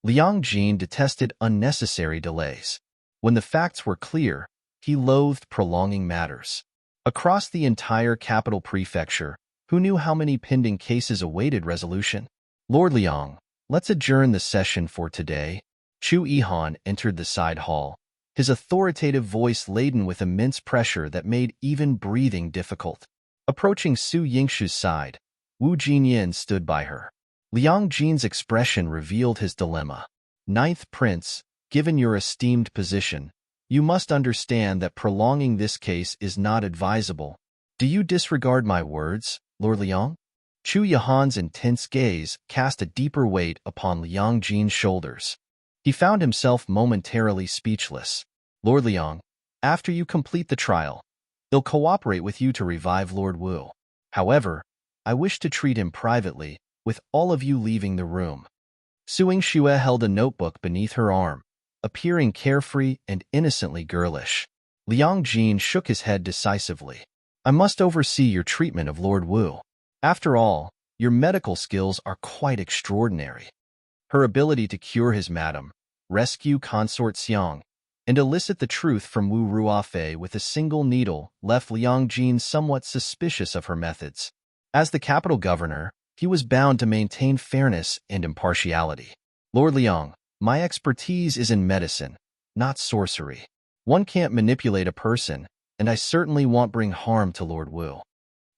Liang Jin detested unnecessary delays. When the facts were clear, he loathed prolonging matters. Across the entire capital prefecture, who knew how many pending cases awaited resolution? Lord Liang, let's adjourn the session for today. Chu Yihan entered the side hall, his authoritative voice laden with immense pressure that made even breathing difficult. Approaching Su Yingshu's side, Wu Jinyan stood by her. Liang Jin's expression revealed his dilemma. Ninth Prince, given your esteemed position, you must understand that prolonging this case is not advisable. Do you disregard my words, Lord Liang? Chu Yihan's intense gaze cast a deeper weight upon Liang Jin's shoulders. He found himself momentarily speechless. Lord Liang, after you complete the trial, they'll cooperate with you to revive Lord Wu. However, I wish to treat him privately, with all of you leaving the room. Su Yingxue held a notebook beneath her arm, appearing carefree and innocently girlish. Liang Jin shook his head decisively. I must oversee your treatment of Lord Wu. After all, your medical skills are quite extraordinary. Her ability to cure his madam, rescue Consort Xiang, and elicit the truth from Wu Ruofei with a single needle left Liang Jin somewhat suspicious of her methods. As the capital governor, he was bound to maintain fairness and impartiality. Lord Liang, my expertise is in medicine, not sorcery. One can't manipulate a person, and I certainly won't bring harm to Lord Wu.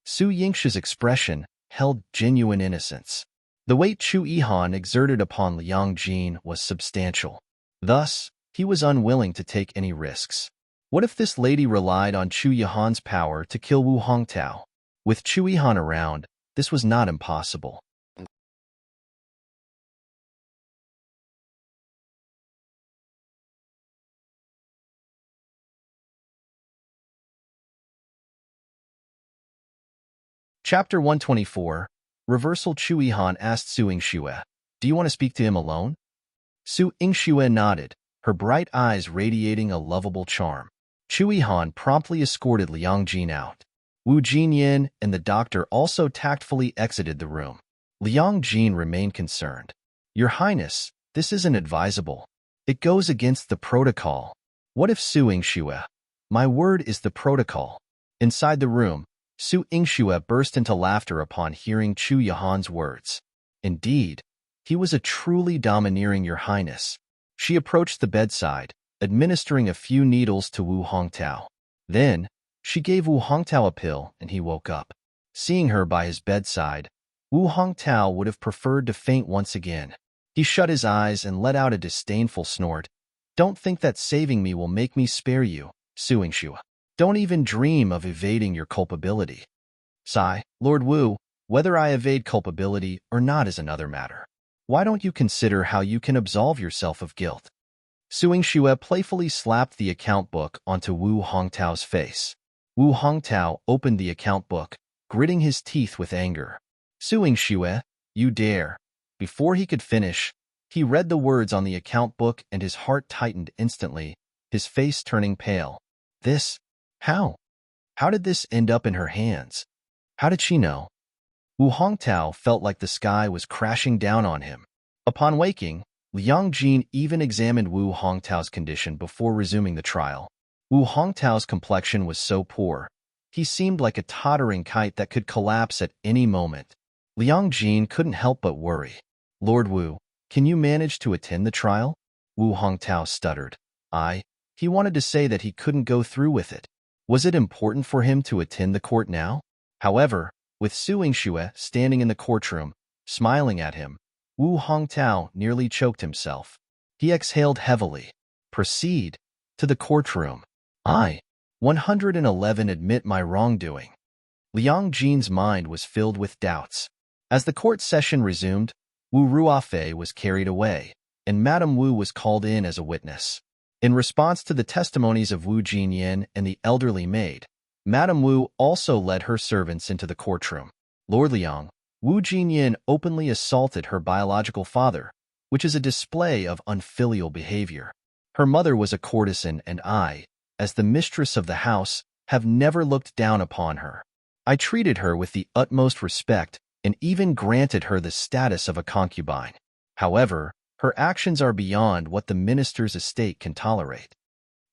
Su Yingshu's expression held genuine innocence. The weight Chu Yihan exerted upon Liang Jin was substantial. Thus, he was unwilling to take any risks. What if this lady relied on Chu Yihan's power to kill Wu Hongtao? With Chu Yihan around, this was not impossible. Chapter 124. Reversal. Chu Yihan asked Su Yingxue, do you want to speak to him alone? Su Yingxue nodded, her bright eyes radiating a lovable charm. Chu Yihan promptly escorted Liang Jin out. Wu Jinyan and the doctor also tactfully exited the room. Liang Jin remained concerned. Your Highness, this isn't advisable. It goes against the protocol. What if Su Yingxue? My word is the protocol. Inside the room, Su Yingxue burst into laughter upon hearing Chu Yihan's words. Indeed, he was a truly domineering Your Highness. She approached the bedside, administering a few needles to Wu Hongtao. Then, she gave Wu Hongtao a pill and he woke up. Seeing her by his bedside, Wu Hongtao would have preferred to faint once again. He shut his eyes and let out a disdainful snort. Don't think that saving me will make me spare you, Su Yingxue. Don't even dream of evading your culpability. Sigh, Lord Wu, whether I evade culpability or not is another matter. Why don't you consider how you can absolve yourself of guilt? Su Yingxue playfully slapped the account book onto Wu Hongtao's face. Wu Hongtao opened the account book, gritting his teeth with anger. Su Yingxue, you dare. Before he could finish, he read the words on the account book and his heart tightened instantly, his face turning pale. This? How? How did this end up in her hands? How did she know? Wu Hongtao felt like the sky was crashing down on him. Upon waking, Liang Jin even examined Wu Hongtao's condition before resuming the trial. Wu Hongtao's complexion was so poor, he seemed like a tottering kite that could collapse at any moment. Liang Jin couldn't help but worry. Lord Wu, can you manage to attend the trial? Wu Hongtao stuttered. He wanted to say that he couldn't go through with it. Was it important for him to attend the court now? However, with Su Yingxue standing in the courtroom, smiling at him, Wu Hongtao nearly choked himself. He exhaled heavily. Proceed to the courtroom. 111 admit my wrongdoing. Liang Jin's mind was filled with doubts. As the court session resumed, Wu Ruofei was carried away, and Madame Wu was called in as a witness. In response to the testimonies of Wu Jinyan and the elderly maid, Madame Wu also led her servants into the courtroom. Lord Liang, Wu Jinyan openly assaulted her biological father, which is a display of unfilial behavior. Her mother was a courtesan and I, as the mistress of the house, have never looked down upon her. I treated her with the utmost respect and even granted her the status of a concubine. However, her actions are beyond what the minister's estate can tolerate.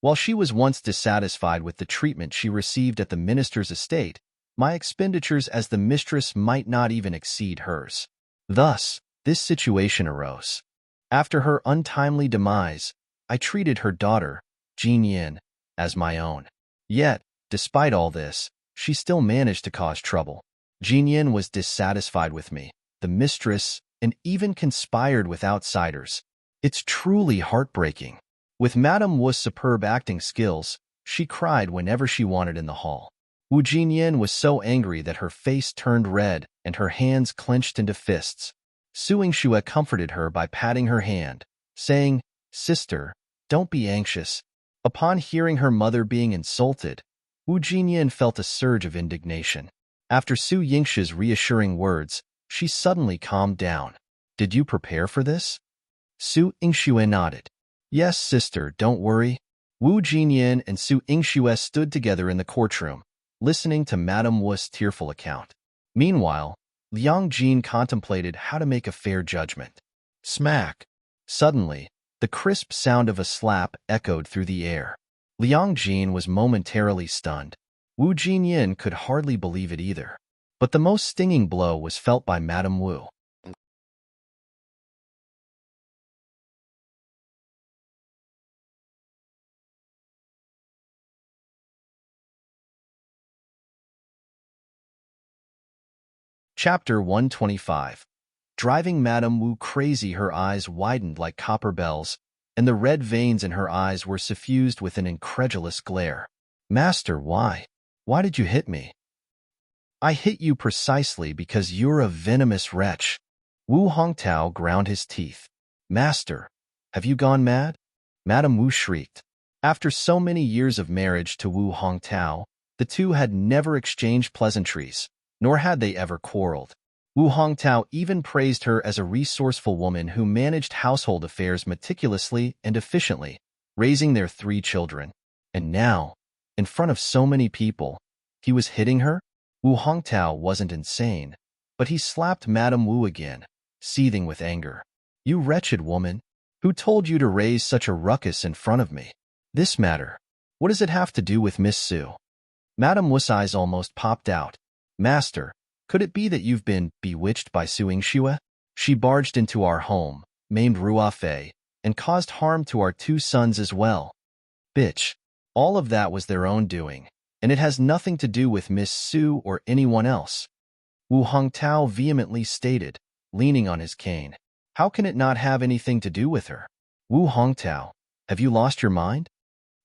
While she was once dissatisfied with the treatment she received at the minister's estate, my expenditures as the mistress might not even exceed hers. Thus, this situation arose. After her untimely demise, I treated her daughter, Jin Yin, as my own. Yet, despite all this, she still managed to cause trouble. Jin Yin was dissatisfied with me, the mistress, and even conspired with outsiders. It's truly heartbreaking. With Madame Wu's superb acting skills, she cried whenever she wanted in the hall. Wu Jinyan was so angry that her face turned red and her hands clenched into fists. Su Yingxue comforted her by patting her hand, saying, Sister, don't be anxious. Upon hearing her mother being insulted, Wu Jinyan felt a surge of indignation. After Su Yingxue's reassuring words, she suddenly calmed down. Did you prepare for this? Su Yingxue nodded. Yes, sister, don't worry. Wu Jinyan and Su Yingxue stood together in the courtroom, listening to Madame Wu's tearful account. Meanwhile, Liang Jin contemplated how to make a fair judgment. Smack! Suddenly, the crisp sound of a slap echoed through the air. Liang Jin was momentarily stunned. Wu Jinyan could hardly believe it either. But the most stinging blow was felt by Madame Wu. Chapter 125. Driving Madame Wu crazy, her eyes widened like copper bells, and the red veins in her eyes were suffused with an incredulous glare. Master, why? Why did you hit me? I hit you precisely because you're a venomous wretch. Wu Hongtao ground his teeth. Master, have you gone mad? Madame Wu shrieked. After so many years of marriage to Wu Hongtao, the two had never exchanged pleasantries, nor had they ever quarreled. Wu Hongtao even praised her as a resourceful woman who managed household affairs meticulously and efficiently, raising their 3 children. And now, in front of so many people, he was hitting her? Wu Hongtao wasn't insane, but he slapped Madame Wu again, seething with anger. You wretched woman! Who told you to raise such a ruckus in front of me? This matter. What does it have to do with Miss Su? Madame Wu's eyes almost popped out. Master, could it be that you've been bewitched by Su Yingxue? She barged into our home, maimed Ruofei, and caused harm to our 2 sons as well. Bitch. All of that was their own doing, and it has nothing to do with Miss Su or anyone else. Wu Hongtao vehemently stated, leaning on his cane. How can it not have anything to do with her? Wu Hongtao, have you lost your mind?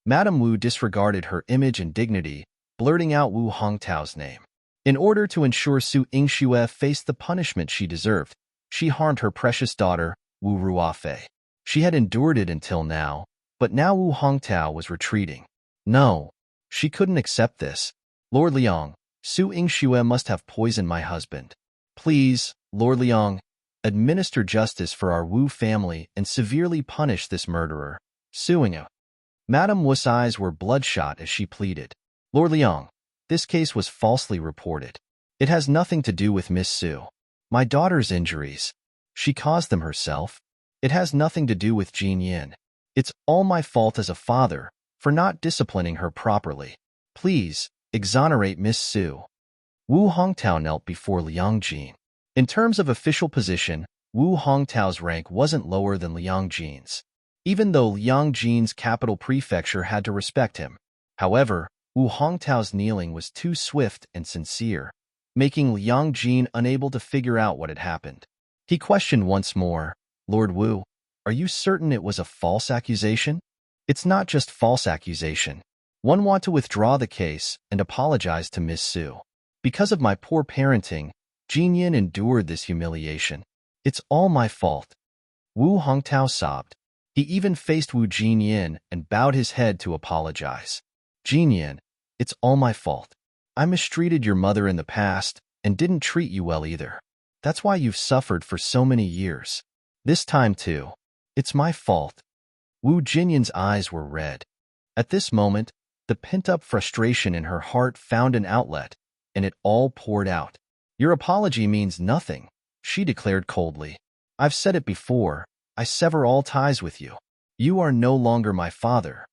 Madame Wu disregarded her image and dignity, blurting out Wu Hongtao's name. In order to ensure Su Yingxue faced the punishment she deserved, she harmed her precious daughter, Wu Ruofei. She had endured it until now, but now Wu Hongtao was retreating. No, she couldn't accept this. Lord Liang, Su Yingxue must have poisoned my husband. Please, Lord Liang, administer justice for our Wu family and severely punish this murderer. Suing him. Madame Wu's eyes were bloodshot as she pleaded. Lord Liang, this case was falsely reported. It has nothing to do with Miss Su. My daughter's injuries. She caused them herself. It has nothing to do with Jin Yin. It's all my fault as a father for not disciplining her properly. Please, exonerate Miss Su. Wu Hongtao knelt before Liang Jin. In terms of official position, Wu Hongtao's rank wasn't lower than Liang Jin's, even though Liang Jin's capital prefecture had to respect him. However, Wu Hongtao's kneeling was too swift and sincere, making Liang Jin unable to figure out what had happened. He questioned once more, Lord Wu, are you certain it was a false accusation? It's not just false accusation. One want to withdraw the case and apologize to Miss Su. Because of my poor parenting, Jin Yin endured this humiliation. It's all my fault. Wu Hongtao sobbed. He even faced Wu Jinyin and bowed his head to apologize. Jinyin, it's all my fault. I mistreated your mother in the past and didn't treat you well either. That's why you've suffered for so many years. This time too. It's my fault. Wu Jinyin's eyes were red. At this moment, the pent-up frustration in her heart found an outlet, and it all poured out. Your apology means nothing, she declared coldly. I've said it before, I sever all ties with you. You are no longer my father.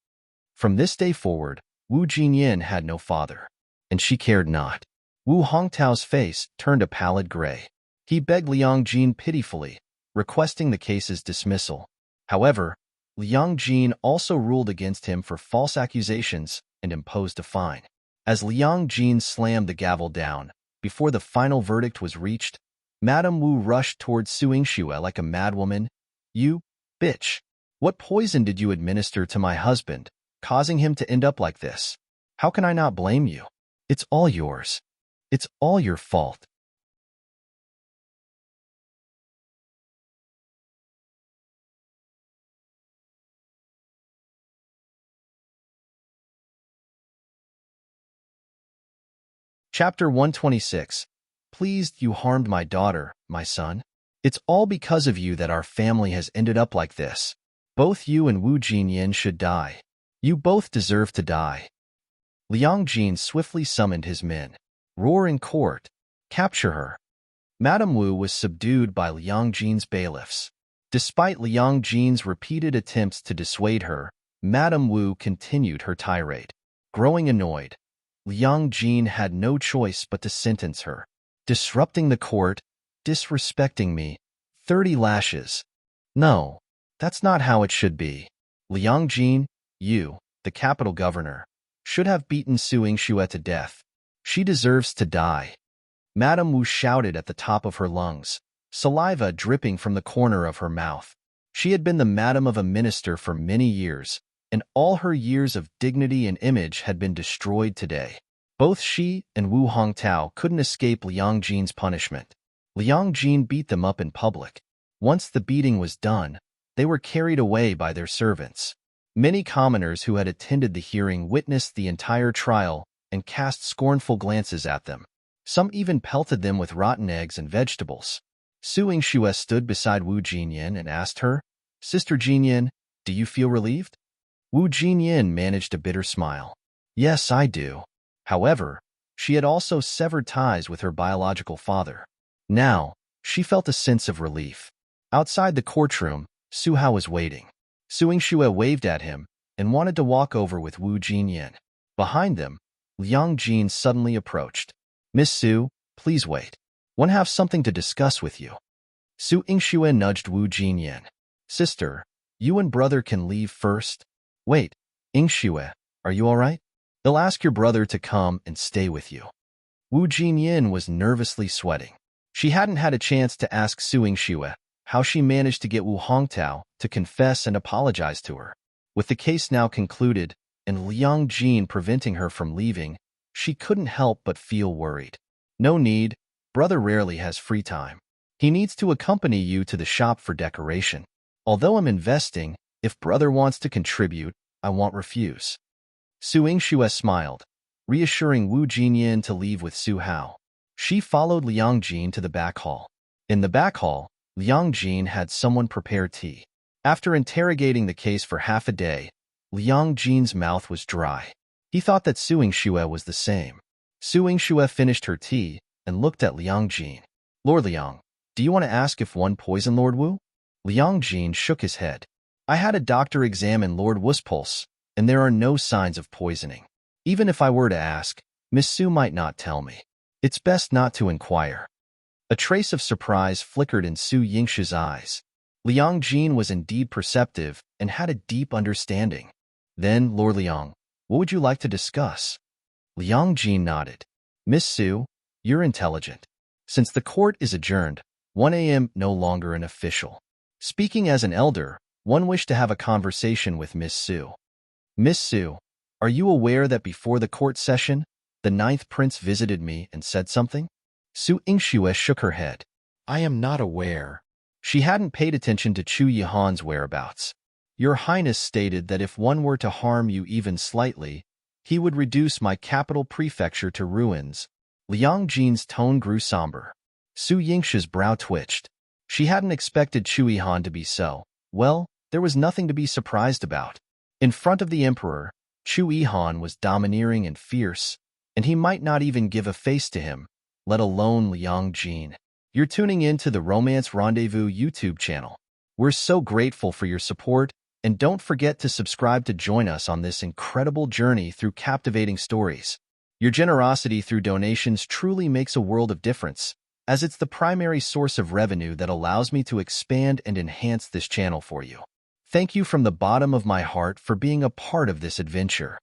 From this day forward, Wu Jinyin had no father, and she cared not. Wu Hongtao's face turned a pallid gray. He begged Liang Jin pitifully, requesting the case's dismissal. However, Liang Jin also ruled against him for false accusations and imposed a fine. As Liang Jin slammed the gavel down, before the final verdict was reached, Madame Wu rushed towards Su Yingxue like a madwoman. You, bitch! What poison did you administer to my husband, causing him to end up like this? How can I not blame you? It's all yours. It's all your fault. Chapter 126. Please, you harmed my daughter, my son. It's all because of you that our family has ended up like this. Both you and Wu Jinyin should die. You both deserve to die. Liang Jin swiftly summoned his men. Roar in court. Capture her. Madame Wu was subdued by Liang Jin's bailiffs. Despite Liang Jin's repeated attempts to dissuade her, Madame Wu continued her tirade. Growing annoyed, Liang Jin had no choice but to sentence her. Disrupting the court, disrespecting me, 30 lashes. No, that's not how it should be. Liang Jin, you, the capital governor, should have beaten Su Yingxue to death. She deserves to die. Madame Wu shouted at the top of her lungs, saliva dripping from the corner of her mouth. She had been the madam of a minister for many years, and all her years of dignity and image had been destroyed today. Both she and Wu Hongtao couldn't escape Liang Jin's punishment. Liang Jin beat them up in public. Once the beating was done, they were carried away by their servants. Many commoners who had attended the hearing witnessed the entire trial and cast scornful glances at them. Some even pelted them with rotten eggs and vegetables. Su Yingxue stood beside Wu Jinyan and asked her, "Sister Jinyan, do you feel relieved?" Wu Jinyan managed a bitter smile. "Yes, I do." However, she had also severed ties with her biological father. Now, she felt a sense of relief. Outside the courtroom, Su Hao was waiting. Su Yingxue waved at him and wanted to walk over with Wu Jinyan. Behind them, Liang Jin suddenly approached. "Miss Su, please wait. Want to have something to discuss with you." Su Yingxue nudged Wu Jinyan. "Sister, you and brother can leave first." "Wait, Yingxue, are you all right? They'll ask your brother to come and stay with you." Wu Jinyan was nervously sweating. She hadn't had a chance to ask Su Yingxue how she managed to get Wu Hongtao to confess and apologize to her. With the case now concluded and Liang Jin preventing her from leaving, she couldn't help but feel worried. "No need, brother rarely has free time. He needs to accompany you to the shop for decoration. Although I'm investing, if brother wants to contribute, I won't refuse." Su Yingxue smiled, reassuring Wu Jinyan to leave with Su Hao. She followed Liang Jin to the back hall. In the back hall, Liang Jin had someone prepare tea. After interrogating the case for half a day, Liang Jin's mouth was dry. He thought that Su Yingxue was the same. Su Yingxue finished her tea and looked at Liang Jin. "Lord Liang, do you want to ask if one poisoned Lord Wu?" Liang Jin shook his head. "I had a doctor examine Lord Wu's pulse, and there are no signs of poisoning. Even if I were to ask, Miss Su might not tell me. It's best not to inquire." A trace of surprise flickered in Su Yingxue's eyes. Liang Jin was indeed perceptive and had a deep understanding. "Then, Lord Liang, what would you like to discuss?" Liang Jin nodded. "Miss Su, you're intelligent. Since the court is adjourned, 1 a.m. no longer an official. Speaking as an elder, one wished to have a conversation with Miss Su." "Miss Su, are you aware that before the court session, the 9th prince visited me and said something?" Su Yingxue shook her head. "I am not aware." She hadn't paid attention to Chu Yihan's whereabouts. "Your Highness stated that if one were to harm you even slightly, he would reduce my capital prefecture to ruins." Liang Jin's tone grew somber. Su Yingxue's brow twitched. She hadn't expected Chu Yihan to be so. Well, there was nothing to be surprised about. In front of the emperor, Chu Yihan was domineering and fierce, and he might not even give a face to him, let alone Liang Jin. You're tuning in to the Romance Rendezvous YouTube channel. We're so grateful for your support, and don't forget to subscribe to join us on this incredible journey through captivating stories. Your generosity through donations truly makes a world of difference, as it's the primary source of revenue that allows me to expand and enhance this channel for you. Thank you from the bottom of my heart for being a part of this adventure.